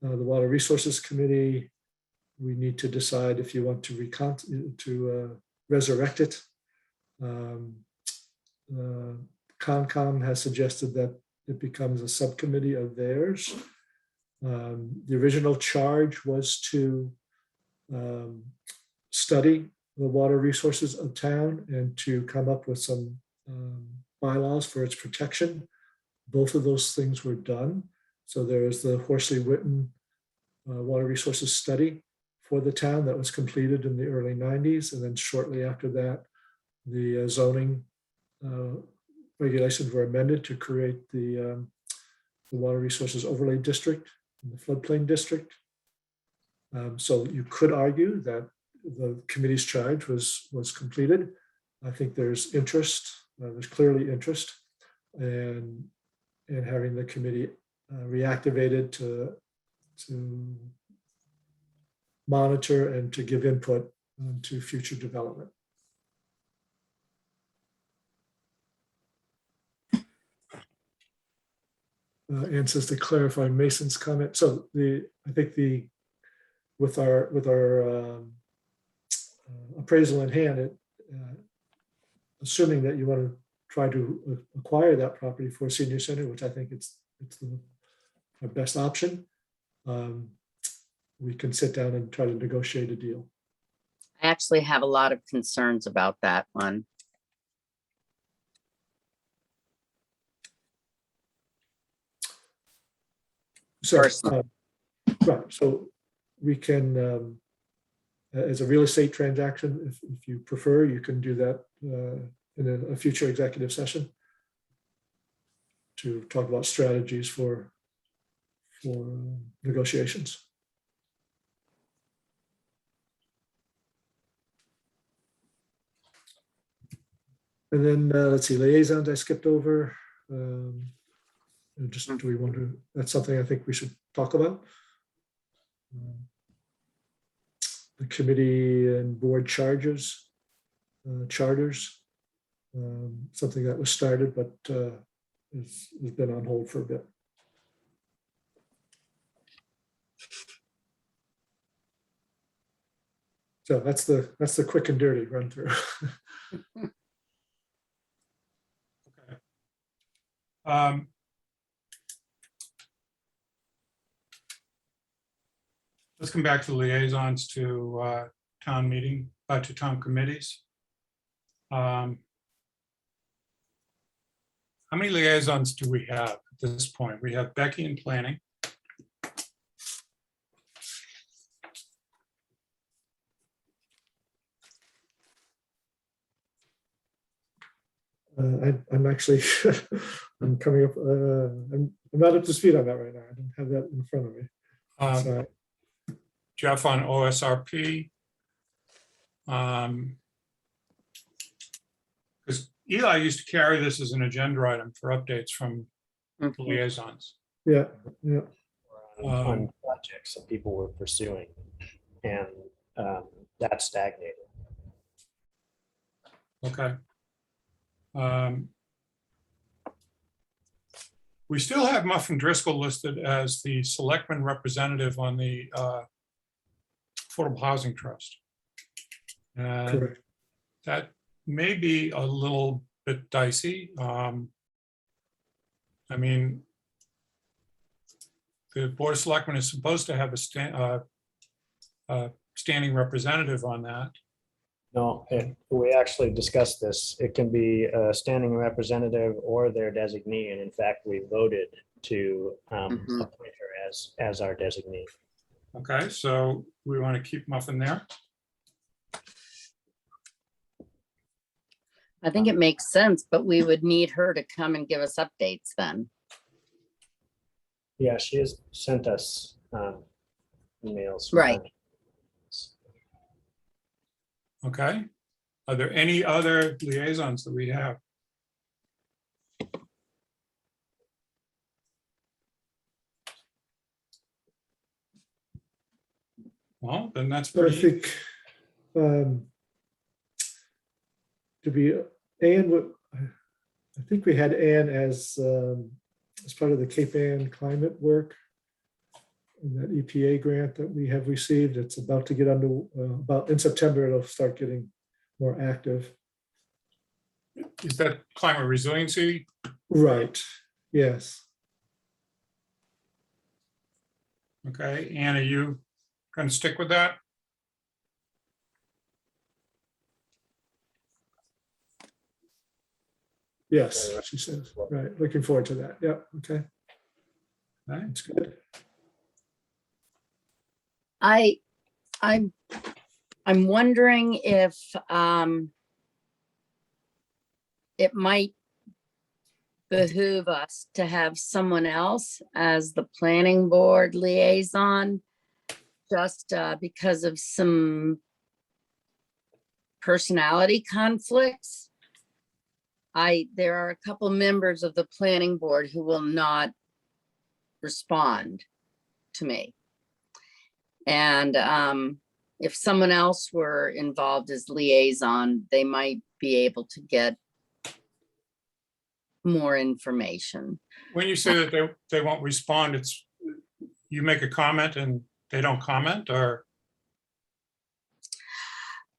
The Water Resources Committee, we need to decide if you want to resurrect it. Concom has suggested that it becomes a subcommittee of theirs. The original charge was to study the water resources of town and to come up with some bylaws for its protection. Both of those things were done. So there is the Horsley Witten water resources study for the town that was completed in the early 90s. And then shortly after that, the zoning regulations were amended to create the water resources overlay district and the floodplain district. So you could argue that the committee's charge was completed. I think there's interest, there's clearly interest in having the committee reactivated to monitor and to give input to future development. Anne says to clarify Mason's comment. So I think with our appraisal in hand, assuming that you want to try to acquire that property for a senior center, which I think it's our best option, we can sit down and try to negotiate a deal. I actually have a lot of concerns about that one. So, Personally. right, so we can, as a real estate transaction, if you prefer, you can do that in a future executive session to talk about strategies for negotiations. And then let's see, liaisons I skipped over. Just do we want to? That's something I think we should talk about. The committee and board charters, something that was started but has been on hold for a bit. So that's the quick and dirty run through. Okay. Let's come back to liaisons to town meeting, to town committees. How many liaisons do we have at this point? We have Becky in planning. I'm actually, I'm coming up, I'm not up to speed on that right now. I don't have that in front of me. Sorry. Jeff on OSRP. Because Eli used to carry this as an agenda item for updates from liaisons. Yeah. On projects that people were pursuing, and that stagnated. Okay. We still have Muffin Driscoll listed as the selectman representative on the Affordable Housing Trust. And Correct. that may be a little bit dicey. I mean, the Board of Selectmen is supposed to have a standing representative on that. No, we actually discussed this. It can be a standing representative or their designee, and in fact, we voted to appoint her as our designee. Okay, so we want to keep Muffin there. I think it makes sense, but we would need her to come and give us updates then. Yeah, she has sent us emails. Right. Okay. Are there any other liaisons that we have? Well, then that's But I pretty. think to be Anne, I think we had Anne as part of the Cape Ann climate work and that EPA grant that we have received. It's about to get under about in September. It'll start getting more active. Is that climate resiliency? Right. Yes. Okay, Anne, are you going to stick with that? Yes, she says. Right. Looking forward to that. Yeah. Okay. Okay. That's good. I'm wondering if it might behoove us to have someone else as the planning board liaison, just because of some personality conflicts. There are a couple members of the planning board who will not respond to me. And if someone else were involved as liaison, they might be able to get more information. When you say that they won't respond, it's you make a comment and they don't comment, or?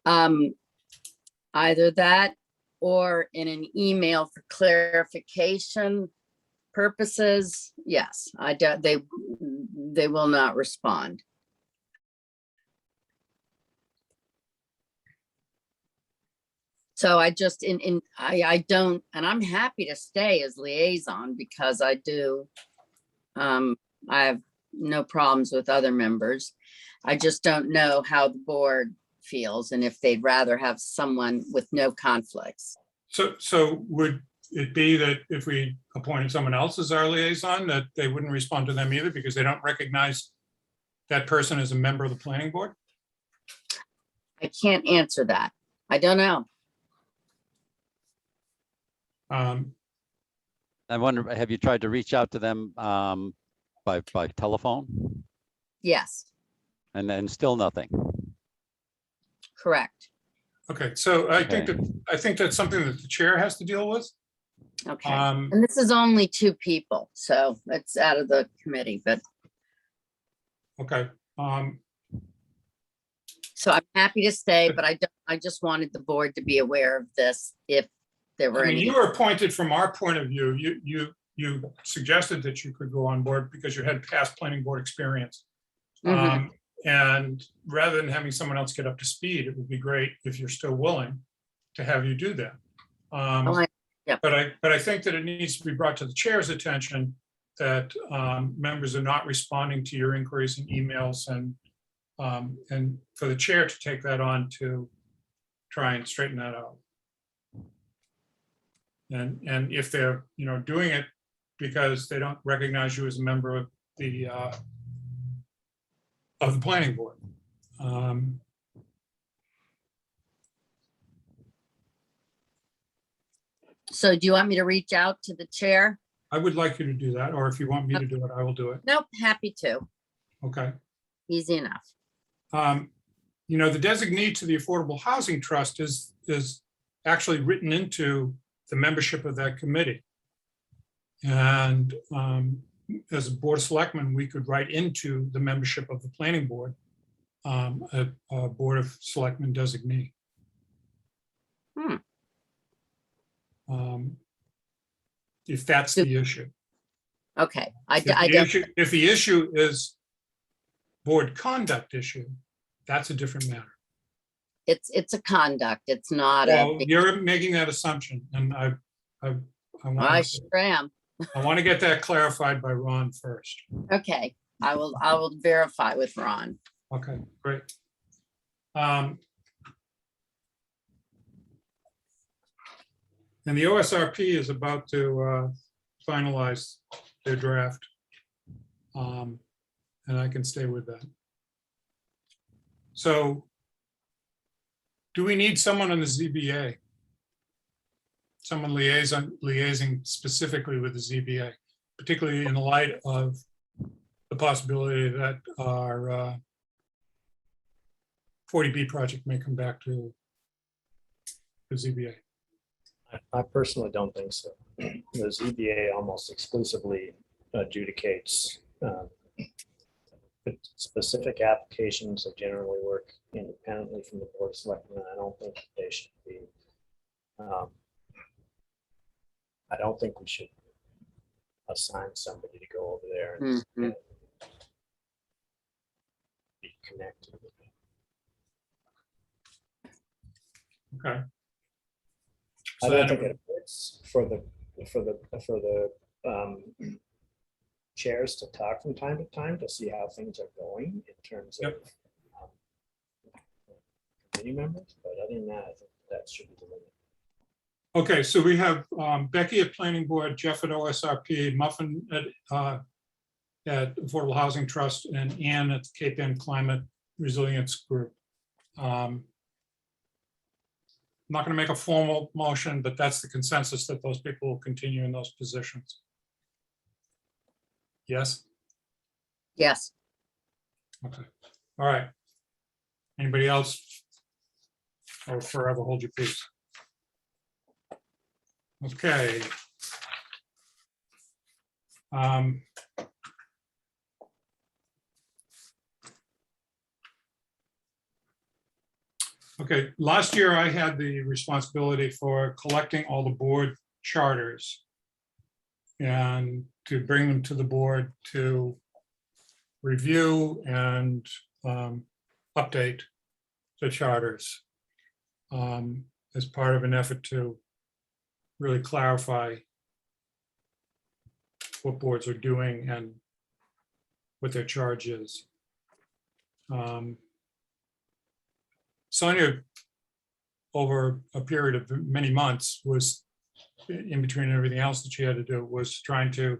Either that, or in an email for clarification purposes, yes, I doubt they will not respond. So I just, I don't, and I'm happy to stay as liaison because I do, I have no problems with other members. I just don't know how the board feels and if they'd rather have someone with no conflicts. So would it be that if we appointed someone else as our liaison, that they wouldn't respond to them either because they don't recognize that person as a member of the planning board? I can't answer that. I don't know. I wonder, have you tried to reach out to them by telephone? Yes, And then still nothing? correct. Okay, so I think Okay. I think that's something that the chair has to deal with. Okay. Um, And this is only 2 people, so it's out of the committee, but Okay, so I'm happy to stay, but I just wanted the board to be aware of this if there were I mean, any. you were appointed from our point of view. You suggested that you could go on board because you had past planning board experience. Mhm. And rather than having someone else get up to speed, it would be great if you're still willing to have you do that. Oh, Yep. But I think that it needs to be brought to the chair's attention that members are not responding to your inquiries and emails, and for the chair to take that on to try and straighten that out. And if they're, doing it because they don't recognize you as a member of the planning board. So do you want me to reach out to the chair? I would like you to do that, or if you want me to do it, I will do it. Nope, happy to. Okay. Easy enough. The designee to the Affordable Housing Trust is actually written into the membership of that committee. And as a board of selectmen, we could write into the membership of the planning board, a board of selectmen designee. If that's the issue. Okay, If the issue is board conduct issue, that's a different matter. It's a conduct. It's not Well, a. you're making that assumption, and I I want sure am. to get that clarified by Ron first. Okay, I will verify with Ron. Okay, great. And the OSRP is about to finalize their draft. And I can stay with that. So do we need someone on the ZBA? Someone liaising specifically with the ZBA, particularly in light of the possibility that our 40B project may come back to the ZBA. I personally don't think so. The ZBA almost exclusively adjudicates specific applications that generally work independently from the board of selectmen. I don't think they should be. I don't think we should assign somebody to go over there and be connected with it. Okay. I don't think it hurts for the chairs to talk from time to time to see how things are going in terms of committee members, but other than that, I think that should be the limit. Okay, so we have Becky at Planning Board, Jeff at OSRP, Muffin at Affordable Housing Trust, and Ann at the Cape Ann Climate Resilience Group. I'm not going to make a formal motion, but that's the consensus that those people will continue in those positions. Yes? Yes. Okay. All right. Anybody else? Or forever hold your peace. Okay. Okay, last year I had the responsibility for collecting all the board charters and to bring them to the board to review and update the charters as part of an effort to really clarify what boards are doing and what their charge is. Sonia, over a period of many months, was in between everything else that she had to do, was trying to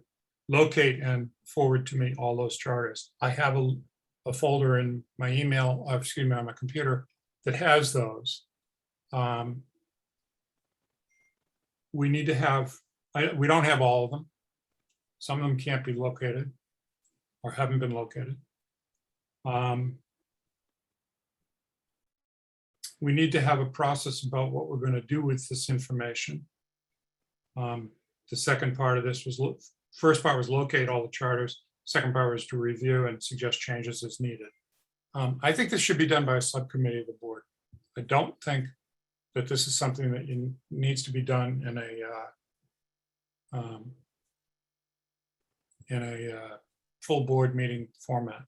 locate and forward to me all those charters. I have a folder in my email, excuse me, on my computer that has those. We need to have, we don't have all of them. Some of them can't be located or haven't been located. We need to have a process about what we're going to do with this information. The second part of this was, first part was locate all the charters. Second part was to review and suggest changes as needed. I think this should be done by a subcommittee of the board. I don't think that this is something that needs to be done in a full board meeting format.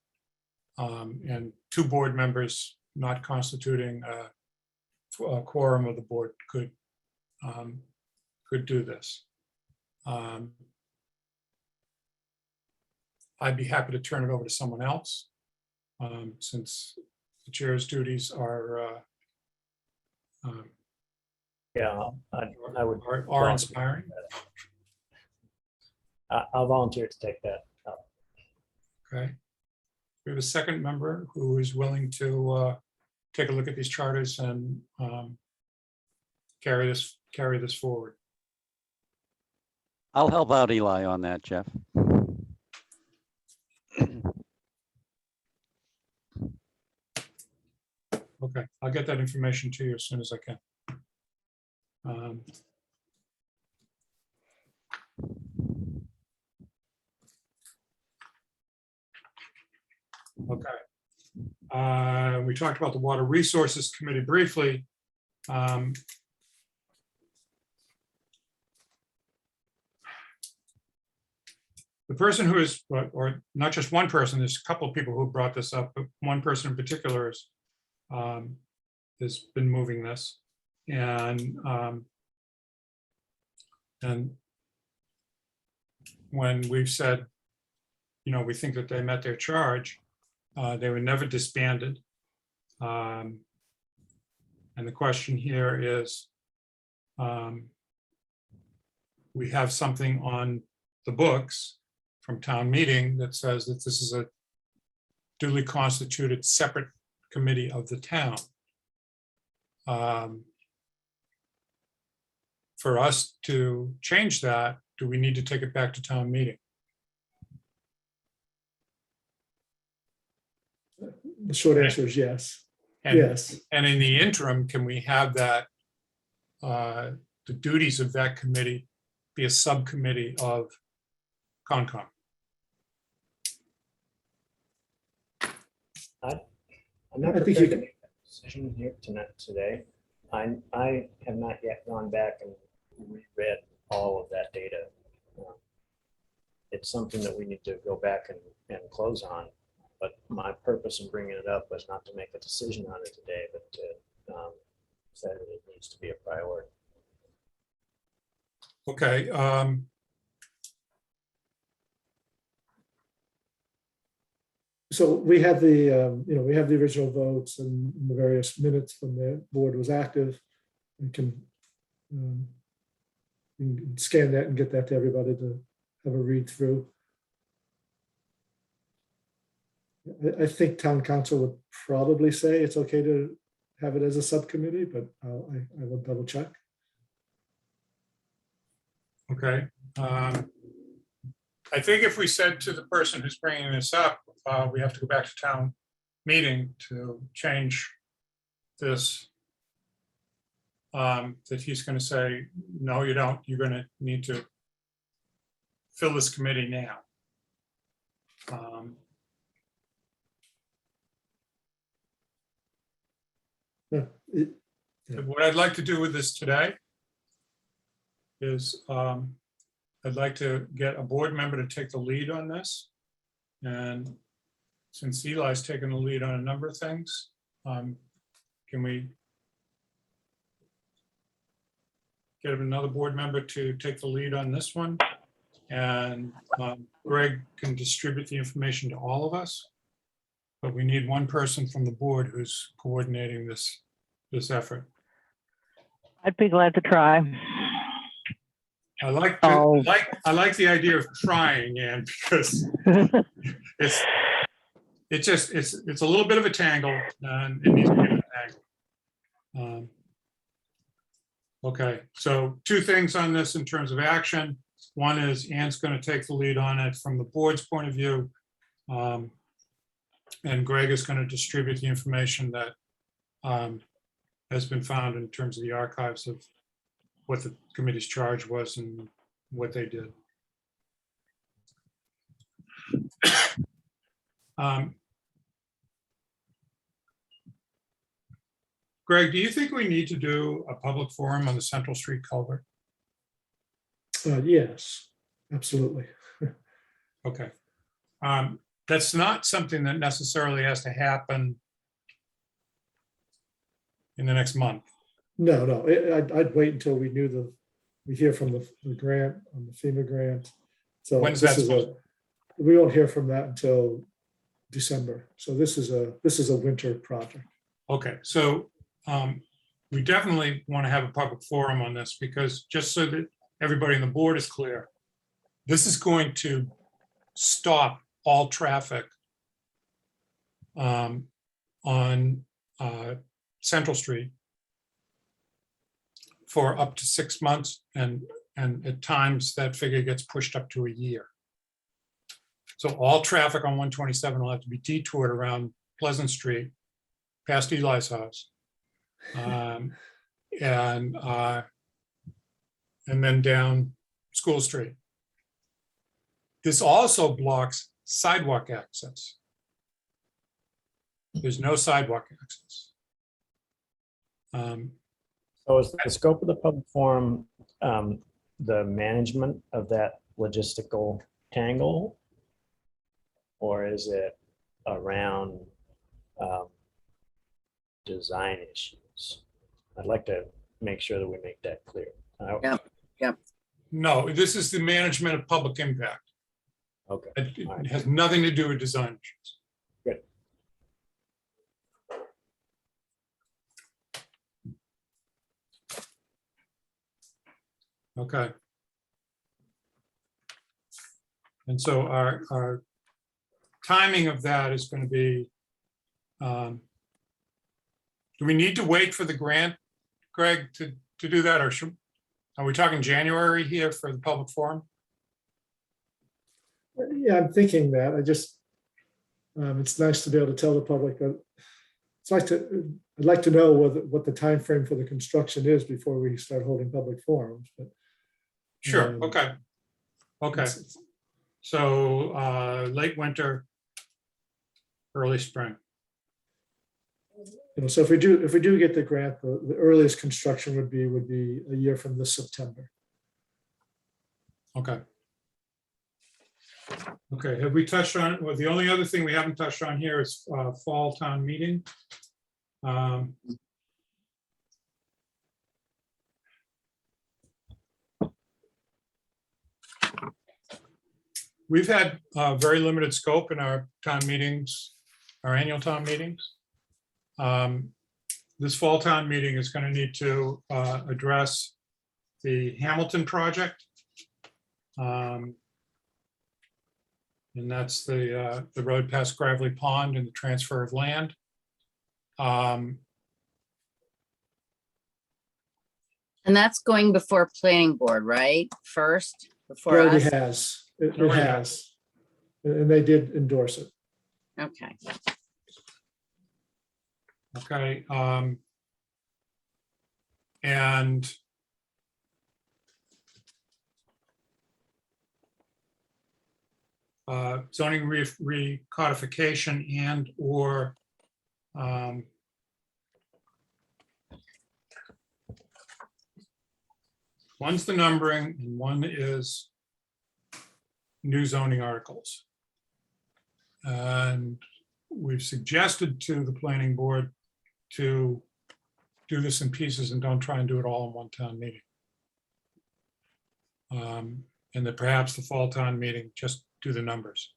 And two board members not constituting a quorum of the board could do this. I'd be happy to turn it over to someone else, since the chair's duties are Yeah, I would. are inspiring. I'll volunteer to take that up. Okay. We have a second member who is willing to take a look at these charters and carry this forward. I'll help out Eli on that, Jeff. Okay, I'll get that information to you as soon as I can. Okay. We talked about the Water Resources Committee briefly. The person who is, or not just one person, there's a couple of people who brought this up, but one person in particular is, has been moving this. And when we've said, you know, we think that they met their charge, they were never disbanded. And the question here is, we have something on the books from town meeting that says that this is a duly constituted separate committee of the town. For us to change that, do we need to take it back to town meeting? The short answer is yes. And, Yes. and in the interim, can we have that, the duties of that committee be a subcommittee of Concom? I'm not I think prepared you to can- make that decision here today. I have not yet gone back and reread all of that data. It's something that we need to go back and close on. But my purpose in bringing it up was not to make a decision on it today, but to say that it needs to be a priority. Okay. So we have the, we have the original votes and the various minutes when the board was active. We can scan that and get that to everybody to have a read through. I think town council would probably say it's okay to have it as a subcommittee, but I will double check. Okay. I think if we said to the person who's bringing this up, we have to go back to town meeting to change this, that he's going to say, no, you don't. You're going to need to fill this committee now. Yeah. What I'd like to do with this today is I'd like to get a board member to take the lead on this. And since Eli's taken the lead on a number of things, can we get another board member to take the lead on this one? And Greg can distribute the information to all of us. But we need one person from the board who's coordinating this effort. I'd be glad to try. I like Oh. I like the idea of trying, Ann, because it's a little bit of a tangle, and it needs to be a tangle. Okay, so two things on this in terms of action. One is Ann's going to take the lead on it from the board's point of view. And Greg is going to distribute the information that has been found in terms of the archives of what the committee's charge was and what they did. Greg, do you think we need to do a public forum on the Central Street culvert? Yes, absolutely. Okay. That's not something that necessarily has to happen in the next month. No, I'd wait until we hear from the grant, on the FEMA grant. So When's this that is supposed we won't hear from that until December. So this is a winter project. Okay, so we definitely want to have a public forum on this, because just so that everybody on the board is clear, this is going to stop all traffic on Central Street for up to 6 months, and at times that figure gets pushed up to a year. So all traffic on 127 will have to be detoured around Pleasant Street, past Eli's house, and then down School Street. This also blocks sidewalk access. There's no sidewalk access. So is the scope of the public forum the management of that logistical tangle? Or is it around design issues? I'd like to make sure that we make that clear. No, this is the management of public impact. Okay. It has nothing to do with design issues. Good. Okay. And so our timing of that is going to be, do we need to wait for the grant, Greg, to do that, or are we talking January here for the public forum? Yeah, I'm thinking that. It's nice to be able to tell the public that I'd like to know what the time frame for the construction is before we start holding public forums. But Sure, okay. Okay, it's- so late winter, early spring. so if we do get the grant, the earliest construction would be a year from this September. Okay. Okay, have we touched on, well, the only other thing we haven't touched on here is fall town meeting. We've had very limited scope in our town meetings, our annual town meetings. This fall town meeting is going to need to address the Hamilton project. And that's the road past Gravely Pond and the transfer of land. And that's going before planning board, right? First, It before already us? has. It Already has. And they did endorse it. Okay. Okay. And zoning recodification and or One's the numbering and one is new zoning articles. And we've suggested to the planning board to do this in pieces and don't try and do it all in one town meeting. And that perhaps the fall town meeting, just do the numbers.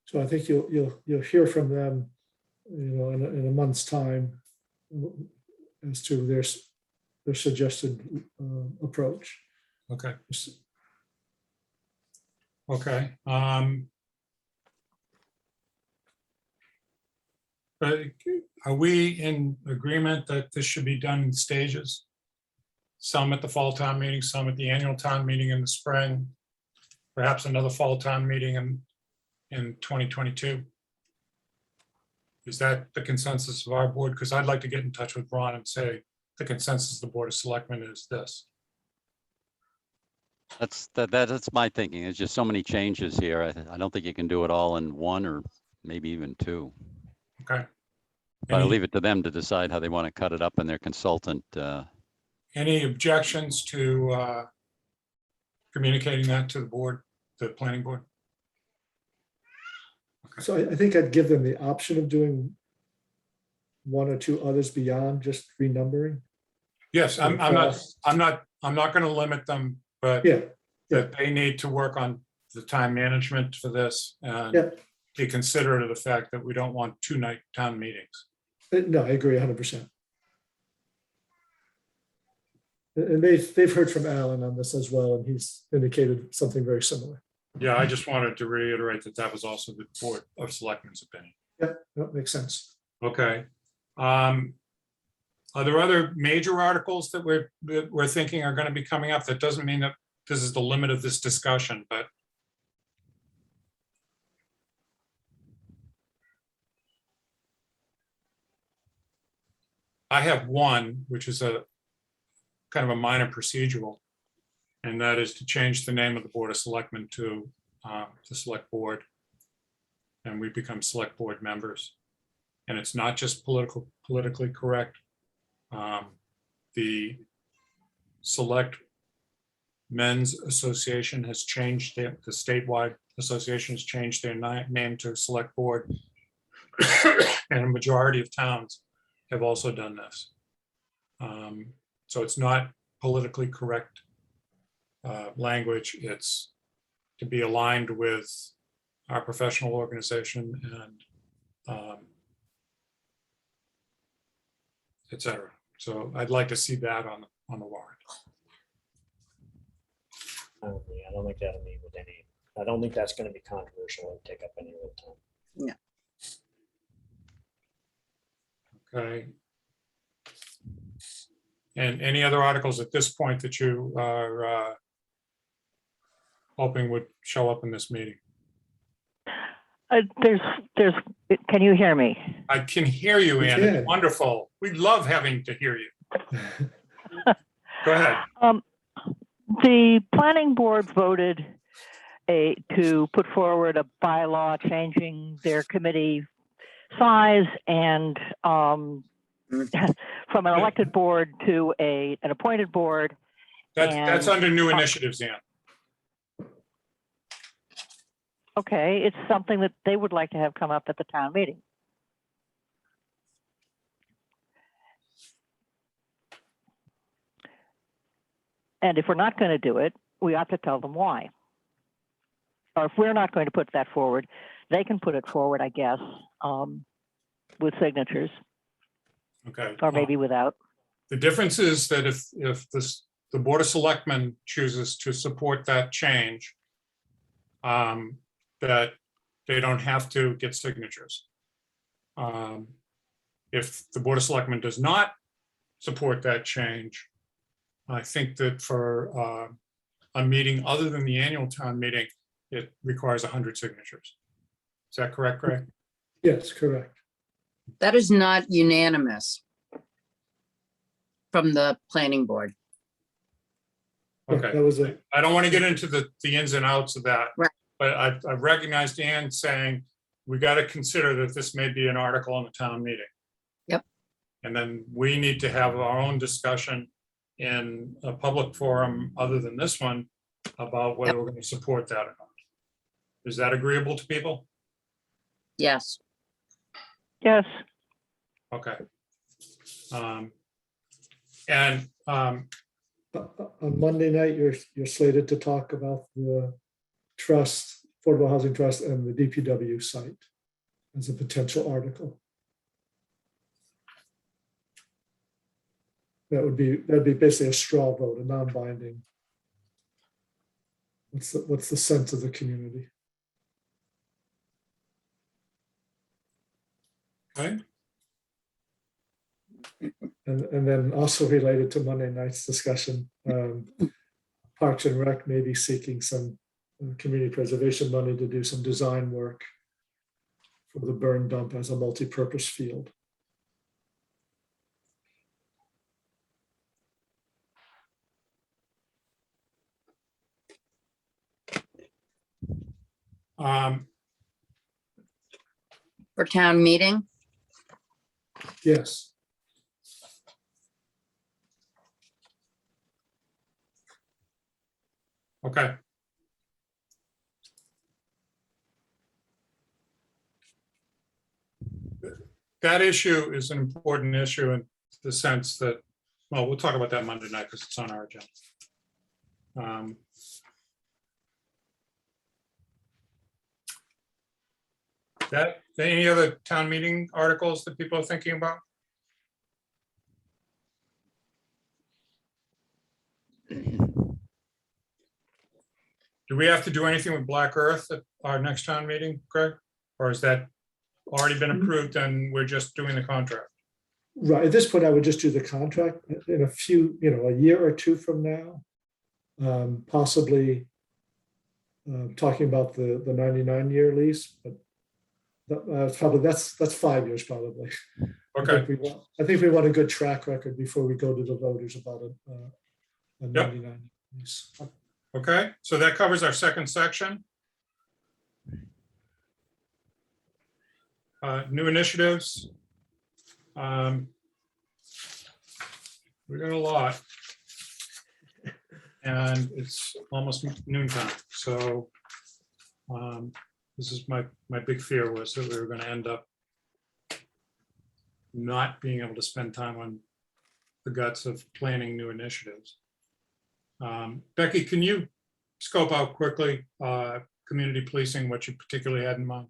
So I think you'll hear from them, in a month's time as to their suggested approach. Okay. Okay. But are we in agreement that this should be done in stages? Some at the fall town meeting, some at the annual town meeting in the spring, perhaps another fall town meeting in 2022? Is that the consensus of our board? Because I'd like to get in touch with Ron and say the consensus of the Board of Selectmen is this. That's my thinking. There's just so many changes here. I don't think you can do it all in one or maybe even two. Okay. But I'll Any- leave it to them to decide how they want to cut it up in their consultant. Any objections to communicating that to the board, the planning board? So I think I'd give them the option of doing one or two others beyond just renumbering. Yes, I'm not going to limit them, but Yeah, that they need to work on the time management for this Yeah. and be considerate of the fact that we don't want 2 night town meetings. no, I agree 100%. And they've heard from Alan on this as well, and he's indicated something very similar. Yeah, I just wanted to reiterate that that was also the Board of Selectmen's opinion. Yeah, that makes sense. Okay. Are there other major articles that we're thinking are going to be coming up? That doesn't mean that this is the limit of this discussion, but I have one, which is a kind of a minor procedural, and that is to change the name of the Board of Selectmen to the Select Board. And we become Select Board members. And it's not just politically correct. The Select Men's Association has changed, the statewide association has changed their name to Select Board. And a majority of towns have also done this. So it's not politically correct language. It's to be aligned with our professional organization and et cetera. So I'd like to see that on the warrant. I don't think that'll be with any, I don't think that's going to be controversial and take up any of the time. Okay. And any other articles at this point that you are hoping would show up in this meeting? There's, can you hear me? I can hear you, We Ann. It's can. wonderful. We love having to hear you. Go ahead. The planning board voted to put forward a bylaw changing their committee size and from an elected board to an appointed board. That's And- under new initiatives, Ann. Okay, it's something that they would like to have come up at the town meeting. And if we're not going to do it, we ought to tell them why. Or if we're not going to put that forward, they can put it forward, I guess, with signatures, Okay. or maybe without. The difference is that if the Board of Selectmen chooses to support that change, that they don't have to get signatures. If the Board of Selectmen does not support that change, I think that for a meeting other than the annual town meeting, it requires 100 signatures. Is that correct, Greg? Yes, correct. That is not unanimous from the planning board. Yeah, Okay. That was a, I don't want to get into the ins and outs of that. Right. But I've recognized Ann saying we got to consider that this may be an article in the town meeting. Yep. And then we need to have our own discussion in a public forum other than this one about whether we're going to support that or not. Is that agreeable to people? Yes. Yes, Okay. And On Monday night, you're slated to talk about the trust, Affordable Housing Trust, and the DPW site as a potential article. That'd be basically a straw vote, a non-binding. What's the sense of the community? okay, And then also related to Monday night's discussion, Parks and Rec may be seeking some community preservation money to do some design work for the burn dump as a multi-purpose field. For town meeting? Yes. okay. That issue is an important issue in the sense that, well, we'll talk about that Monday night because it's on our agenda. Any other town meeting articles that people are thinking about? Do we have to do anything with Black Earth at our next town meeting, Greg? Or has that already been approved and we're just doing the contract? Right. At this point, I would just do the contract in a few, a year or two from now. Possibly talking about the 99-year lease, but that's 5 years probably. Okay, I think we want a good track record before we go to the voters about a 99 lease. okay, so that covers our second section. New initiatives. We got a lot. And it's almost noontime, so this is my big fear was that we were going to end up not being able to spend time on the guts of planning new initiatives. Becky, can you scope out quickly community policing, what you particularly had in mind?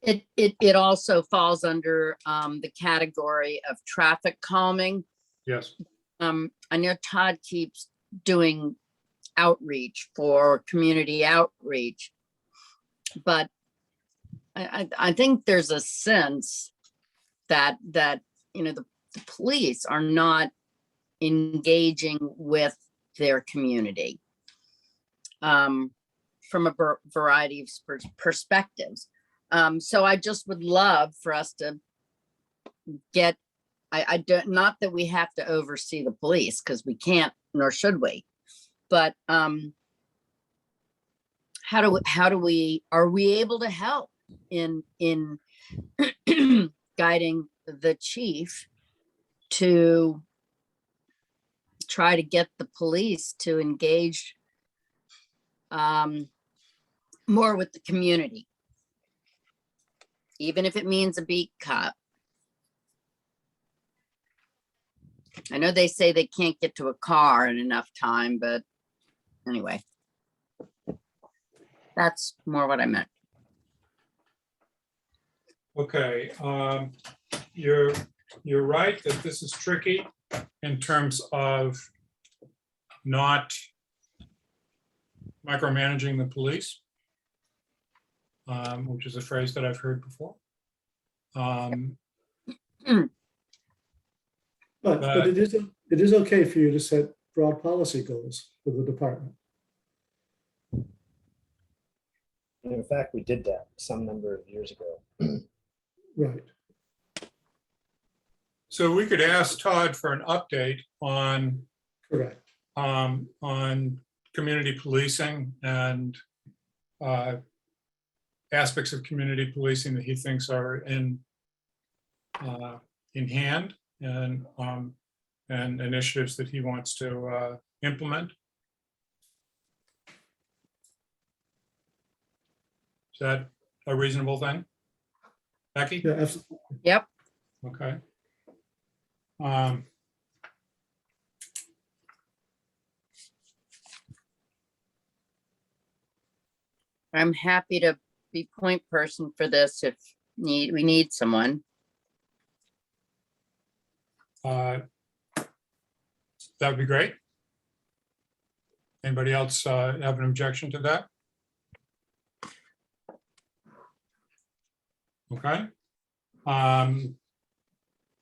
It also falls under the category of traffic calming. Yes. I know Todd keeps doing outreach for community outreach, but I think there's a sense that the police are not engaging with their community from a variety of perspectives. So I just would love for us to get, I don't, not that we have to oversee the police because we can't, nor should we, but are we able to help in guiding the chief to try to get the police to engage more with the community, even if it means a beat cop. I know they say they can't get to a car in enough time, but anyway, that's more what I meant. Okay, you're right that this is tricky in terms of not micromanaging the police, which is a phrase that I've heard before. But it is okay for you to set broad policy goals for the department. And in fact, we did that some number of years ago. Right. So we could ask Todd for an update on Correct. on community policing and aspects of community policing that he thinks are in hand and initiatives that he wants to implement. Is that a reasonable thing? Becky? Yeah, absolutely. Yep. Okay. I'm happy to be point person for this if we need someone. That would be great. Anybody else have an objection to that? Okay.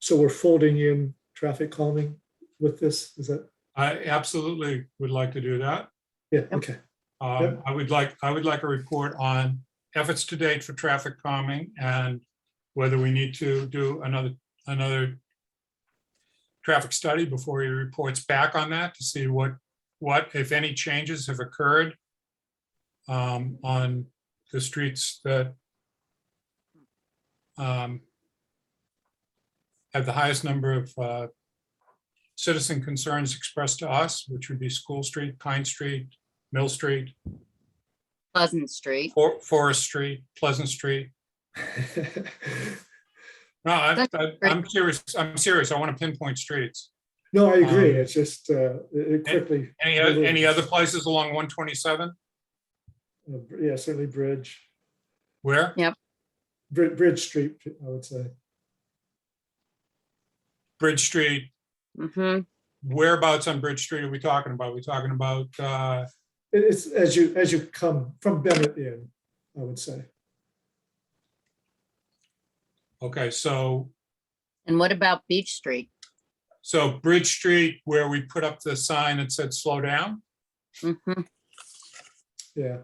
So we're folding in traffic calming with this, is that? I absolutely would like to do that. Yeah, okay. Yep. I would like a report on efforts to date for traffic calming and whether we need to do another traffic study before he reports back on that to see what if any changes have occurred on the streets that have the highest number of citizen concerns expressed to us, which would be School Street, Pine Street, Mill Street, Pleasant Street. Forest Street, Pleasant Street. No, I'm serious. I'm serious. I want to pinpoint streets. No, I agree. It's just it quickly. Any other places along 127? Yeah, certainly Bridge. Where? Yep. Bridge Street, I would say. Bridge Street. Mm-hmm. Whereabouts on Bridge Street are we talking about? Are we talking about It's as you come from Bennett in, I would say. okay, so And what about Beach Street? Bridge Street, where we put up the sign that said slow down, Mm-hmm. Yeah,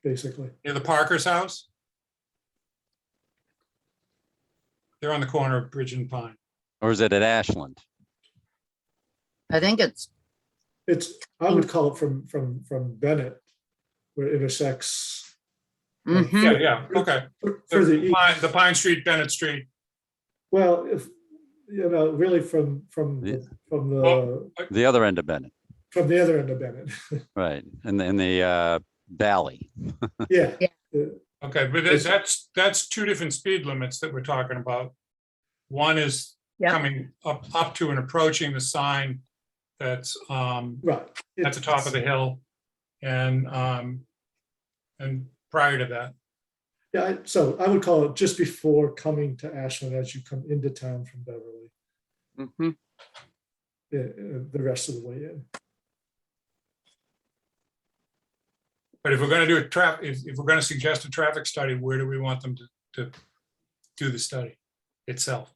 basically. near the Parker's house. They're on the corner of Bridge and Pine. Or is it at Ashland? I think it's, I would call it from Bennett, where it intersects. mhm. Yeah, okay. For the east. The Pine Street, Bennett Street. Well, if really from the The other end of Bennett, from the other end of Bennett. right? In the valley. Yeah. Yeah. Okay, but that's two different speed limits that we're talking about. One is Yep. coming up to and approaching the sign that's Right. at the top of the hill, and prior to that. Yeah, so I would call it just before coming to Ashland as you come into town from Beverly, Mhm. the rest of the way in. But if we're going to do if we're going to suggest a traffic study, where do we want them to do the study itself?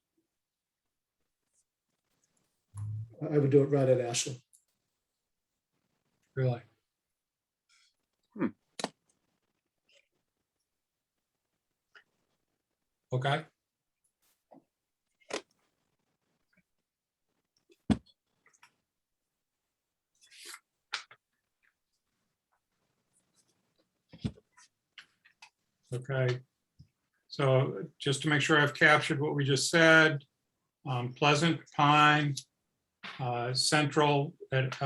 I would do it right at Ashland. Really? Okay. Okay. So just to make sure I've captured what we just said, Pleasant, Pine, Central at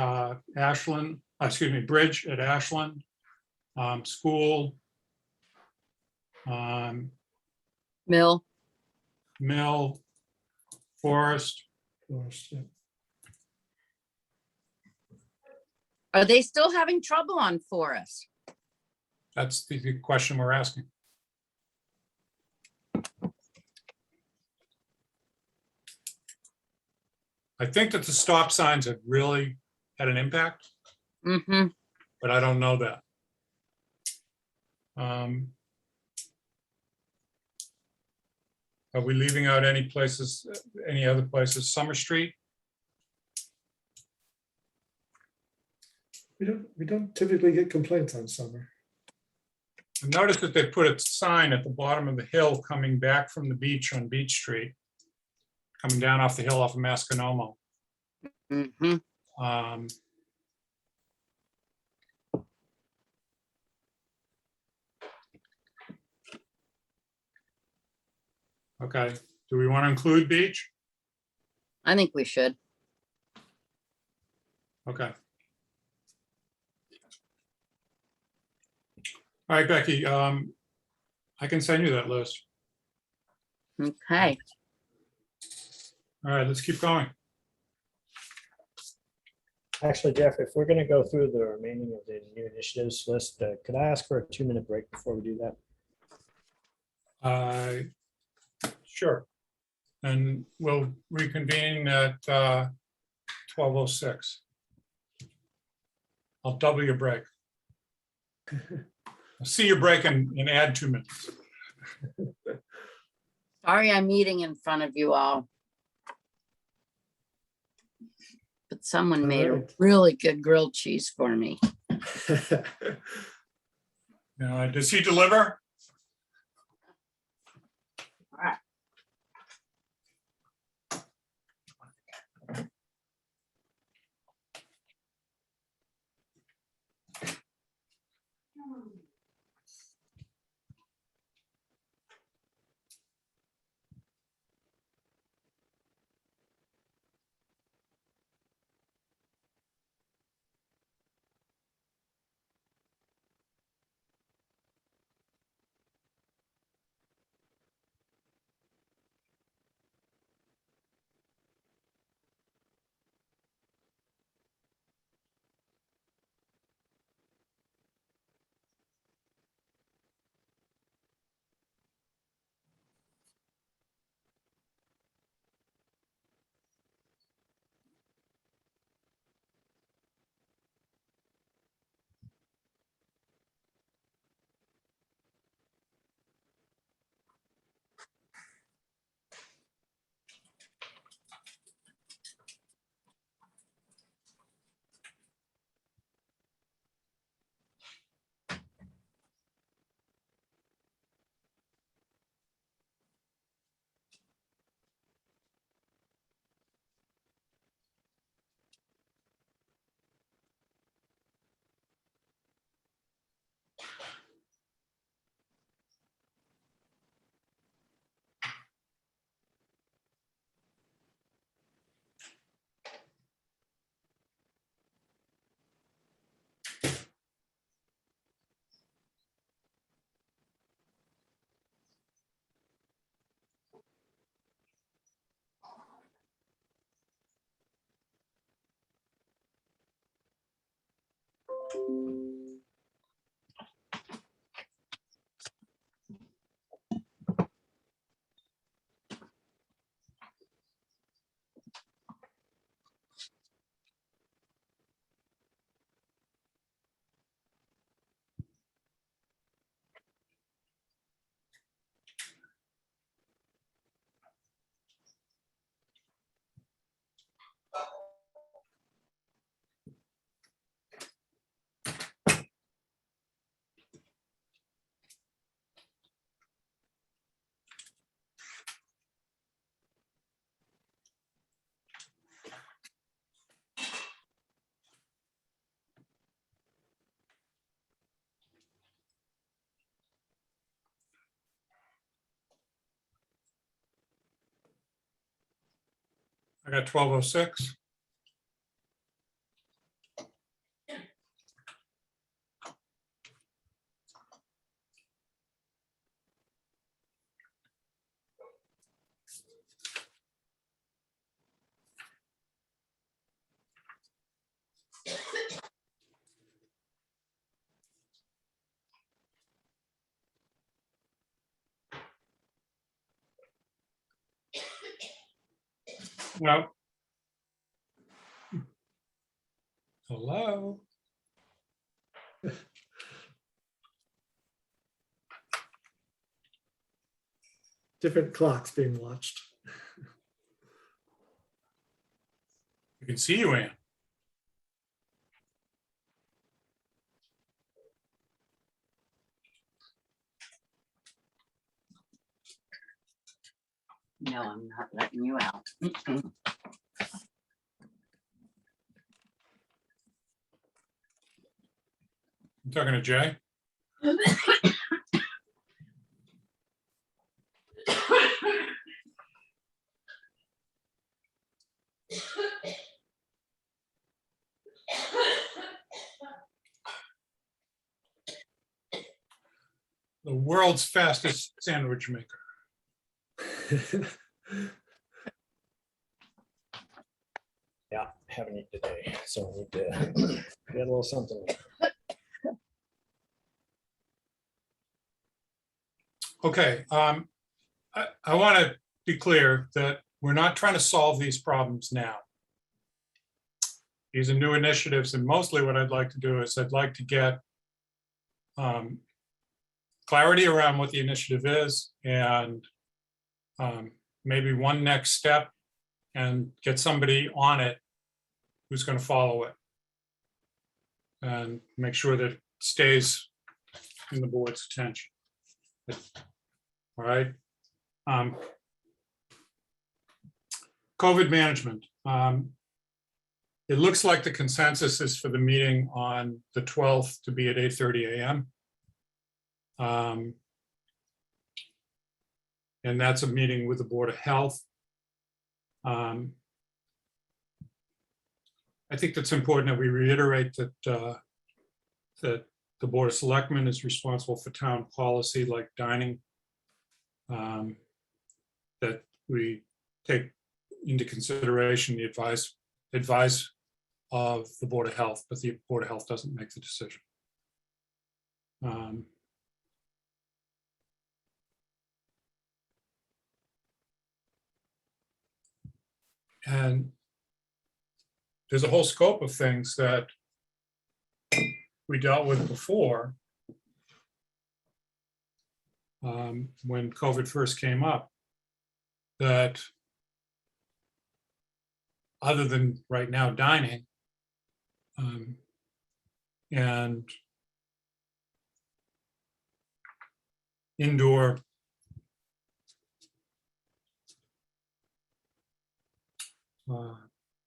Ashland, Bridge at Ashland, School, Mill. Mill, Forest. Yeah. Are they still having trouble on Forest? That's the question we're asking. I think that the stop signs have really had an impact, Mm-hmm. but I don't know that. Are we leaving out any places, any other places? Summer Street? We don't typically get complaints on summer. I noticed that they put a sign at the bottom of the hill coming back from the beach on Beach Street, coming down off the hill off of Masconomo. Mm-hmm. Okay, do we want to include beach? I think we should. Okay. All right, Becky, I can send you that list. Okay. All right, let's keep going. Actually, Jeff, if we're gonna go through the remaining of the new initiatives list, could I ask for a 2-minute break before we do that? Sure. And we'll reconvene at 12:06. I'll double your break. I'll see your break and add 2 minutes. Sorry, I'm eating in front of you all. But someone made a Alright. really good grilled cheese for me. Does he deliver? I got 12:06. No. Hello? Different clocks being watched. I can see you, Ann. No, I'm not letting you out. Mm-mm. I'm talking to Jay. world's fastest sandwich maker. Yeah, haven't eaten today, so I need to get a little something. Okay, I want to be clear that we're not trying to solve these problems now. These are new initiatives, and mostly what I'd like to do is I'd like to get clarity around what the initiative is and maybe one next step, and get somebody on it who's going to follow it and make sure that it stays in the board's attention. All right. COVID management. It looks like the consensus is for the meeting on the 12th to be at 8:30 a.m. And that's a meeting with the Board of Health. I think that's important that we reiterate that that the Board of Selectmen is responsible for town policy like dining. That we take into consideration the advice of the Board of Health, but the Board of Health doesn't make the decision. And there's a whole scope of things that we dealt with before when COVID first came up, that other than right now dining and indoor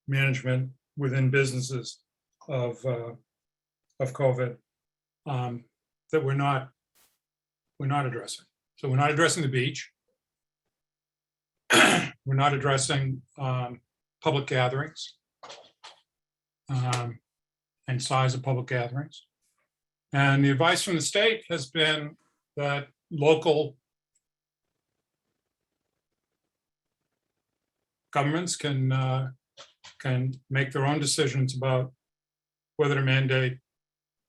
management within businesses of COVID that we're not addressing. So we're not addressing the beach. We're not addressing public gatherings and size of public gatherings. And the advice from the state has been that local governments can make their own decisions about whether to mandate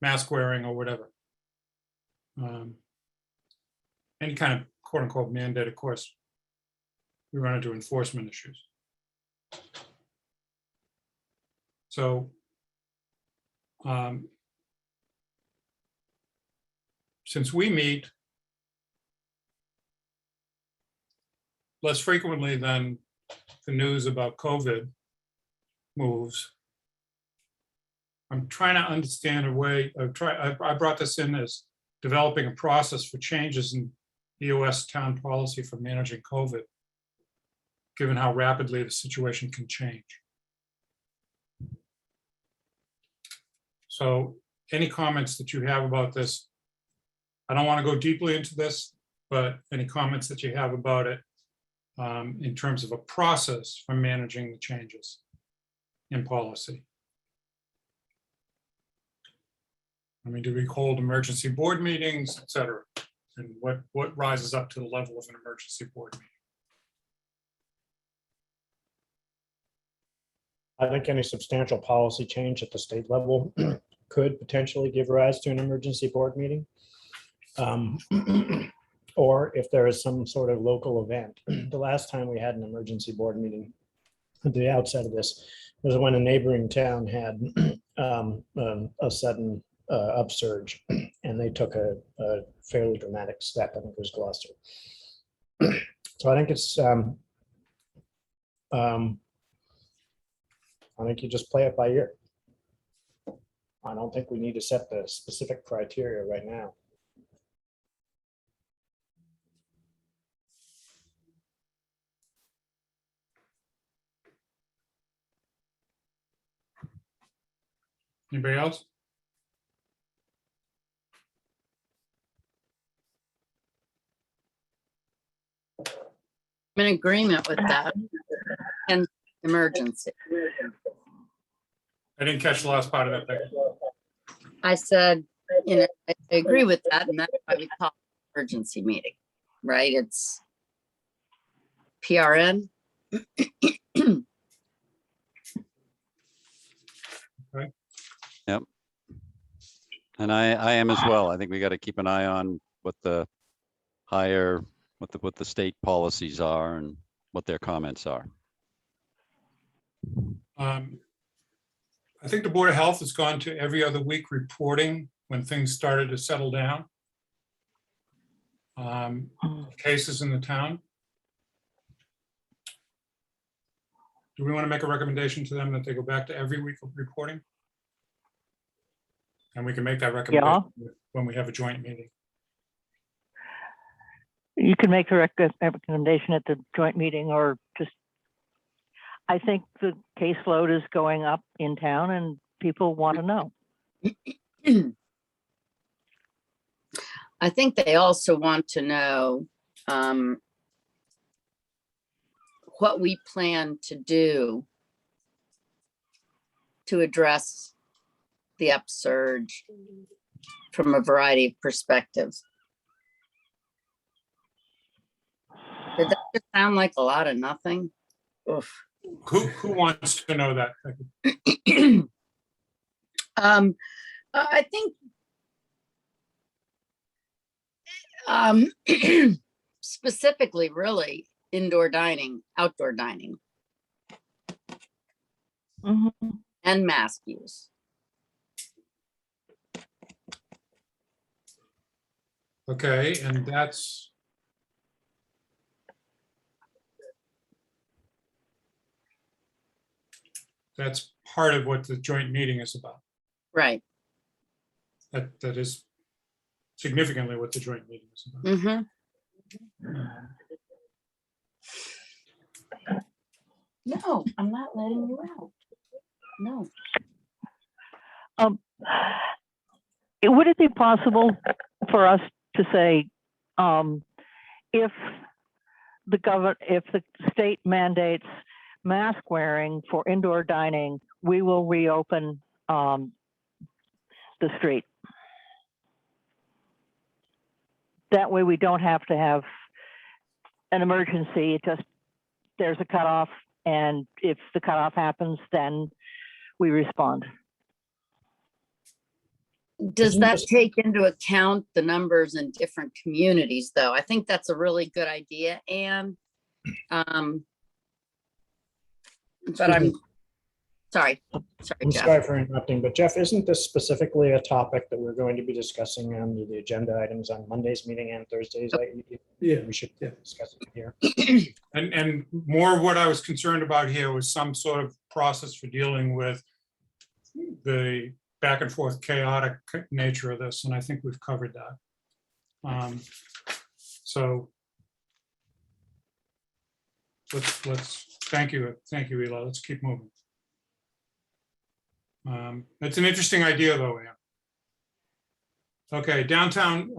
mask wearing or whatever. Any kind of quote unquote mandate, of course, we run into enforcement issues. So since we meet less frequently than the news about COVID moves, I'm trying to understand a way of I brought this in as developing a process for changes in US town policy for managing COVID, given how rapidly the situation can change. So any comments that you have about this? I don't want to go deeply into this, but any comments that you have about it in terms of a process for managing the changes in policy? I mean, do we hold emergency board meetings, et cetera? And what rises up to the level of an emergency board meeting? I think any substantial policy change at the state level could potentially give rise to an emergency board meeting. Or if there is some sort of local event. The last time we had an emergency board meeting at the outset of this was when a neighboring town had a sudden upsurge, and they took a fairly dramatic step. I think it was Gloucester. So I think it's I think you just play it by ear. I don't think we need to set the specific criteria right now. Anybody else? I'm in agreement with that. And emergency. I didn't catch the last part of that thing. I said, I agree with that, and that's why we call emergency meeting, right? It's PRN. And I am as well. I think we got to keep an eye on what the what the state policies are and what their comments are. I think the Board of Health has gone to every other week reporting when things started to settle down. Cases in the town. Do we want to make a recommendation to them that they go back to every week of reporting? And we can make that recommendation when we have a joint meeting. You can make a recommendation at the joint meeting, or just, I think the caseload is going up in town and people want to know. I think they also want to know what we plan to do to address the upsurge from a variety of perspectives. Did that just sound like a lot of nothing? Oof. Who wants to know that? I think specifically, really, indoor dining, outdoor dining, and mask use. Okay, and that's part of what the joint meeting is about. Right. That is significantly what the joint meeting is about. No, I'm not letting you out. No. Would it be possible for us to say, if the state mandates mask wearing for indoor dining, we will reopen the street? That way we don't have to have an emergency. It just, there's a cutoff, and if the cutoff happens, then we respond. Does that take into account the numbers in different communities, though? I think that's a really good idea, and but I'm sorry, I'm Jeff. sorry for interrupting, but Jeff, isn't this specifically a topic that we're going to be discussing under the agenda items on Monday's meeting and Thursdays? Yeah, We should discuss it here. And more of what I was concerned about here was some sort of process for dealing with the back and forth chaotic nature of this, and I think we've covered that. So let's thank you, Eli. Let's keep moving. It's an interesting idea, though, Ann. Okay, downtown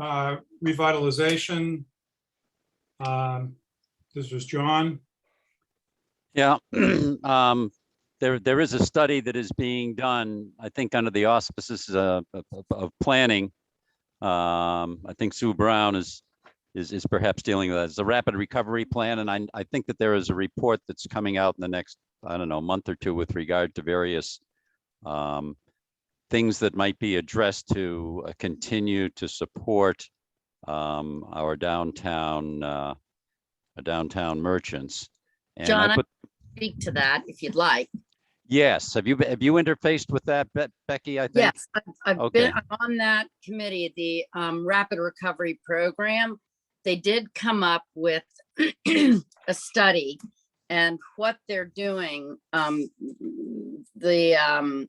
revitalization. This was John. Yeah. There is a study that is being done, I think, under the auspices of planning. I think Sue Brown is perhaps dealing with that. It's a rapid recovery plan, and I think that there is a report that's coming out in the next, I don't know, month or two with regard to various things that might be addressed to continue to support our downtown merchants. And John, I speak to that if you'd like. Yes. Have you interfaced with that, Becky? I think. Yes, I'm on that committee, the Rapid Recovery Program. They did come up with a study, and what they're doing, the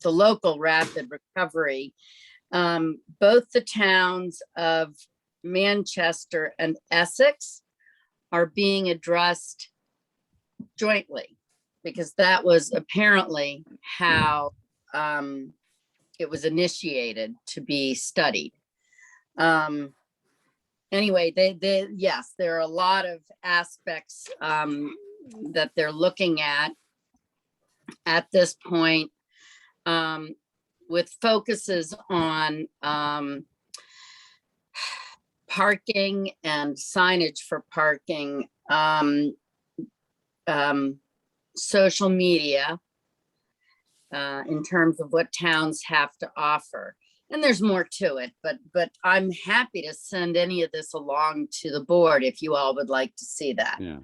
local rapid recovery, both the towns of Manchester and Essex are being addressed jointly, because that was apparently how it was initiated to be studied. Anyway, yes, there are a lot of aspects that they're looking at this point, with focuses on parking and signage for parking, social media, in terms of what towns have to offer. And there's more to it, but I'm happy to send any of this along to the board if you all would like to see that. Yeah.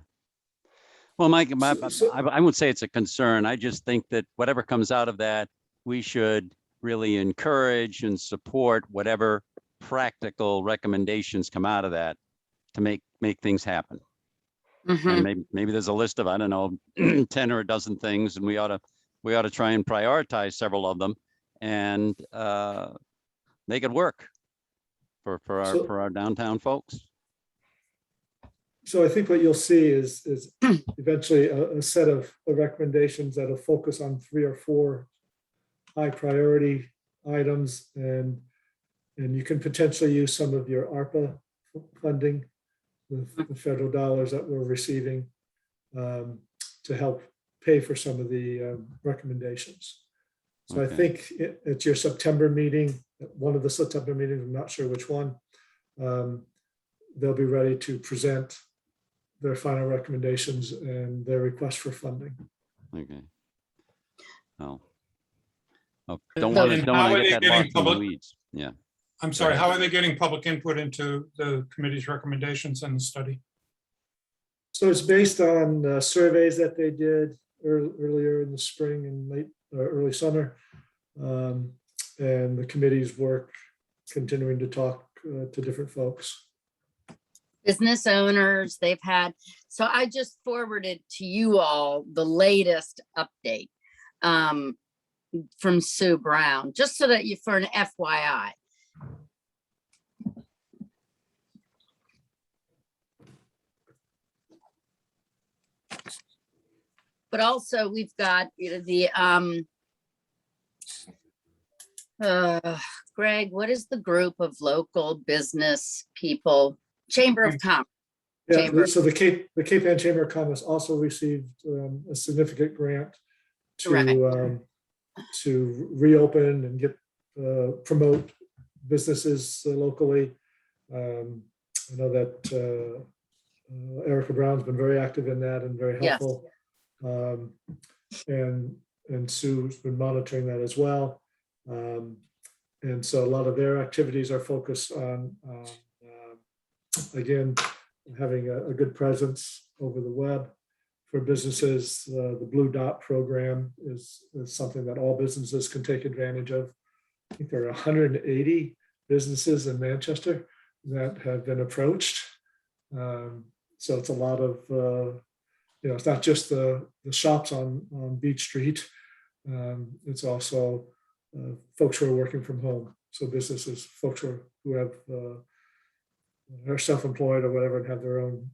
Well, Mike, So- I wouldn't say it's a concern. I just think that whatever comes out of that, we should really encourage and support whatever practical recommendations come out of that to make things happen. Mhm. And maybe there's a list of, I don't know, 10 or a dozen things, and we ought to try and prioritize several of them and make it work for So- our downtown folks. So I think what you'll see is eventually a set of recommendations that'll focus on 3 or 4 high priority items, and you can potentially use some of your ARPA funding, the federal dollars that we're receiving, to help pay for some of the recommendations. So I Okay. think at your September meeting, one of the September meetings, I'm not sure which one, they'll be ready to present their final recommendations and their request for funding. Okay. Oh, And don't want how to are they get getting lost in the public- weeds. Yeah. I'm sorry, how are they getting public input into the committee's recommendations and the study? So it's based on surveys that they did earlier in the spring and late early summer. And the committee's work continuing to talk to different folks. Business owners, they've had, so I just forwarded to you all the latest update from Sue Brown, just so that you, for an FYI. But also we've got, the Greg, what is the group of local business people? Chamber of Commerce. Yeah, Chamber. so the Cape Ann Chamber of Commerce also received a significant grant to reopen and get promote businesses locally. I know that Erica Brown's been very active in that and very Yes. helpful. And Sue's been monitoring that as well. And so a lot of their activities are focused on, again, having a good presence over the web for businesses. The Blue Dot program is something that all businesses can take advantage of. I think there are 180 businesses in Manchester that have been approached. So it's a lot of, it's not just the shops on Beach Street. It's also folks who are working from home. So businesses, folks who have are self-employed or whatever and have their own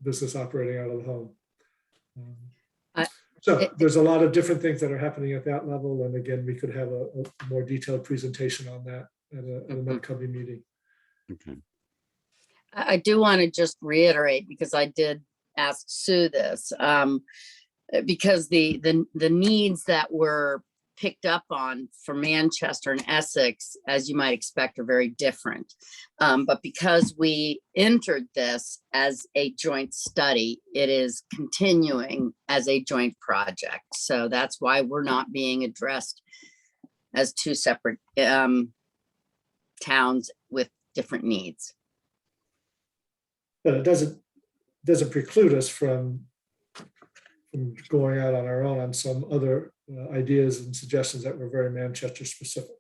business operating out of the home. So there's a lot of different things that are happening at that level. And again, we could have a more detailed presentation on that at an upcoming meeting. Okay. I do want to just reiterate, because I did ask Sue this, because the needs that were picked up on for Manchester and Essex, as you might expect, are very different. But because we entered this as a joint study, it is continuing as a joint project. So that's why we're not being addressed as 2 separate towns with different needs. But it doesn't preclude us from going out on our own on some other ideas and suggestions that were very Manchester specific.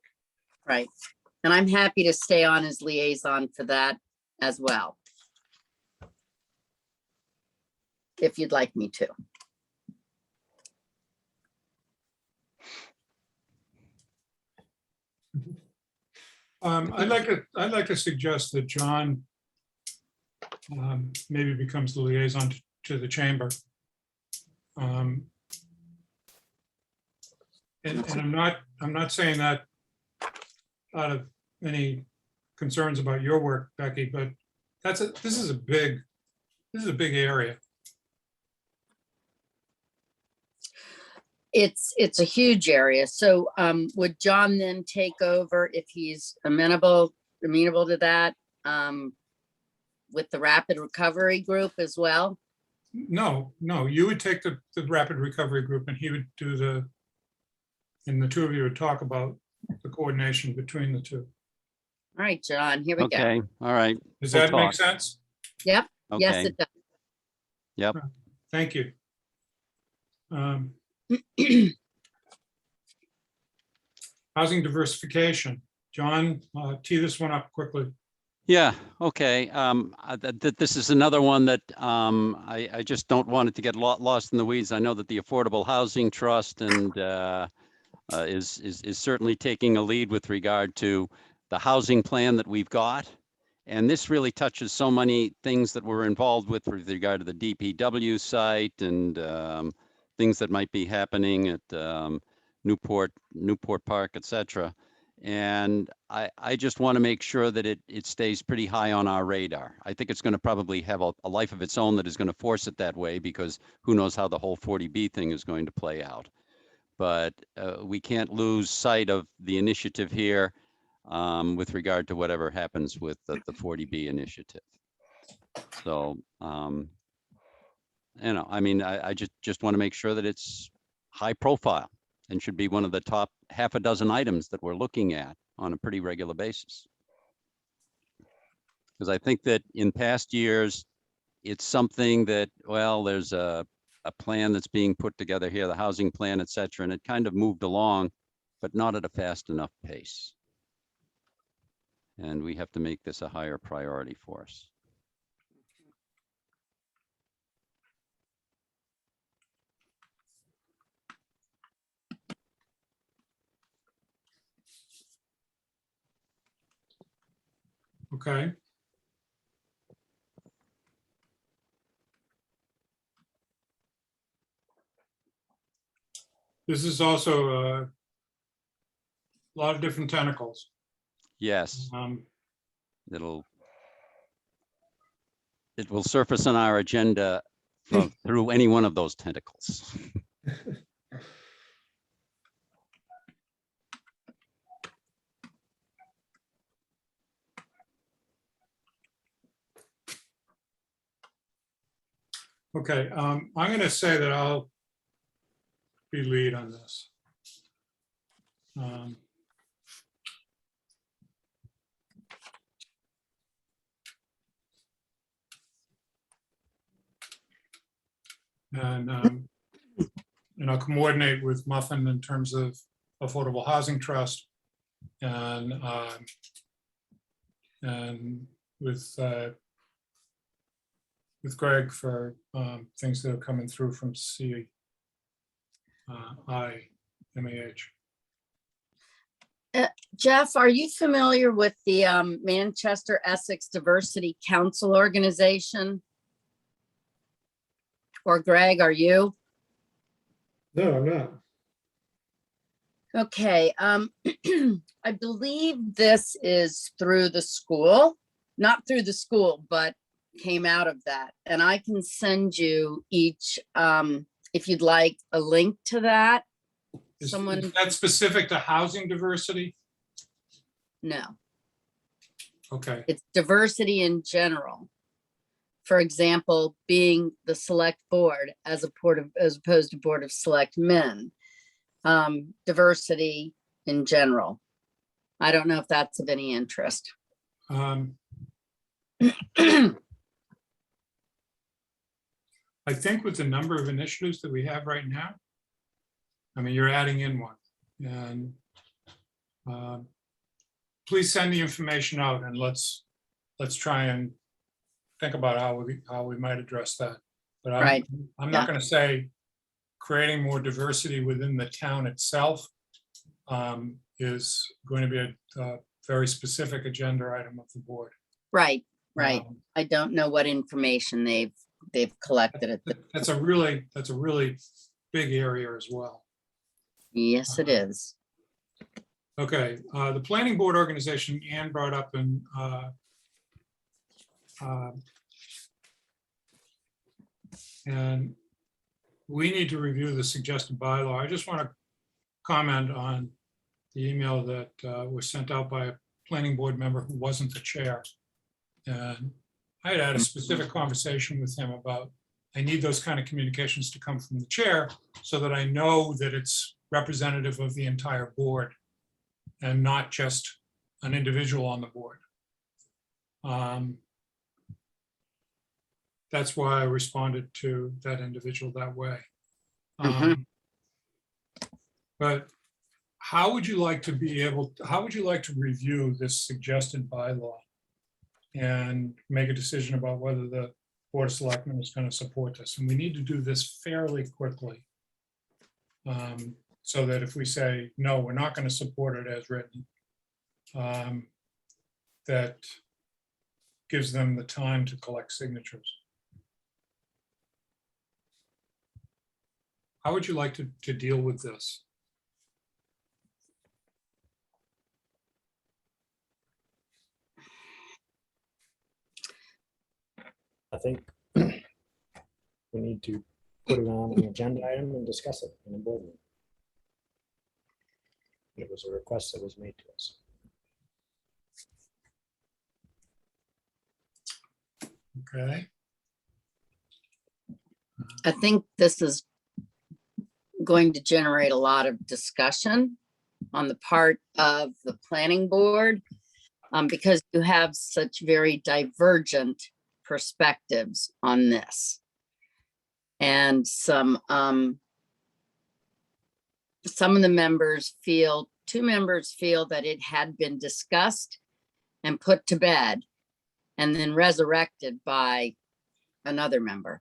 Right. And I'm happy to stay on as liaison for that as well, if you'd like me to. I'd like to suggest that John maybe becomes the liaison to the chamber. And I'm not saying that out of any concerns about your work, Becky, but this is a big area. It's a huge area. So would John then take over if he's amenable to that? with the rapid recovery group as well? No, you would take the rapid recovery group and he would do and the two of you would talk about the coordination between the two. All right, John, here we go. Okay, all right. Does We'll that make talk. sense? Yep, yes, Okay, it does. yep. Thank you. Housing diversification. John, tee this one up quickly. Yeah, okay. This is another one that I just don't want it to get lost in the weeds. I know that the Affordable Housing Trust and is certainly taking a lead with regard to the housing plan that we've got. And this really touches so many things that we're involved with regard to the DPW site and things that might be happening at Newport Park, et cetera. And I just want to make sure that it stays pretty high on our radar. I think it's going to probably have a life of its own that is going to force it that way, because who knows how the whole 40B thing is going to play out. But we can't lose sight of the initiative here with regard to whatever happens with the 40B initiative. So, I mean, I just want to make sure that it's high profile and should be one of the top half a dozen items that we're looking at on a pretty regular basis. Because I think that in past years, it's something that, well, there's a plan that's being put together here, the housing plan, et cetera, and it kind of moved along, but not at a fast enough pace. And we have to make this a higher priority for us. Okay. This is also a lot of different tentacles. Yes, it will surface on our agenda through any one of those tentacles. Okay, I'm going to say that I'll be lead on this. And I'll coordinate with Muffin in terms of Affordable Housing Trust and with Greg for things that are coming through from MAH. Jeff, are you familiar with the Manchester Essex Diversity Council organization? Or Greg, are you? No, I'm not. Okay, I believe this is through the school, not through the school, but came out of that. And I can send you each, if you'd like, a link to that. Is Someone, that specific to housing diversity? no, Okay, it's diversity in general. For example, being the select board as opposed to Board of Selectmen. Diversity in general. I don't know if that's of any interest. I think with the number of initiatives that we have right now, I mean, you're adding in one. And please send the information out and let's try and think about how we might address that. But Right. I'm not going to say creating more diversity within the town itself is going to be a very specific agenda item of the board. Right. I don't know what information they've collected at the, That's a really big area as well. yes, it is. Okay, the planning board organization Ann brought up in and we need to review the suggested bylaw. I just want to comment on the email that was sent out by a planning board member who wasn't the chair. And I had a specific conversation with him about, I need those kind of communications to come from the chair so that I know that it's representative of the entire board and not just an individual on the board. That's why I responded to that individual that way. But how would you like to how would you like to review this suggested bylaw and make a decision about whether the Board of Selectmen is going to support this? And we need to do this fairly quickly. So that if we say, no, we're not going to support it as written, that gives them the time to collect signatures. How would you like to deal with this? I think we need to put it on an agenda item and discuss it in a board meeting. It was a request that was made to us. Okay. I think this is going to generate a lot of discussion on the part of the planning board, because you have such very divergent perspectives on this. And some of the members two members feel that it had been discussed and put to bed and then resurrected by another member.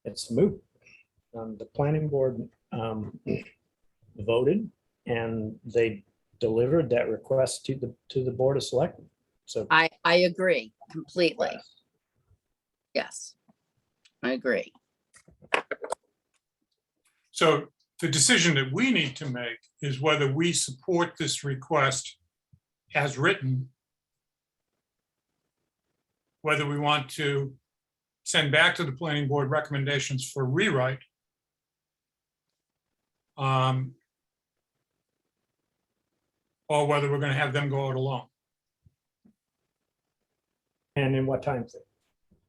It's moot. The planning board voted and they delivered that request to the Board of Selectmen. So I agree completely. Yes, I agree. So the decision that we need to make is whether we support this request as written, whether we want to send back to the planning board recommendations for rewrite, or whether we're going to have them go it alone. and in what time frame?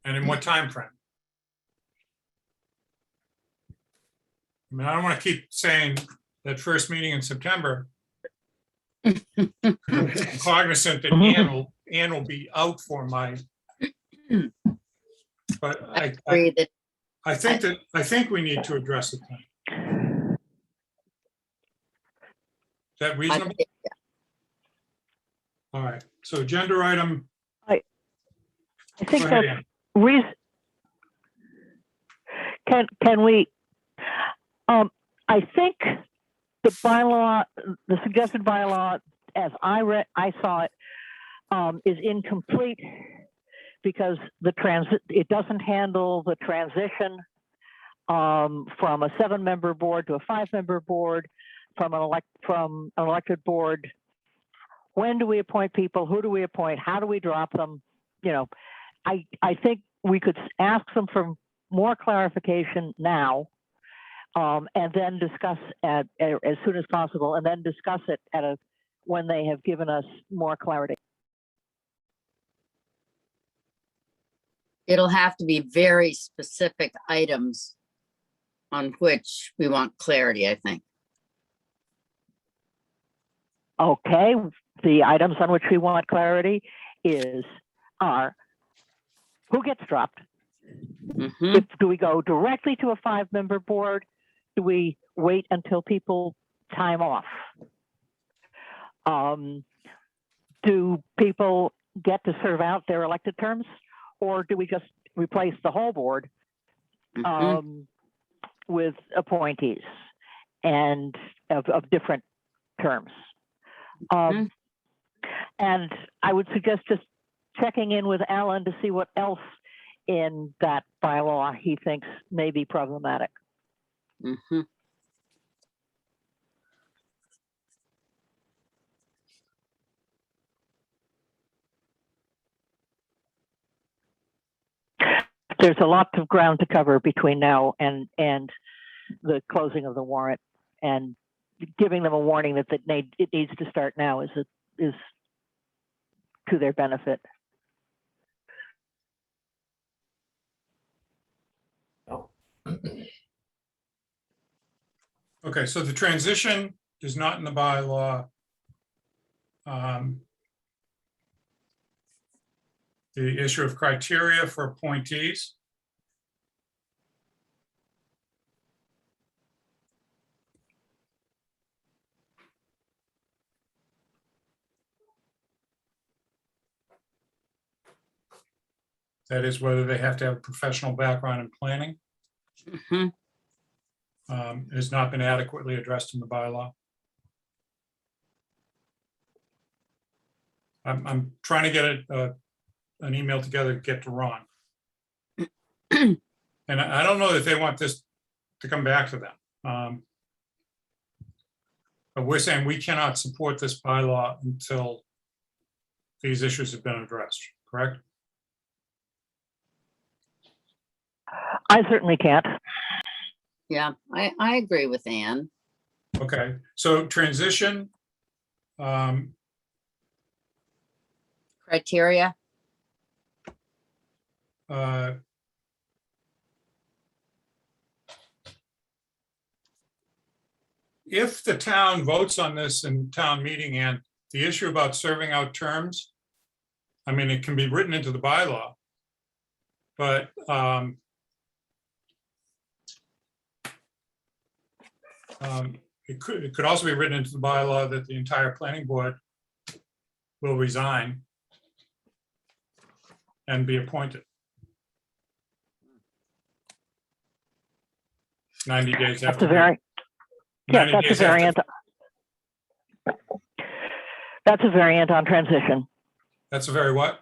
And in what time frame? I mean, I don't want to keep saying that first meeting in September. I'm cognizant that Ann will be out for my. But I Agree that think we need to address it then. Is that reasonable? All right. So agenda item. I think Go ahead, that's Ann. reason. Can we? I think the bylaw, the suggested bylaw, as I saw it, is incomplete because it doesn't handle the transition from a 7-member board to a 5-member board, from an elected board. When do we appoint people? Who do we appoint? How do we drop them? You know, I think we could ask them for more clarification now, and then discuss as soon as possible, and then discuss it when they have given us more clarity. it'll have to be very specific items on which we want clarity, I think. Okay, the items on which we want clarity are who gets dropped? Mhm. Do we go directly to a 5-member board? Do we wait until people time off? Do people get to serve out their elected terms? Or do we just replace the whole board with appointees and of different terms? And I would suggest just checking in with Alan to see what else in that bylaw he thinks may be problematic. Mhm. There's a lot of ground to cover between now and the closing of the warrant, and giving them a warning that it needs to start now is to their benefit. Okay, so the transition is not in the bylaw. The issue of criteria for appointees. That is whether they have to have a professional background in planning. Mhm. Has not been adequately addressed in the bylaw. I'm trying to get an email together to get to Ron. And I don't know that they want this to come back to them. But we're saying we cannot support this bylaw until these issues have been addressed, correct? I certainly can't. Yeah, I agree with Ann. Okay, so transition, Criteria. If the town votes on this in town meeting, and the issue about serving out terms, I mean, it can be written into the bylaw, but it could also be written into the bylaw that the entire planning board will resign and be appointed 90 days That's after. a very, yeah, 90 that's a days after- variant. That's a variant on transition. That's a very what?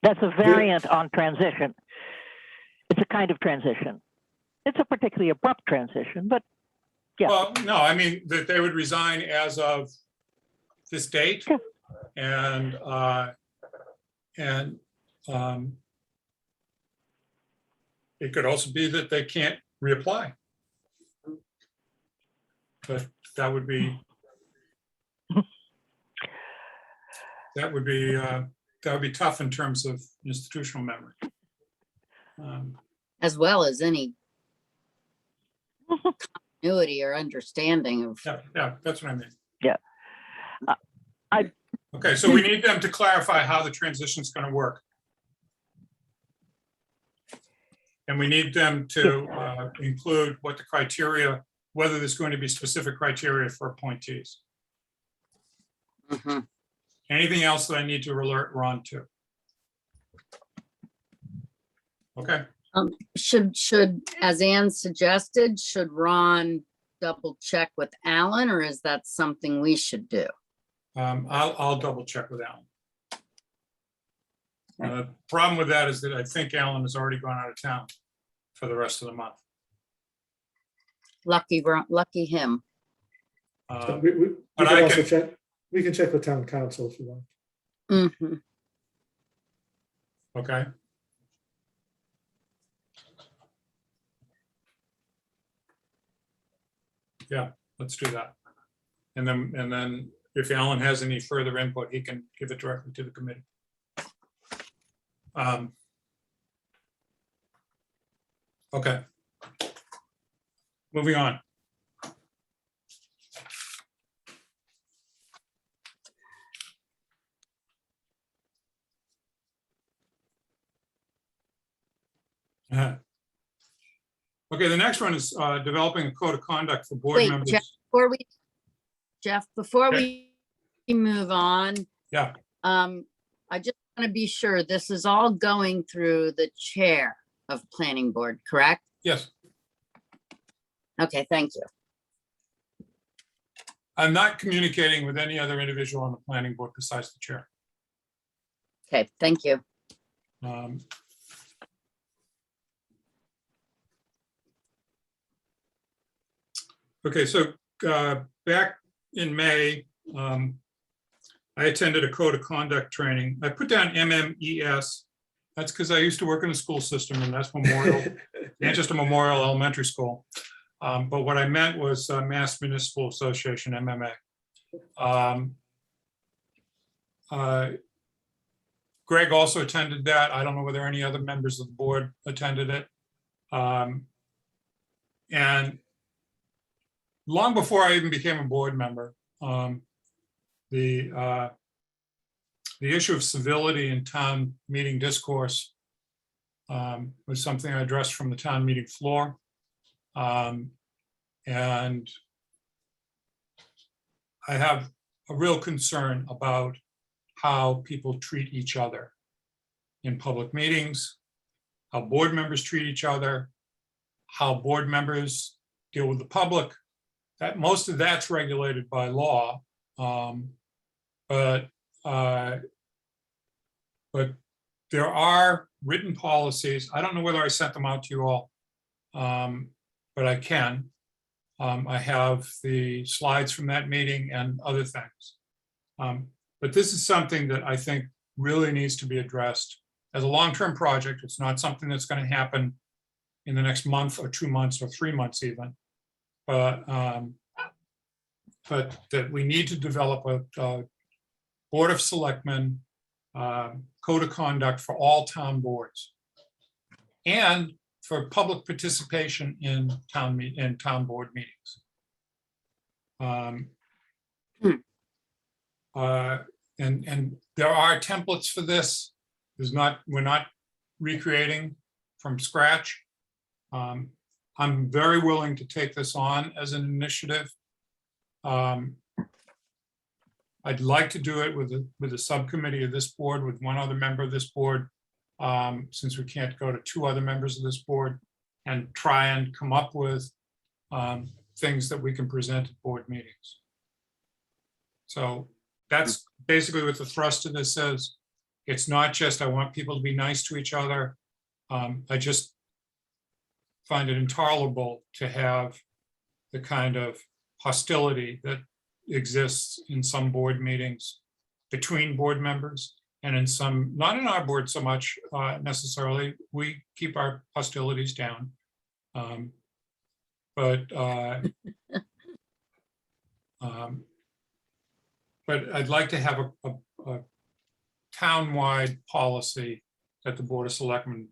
That's a variant on transition. It's a kind of transition. It's a particularly abrupt transition, but yeah. Well, no, I mean, that they would resign as of this date. Sure. And it could also be that they can't reapply. But that would be tough in terms of institutional memory. As well as any continuity or understanding of. Yeah, that's what I mean. Yeah. Okay, so we need them to clarify how the transition is going to work. And we need them to include what the criteria, whether there's going to be specific criteria for appointees. Mhm. Anything else that I need to alert Ron to? Okay, Should, as Ann suggested, should Ron double check with Alan, or is that something we should do? I'll double check with Alan. The problem with that is that I think Alan has already gone out of town for the rest of the month. Lucky him. Um, We But can I also can- check, we can check with town council if you want. Mhm. Okay. Yeah, let's do that. And then if Alan has any further input, he can give it directly to the committee. Okay. Moving on. Okay, the next one is developing a code of conduct for board Wait, members. Jeff, before Okay. we move on. Yeah. I just want to be sure this is all going through the chair of planning board, correct? Yes, Okay, thank you. I'm not communicating with any other individual on the planning board besides the chair. Okay, thank you. Okay, so back in May, I attended a code of conduct training. I put down MMES. That's because I used to work in the school system, and that's Memorial, Manchester Memorial Elementary School. But what I meant was Mass Municipal Association, MMA. Greg also attended that. I don't know whether any other members of the board attended it. And long before I even became a board member, the issue of civility in town meeting discourse was something I addressed from the town meeting floor. And I have a real concern about how people treat each other in public meetings, how board members treat each other, how board members deal with the public. That most of that's regulated by law, but there are written policies. I don't know whether I sent them out to you all, but I can. I have the slides from that meeting and other things. But this is something that I think really needs to be addressed as a long-term project. It's not something that's going to happen in the next month or 2 months or 3 months even. But that we need to develop a Board of Selectmen code of conduct for all town boards and for public participation in town board meetings. And there are templates for this. We're not recreating from scratch. I'm very willing to take this on as an initiative. I'd like to do it with a subcommittee of this board, with one other member of this board, since we can't go to 2 other members of this board, and try and come up with things that we can present at board meetings. So that's basically what the thrust of this is. It's not just I want people to be nice to each other. I just find it intolerable to have the kind of hostility that exists in some board meetings between board members, and in some, not in our board so much necessarily. We keep our hostilities down. But I'd like to have a town-wide policy that the Board of Selectmen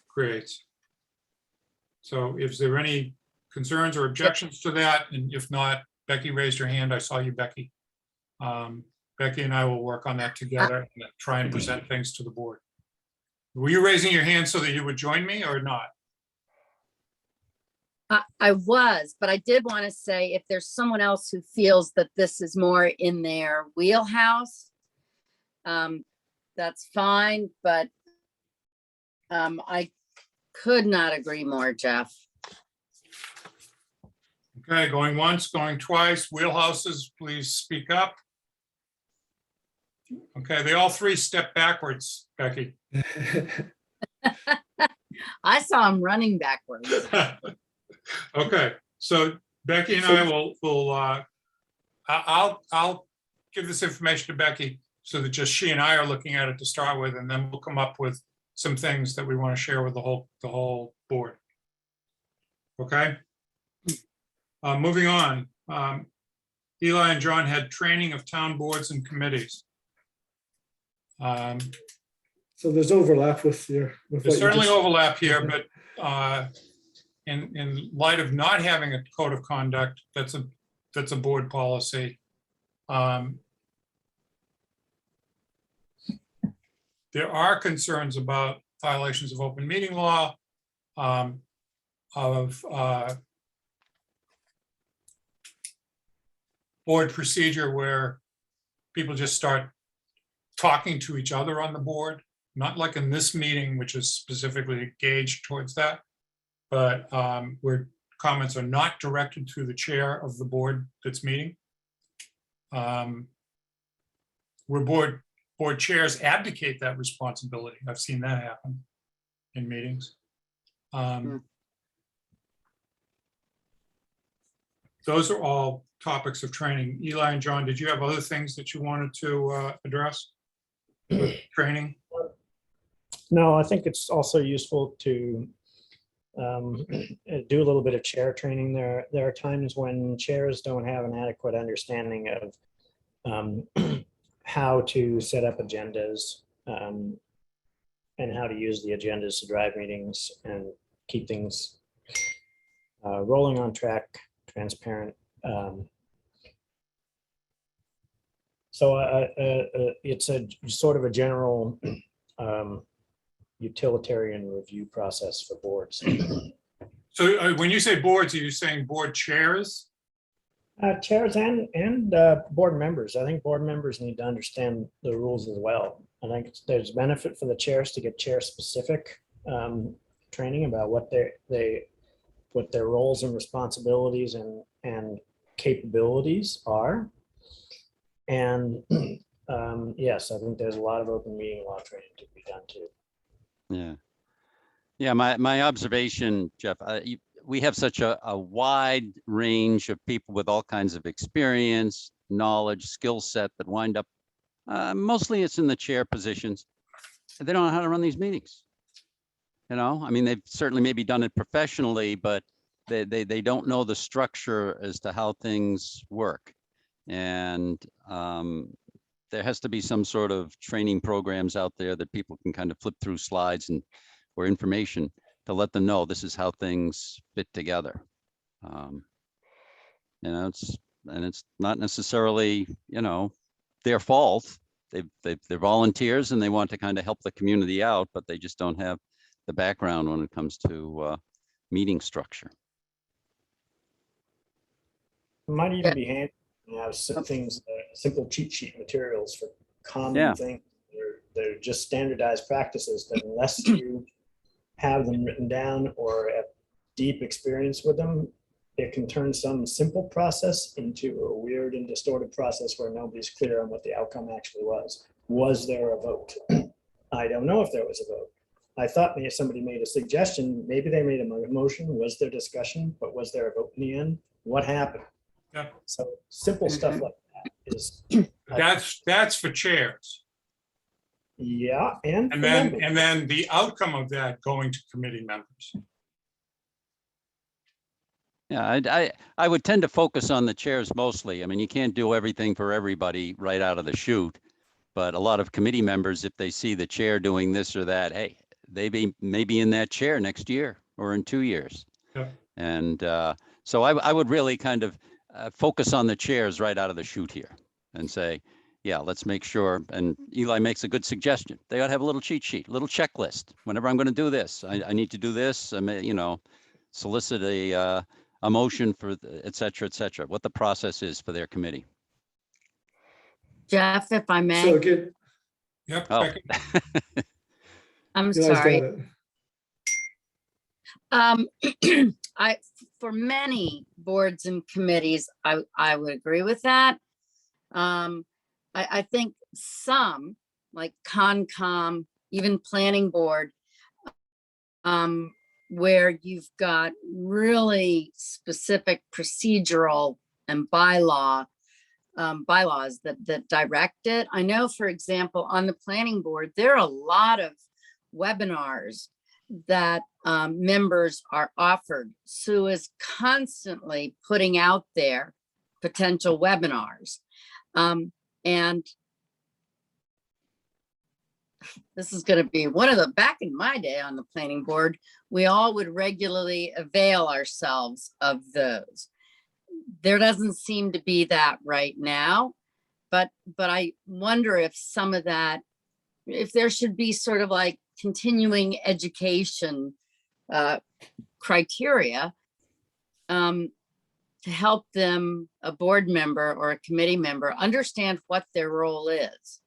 creates. So if there are any concerns or objections to that, and if not, Becky raised her hand. I saw you, Becky. Becky and I will work on that together and try and present things to the board. Were you raising your hand so that you would join me or not? I was, but I did want to say if there's someone else who feels that this is more in their wheelhouse, that's fine, but I could not agree more, Jeff. Okay, going once, going twice. Wheelhouses, please speak up. Okay, they all 3 step backwards, Becky. I saw him running backwards. Okay, so Becky and I will I'll give this information to Becky so that just she and I are looking at it to start with, and then we'll come up with some things that we want to share with the whole board. Okay. Moving on. Eli and John had training of town boards and committees. So there's overlap with your. With There's what you certainly just- overlap here, but in light of not having a code of conduct, that's a board policy. There are concerns about violations of open meeting law, of board procedure where people just start talking to each other on the board, not like in this meeting, which is specifically gauged towards that, but where comments are not directed to the chair of the board that's meeting. Where board chairs abdicate that responsibility. I've seen that happen in meetings. Those are all topics of training. Eli and John, did you have other things that you wanted to address with training? No, I think it's also useful to do a little bit of chair training. There are times when chairs don't have an adequate understanding of how to set up agendas, and how to use the agendas to drive meetings and keep things rolling on track, transparent. So it's a sort of a general utilitarian review process for boards. So when you say boards, are you saying board chairs? Chairs and board members. I think board members need to understand the rules as well. I think there's benefit for the chairs to get chair specific training about what their roles and responsibilities and capabilities are. And yes, I think there's a lot of open meeting law training to be done too. Yeah. Yeah, my observation, Jeff, we have such a wide range of people with all kinds of experience, knowledge, skill set that wind up, mostly it's in the chair positions. They don't know how to run these meetings. You know, I mean, they've certainly maybe done it professionally, but they don't know the structure as to how things work. And there has to be some sort of training programs out there that people can kind of flip through slides and or information to let them know this is how things fit together. You know, it's not necessarily, you know, their fault. They're volunteers and they want to kind of help the community out, but they just don't have the background when it comes to meeting structure. It might even be handy to have some things, simple cheat sheet materials for common Yeah. things. They're just standardized practices that unless you have them written down or have deep experience with them, it can turn some simple process into a weird and distorted process where nobody's clear on what the outcome actually was. Was there a vote? I don't know if there was a vote. I thought maybe somebody made a suggestion, maybe they made a motion, was there discussion, but was there a vote in the end? What happened? Yeah. So simple stuff like that is. That's for chairs. Yeah, and then the outcome of that going to committee members. Yeah, I would tend to focus on the chairs mostly. I mean, you can't do everything for everybody right out of the chute, but a lot of committee members, if they see the chair doing this or that, hey, they may be in that chair next year or in 2 years. Yeah. And so I would really kind of focus on the chairs right out of the chute here and say, yeah, let's make sure. And Eli makes a good suggestion. They ought to have a little cheat sheet, little checklist. Whenever I'm going to do this, I need to do this. I may, you know, solicit a motion for et cetera, what the process is for their committee. Jeff, if I So may, again, Yep. Oh. second. I'm Eli's sorry. got it. For many boards and committees, I would agree with that. I think some, like Concom, even Planning Board, where you've got really specific procedural and bylaws that direct it. I know, for example, on the Planning Board, there are a lot of webinars that members are offered. Sue is constantly putting out there potential webinars. And this is going to be one of the, back in my day on the Planning Board, we all would regularly avail ourselves of those. There doesn't seem to be that right now, but I wonder if some of that, if there should be sort of like continuing education criteria to help them, a board member or a committee member, understand what their role is.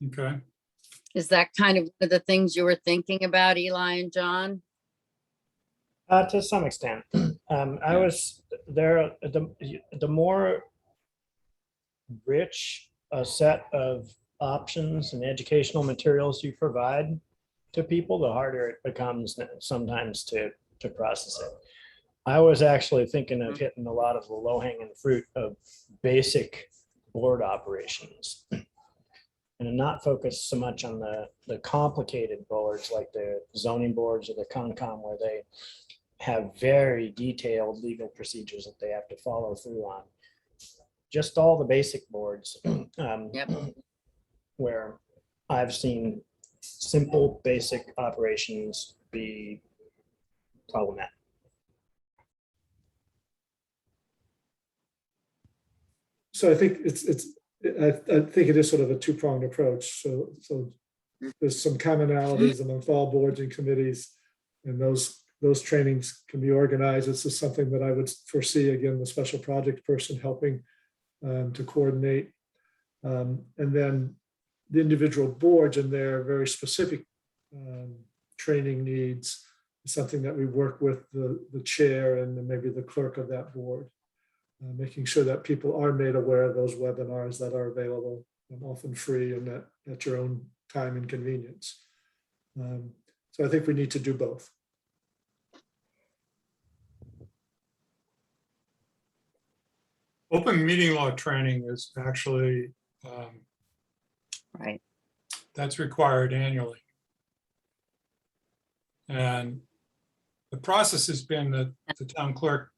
Okay. Is that kind of one of the things you were thinking about, Eli and John? To some extent, I was there. The more rich a set of options and educational materials you provide to people, the harder it becomes sometimes to process it. I was actually thinking of hitting a lot of the low-hanging fruit of basic board operations. and not focus so much on the complicated boards like the zoning boards or the Concom, where they have very detailed legal procedures that they have to follow through on. Just all the basic boards, Yep. where I've seen simple, basic operations be problematic. So I think I think it is sort of a two-pronged approach. So there's some commonalities amongst all boards and committees, and those trainings can be organized. This is something that I would foresee, again, the special project person helping to coordinate. And then the individual boards and their very specific training needs is something that we work with the chair and then maybe the clerk of that board. Making sure that people are made aware of those webinars that are available and often free and at your own time and convenience. So I think we need to do both. Open meeting law training is actually, Right. that's required annually. And the process has been that the town clerk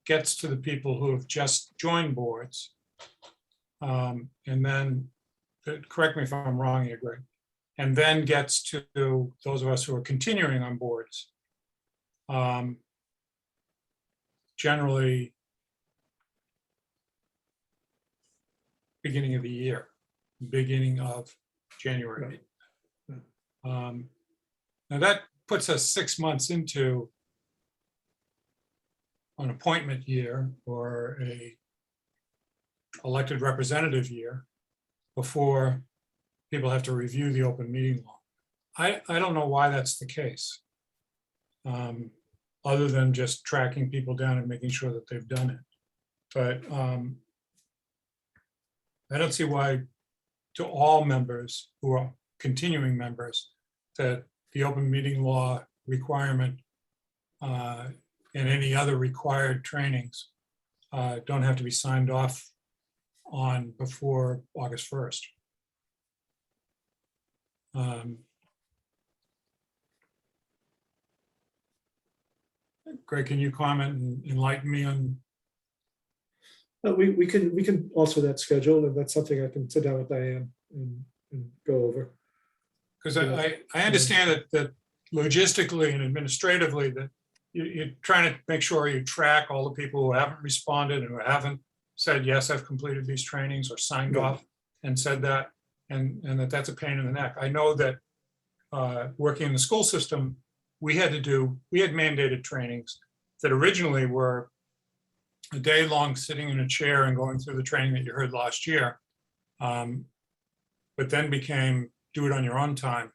gets to the people who have just joined boards. And then, correct me if I'm wrong here, Greg, and then gets to those of us who are continuing on boards. Generally, beginning of the year, beginning of January. Now that puts us 6 months into an appointment year or a elected representative year before people have to review the open meeting law. I don't know why that's the case. Other than just tracking people down and making sure that they've done it. But I don't see why to all members who are continuing members that the open meeting law requirement and any other required trainings don't have to be signed off on before August 1st. Greg, can you comment and enlighten me on? We can alter that schedule, and that's something I can sit down with Diane and go over. Because I understand that logistically and administratively that you're trying to make sure you track all the people who haven't responded and who haven't said, yes, I've completed these trainings or signed Right. off and said that, and that's a pain in the neck. I know that working in the school system, we had mandated trainings that originally were a day long sitting in a chair and going through the training that you heard last year, but then became do it on your own time.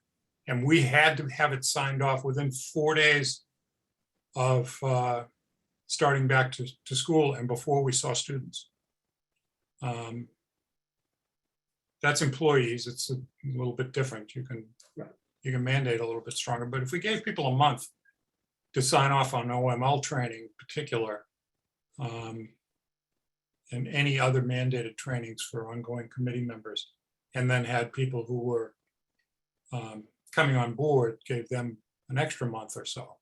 And we had to have it signed off within 4 days of starting back to school and before we saw students. That's employees. It's a little bit different. You can mandate a little bit stronger, but if we gave people a month to sign off on OML training in particular, and any other mandated trainings for ongoing committee members, and then had people who were coming on board, gave them an extra month or so.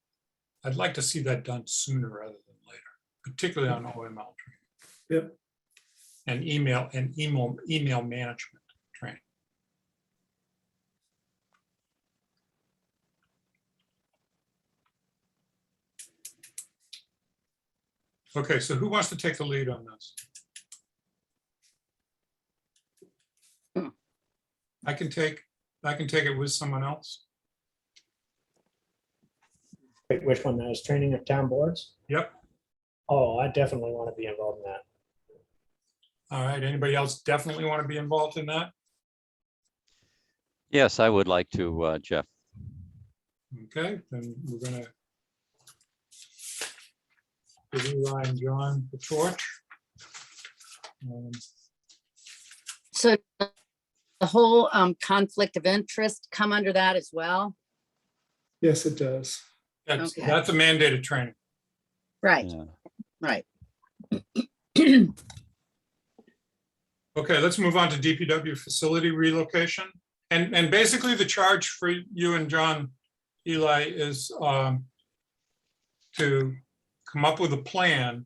I'd like to see that done sooner rather than later, particularly on OML training. Yep. And email management training. Okay, so who wants to take the lead on this? I can take it with someone else. Wait, which one? That is training of town boards? Yep. Oh, I definitely want to be involved in that. All right, anybody else definitely want to be involved in that? Yes, I would like to, Jeff. Okay, then we're gonna give Eli and John the torch. So the whole conflict of interest come under that as well? Yes, it does. That's Okay. a mandated training. Right, Yeah. right. Okay, let's move on to DPW facility relocation. And basically the charge for you and John, Eli, is to come up with a plan.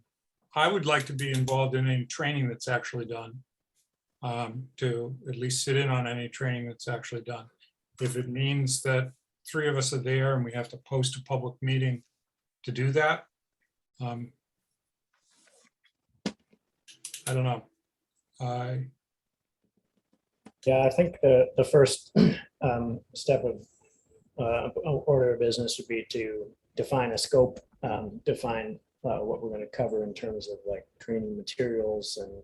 I would like to be involved in any training that's actually done, to at least sit in on any training that's actually done. If it means that 3 of us are there and we have to post a public meeting to do that, I don't know. Yeah, I think the first step of order of business would be to define a scope, define what we're going to cover in terms of like training materials and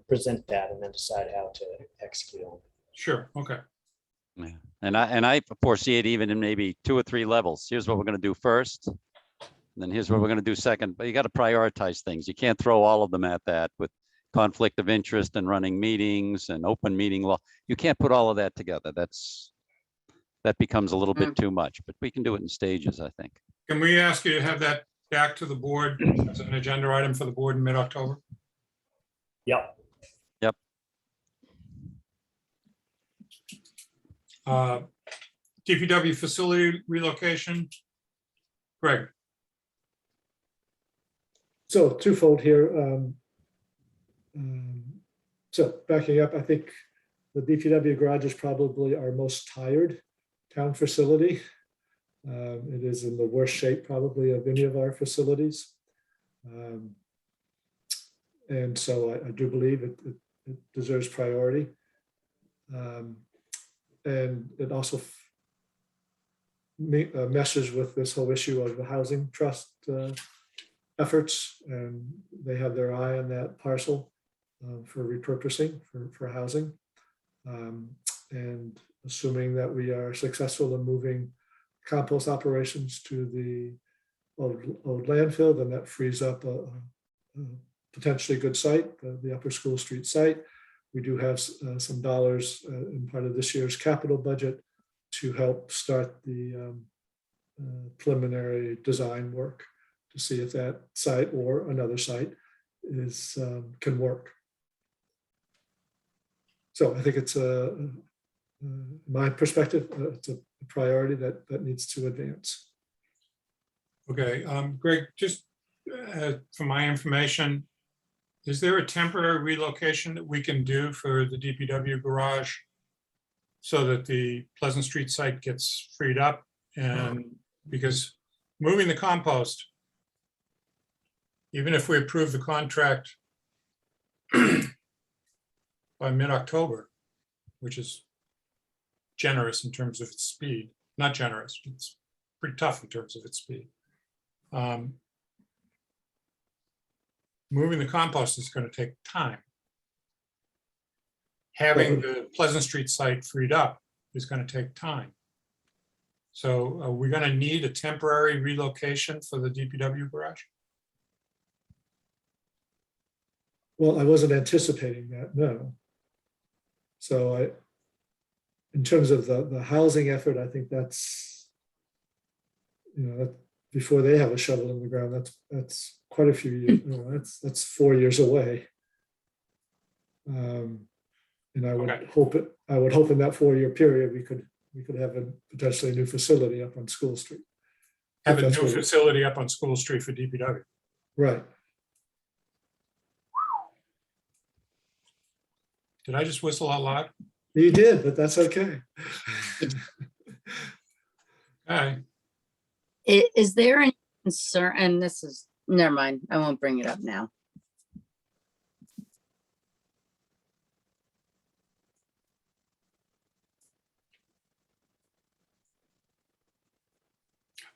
present that, and then decide how to execute on it. Sure, okay. Yeah. And I foresee it even in maybe 2 or 3 levels. Here's what we're going to do first. And then here's what we're going to do second. But you got to prioritize things. You can't throw all of them at that with conflict of interest and running meetings and open meeting law. You can't put all of that together. That becomes a little bit too much, but we can do it in stages, I think. Can we ask you to have that back to the board as an agenda item for the board in mid-October? Yep. DPW facility relocation. Greg, So twofold here. So backing up, I think the DPW garage is probably our most tired town facility. It is in the worst shape probably of any of our facilities. And so I do believe it deserves priority. And it also meshes with this whole issue of the housing trust efforts, and they have their eye on that parcel for repurposing for housing. And assuming that we are successful in moving compost operations to the old landfill, then that frees up a potentially good site, the Upper School Street site. We do have some dollars in part of this year's capital budget to help start the preliminary design work to see if that site or another site can work. So I think it's my perspective, it's a priority that needs to advance. okay, Greg, just for my information, is there a temporary relocation that we can do for the DPW garage so that the Pleasant Street site gets freed up? And because moving the compost, even if we approve the contract by mid-October, which is generous in terms of its speed, not generous, it's pretty tough in terms of its speed. Moving the compost is going to take time. Having the Pleasant Street site freed up is going to take time. So are we going to need a temporary relocation for the DPW garage? Well, I wasn't anticipating that, no. So in terms of the housing effort, I think that's, before they have a shovel in the ground, that's quite a few years, that's 4 years away. And I would hope in that 4-year period, we could have potentially a new facility up on School Street. Have a new facility up on School Street for DPW. Right. Did I just whistle out loud? You did, but that's okay. Okay. Is there any concern, and this is, never mind, I won't bring it up now.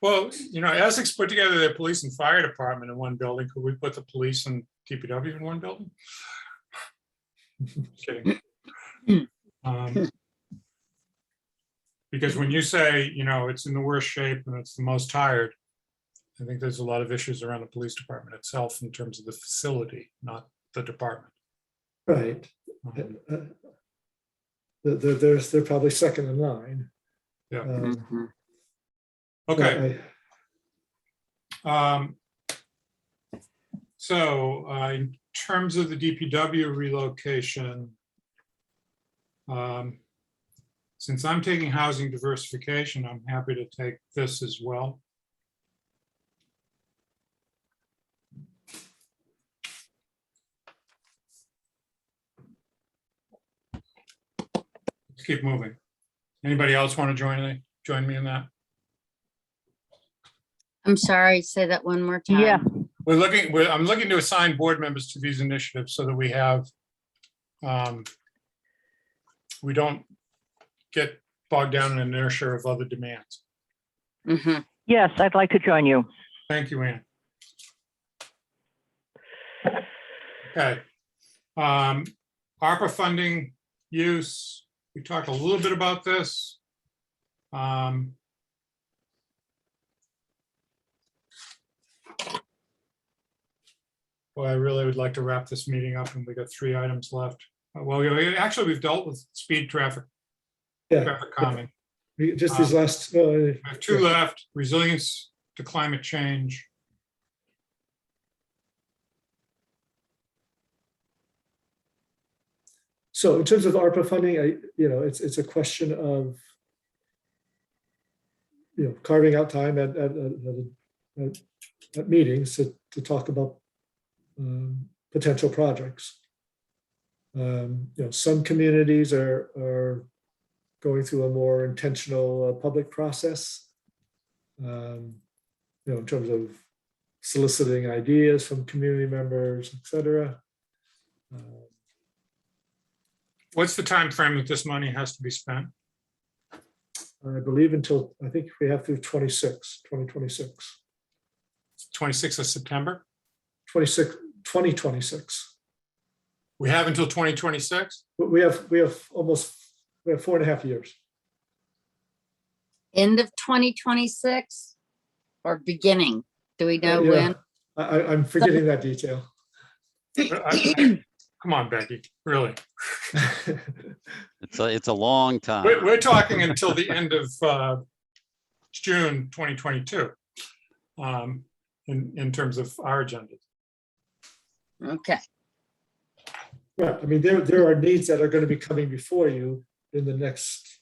Well, Essex put together their police and fire department in one building. Could we put the police and DPW in one building? Kidding. Because when you say, it's in the worst shape and it's the most tired, I think there's a lot of issues around the police department itself in terms of the facility, not the department. Right. They're probably second in line. Yeah. Okay. So terms of the DPW relocation, since I'm taking housing diversification, I'm happy to take this as well. Let's keep moving. Anybody else want to join me in that? I'm sorry, say that one more time. Yeah, I'm looking to assign board members to these initiatives so that we have, we don't get bogged down in inertia of other demands. hmm yes, I'd like to join you. Thank you, Ann. Okay. ARPA funding use, we talked a little bit about this. Well, I really would like to wrap this meeting up, and we got 3 items left. Well, actually, we've dealt with speed traffic Yeah, calming. just these last, We have 2 left, resilience to climate change. so in terms of ARPA funding, it's a question of, carving out time at meetings to talk about potential projects. Some communities are going through a more intentional public process, in terms of soliciting ideas from community members, et cetera. What's the time frame that this money has to be spent? I believe until, I think we have through 2026. 26th of September? 2026. We have until 2026? But we have 4.5 years. End of 2026 or beginning? Do we know Yeah. when? I'm forgetting that detail. Come on, Becky, really? It's a long time. We're talking until the end of June 2022 in terms of our agenda. Okay. Right. I mean, there are needs that are going to be coming before you in the next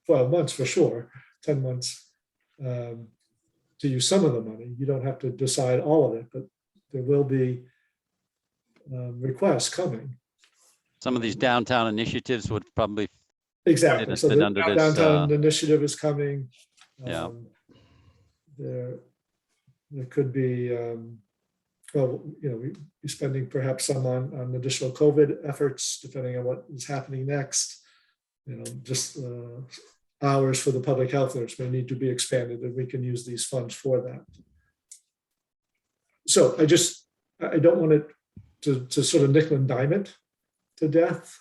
12 months for sure, 10 months, to use some of the money. You don't have to decide all of it, but there will be requests coming. Some of these downtown initiatives would probably Exactly. So fit the under this, downtown initiative is coming. Yeah. There could be, we're spending perhaps some on additional COVID efforts, depending on what is happening next. Just hours for the public health nurse may need to be expanded, and we can use these funds for that. So I don't want it to sort of nickel and dime it to death.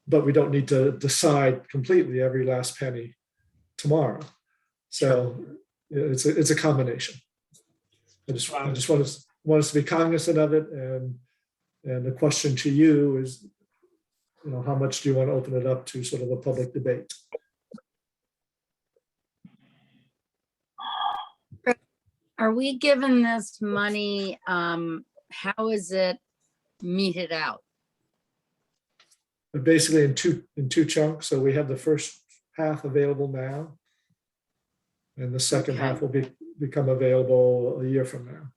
But we don't need to decide completely every last penny tomorrow. So it's a combination. I just want us to be cognizant of it, and the question to you is, how much do you want to open it up to sort of a public debate? Are we given this money? How is it meted out? But basically in two chunks. So we have the first half available now, and the second half will become available a year from now.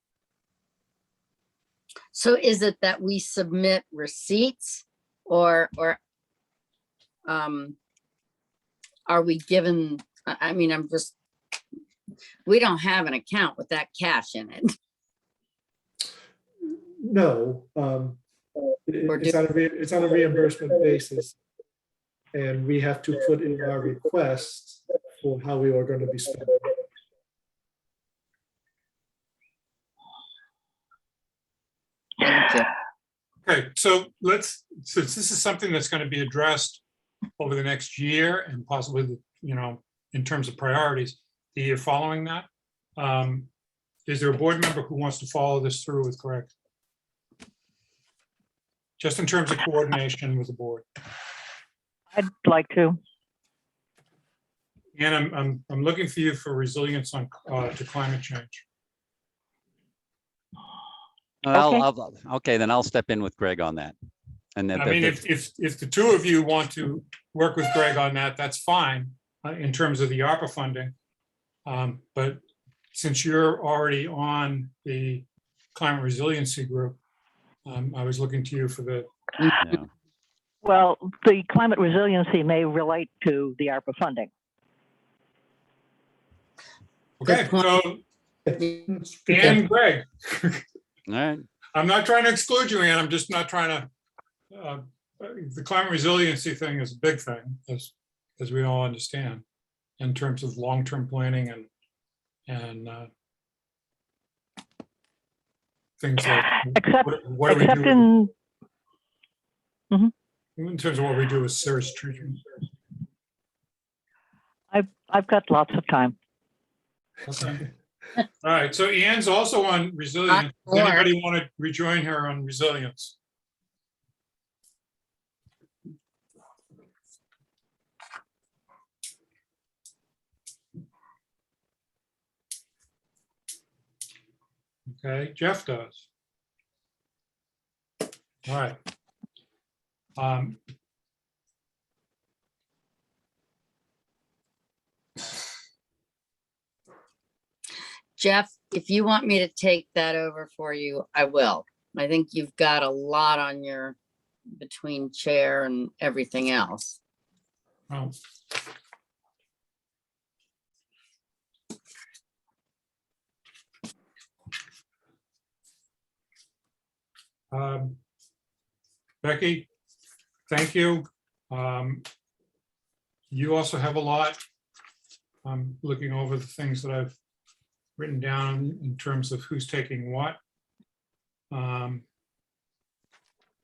So is it that we submit receipts, or are we given? I mean, we don't have an account with that cash in it. No, it's on a reimbursement basis, and we have to put in our request for how we are going to be spending. Thank you. Okay, so since this is something that's going to be addressed over the next year and possibly, in terms of priorities, the year following that, is there a board member who wants to follow this through with Greg? Just in terms of coordination with the board. I'd like to. And I'm looking for you for resilience to climate change. Okay, then I'll step in with Greg on that. And then, I mean, if the two of you want to work with Greg on that, that's fine in terms of the ARPA funding. But since you're already on the climate resiliency group, I was looking to you for the, yeah. Well, the climate resiliency may relate to the ARPA funding. okay, Good point. so Ann and Greg. All right. I'm not trying to exclude you, Ann. I'm just not trying to, the climate resiliency thing is a big thing, as we all understand, in terms of long-term planning and things like. Except, what do we except do in, in terms of what we do with sewage treatment? I've got lots of time. Okay. All right, so Ann's also on resilience. Does anybody want to rejoin her on resilience? Okay, Jeff does. All right. Jeff, if you want me to take that over for you, I will. I think you've got a lot on your between chair and everything else. Oh. Becky, thank you. You also have a lot. I'm looking over the things that I've written down in terms of who's taking what.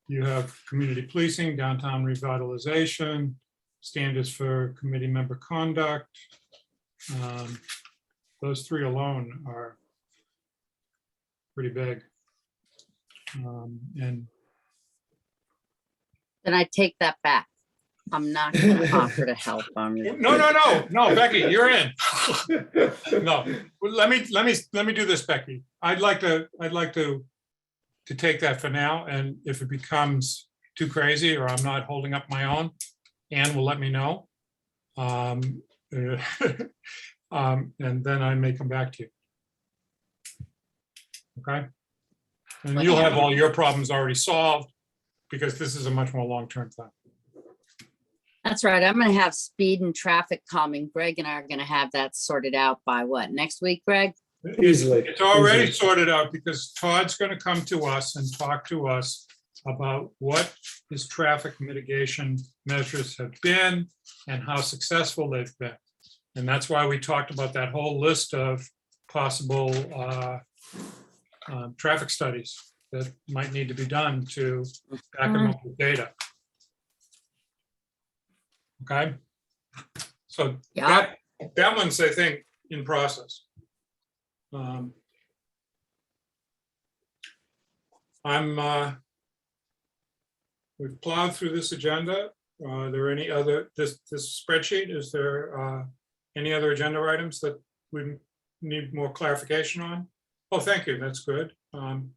You have community policing, downtown revitalization, standards for committee member conduct. Those three alone are pretty big. And Then I take that back. I'm not going to offer to help on it. no, Becky, you're in. No, well, let me do this, Becky. I'd like to take that for now, and if it becomes too crazy or I'm not holding up my own, Ann will let me know. And then I may come back to you. Okay? And you'll have all your problems already solved because this is a much more long-term thing. That's right. I'm going to have speed and traffic calming. Greg and I are going to have that sorted out by what, next week, Greg? Easily. It's already Easily. sorted out because Todd's going to come to us and talk to us about what his traffic mitigation measures have been and how successful they've been. And that's why we talked about that whole list of possible traffic studies that might need to be done to back them up with data. Okay, so Yeah. that one's, I think, in process. We've plowed through this agenda. Are there any other, this spreadsheet, is there any other agenda items that we need more clarification on? Oh, thank you, that's good. I'm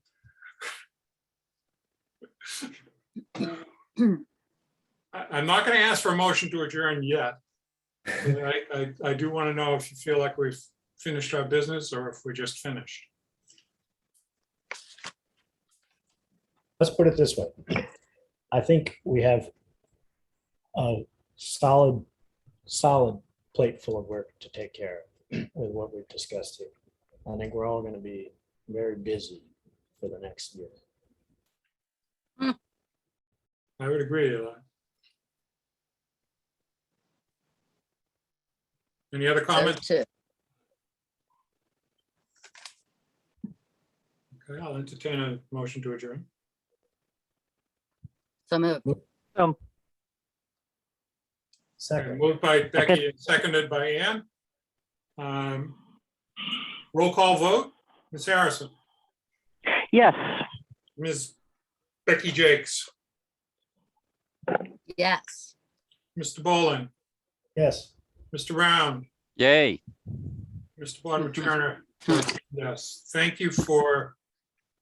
not going to ask for a motion to adjourn yet. I do want to know if you feel like we've finished our business or if we're just finished. Let's put it this way. I think we have a solid plate full of work to take care of with what we've discussed here. I think we're all going to be very busy for the next year. I would agree to that. Any other comments? So too. Okay, I'll entertain a motion to adjourn. So moved. Okay, Second, moved by Becky and seconded by Ann. Roll call vote. Ms. Harrison, Yes. Ms. Becky Jakes, Yes. Mr. Boland, yes. Mr. Round, Yay. Mr. Bodmer Turner. Yes, thank you for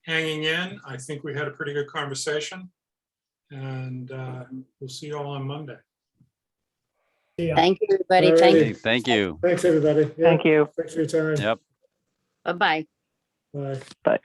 hanging in. I think we had a pretty good conversation. And we'll see you all on Monday. Thank you, everybody. All Thank righty. you. Hey, thank you. Thanks, everybody. Yeah, Thank you. Thanks for your time. Yep. Bye-bye. Bye. Bye.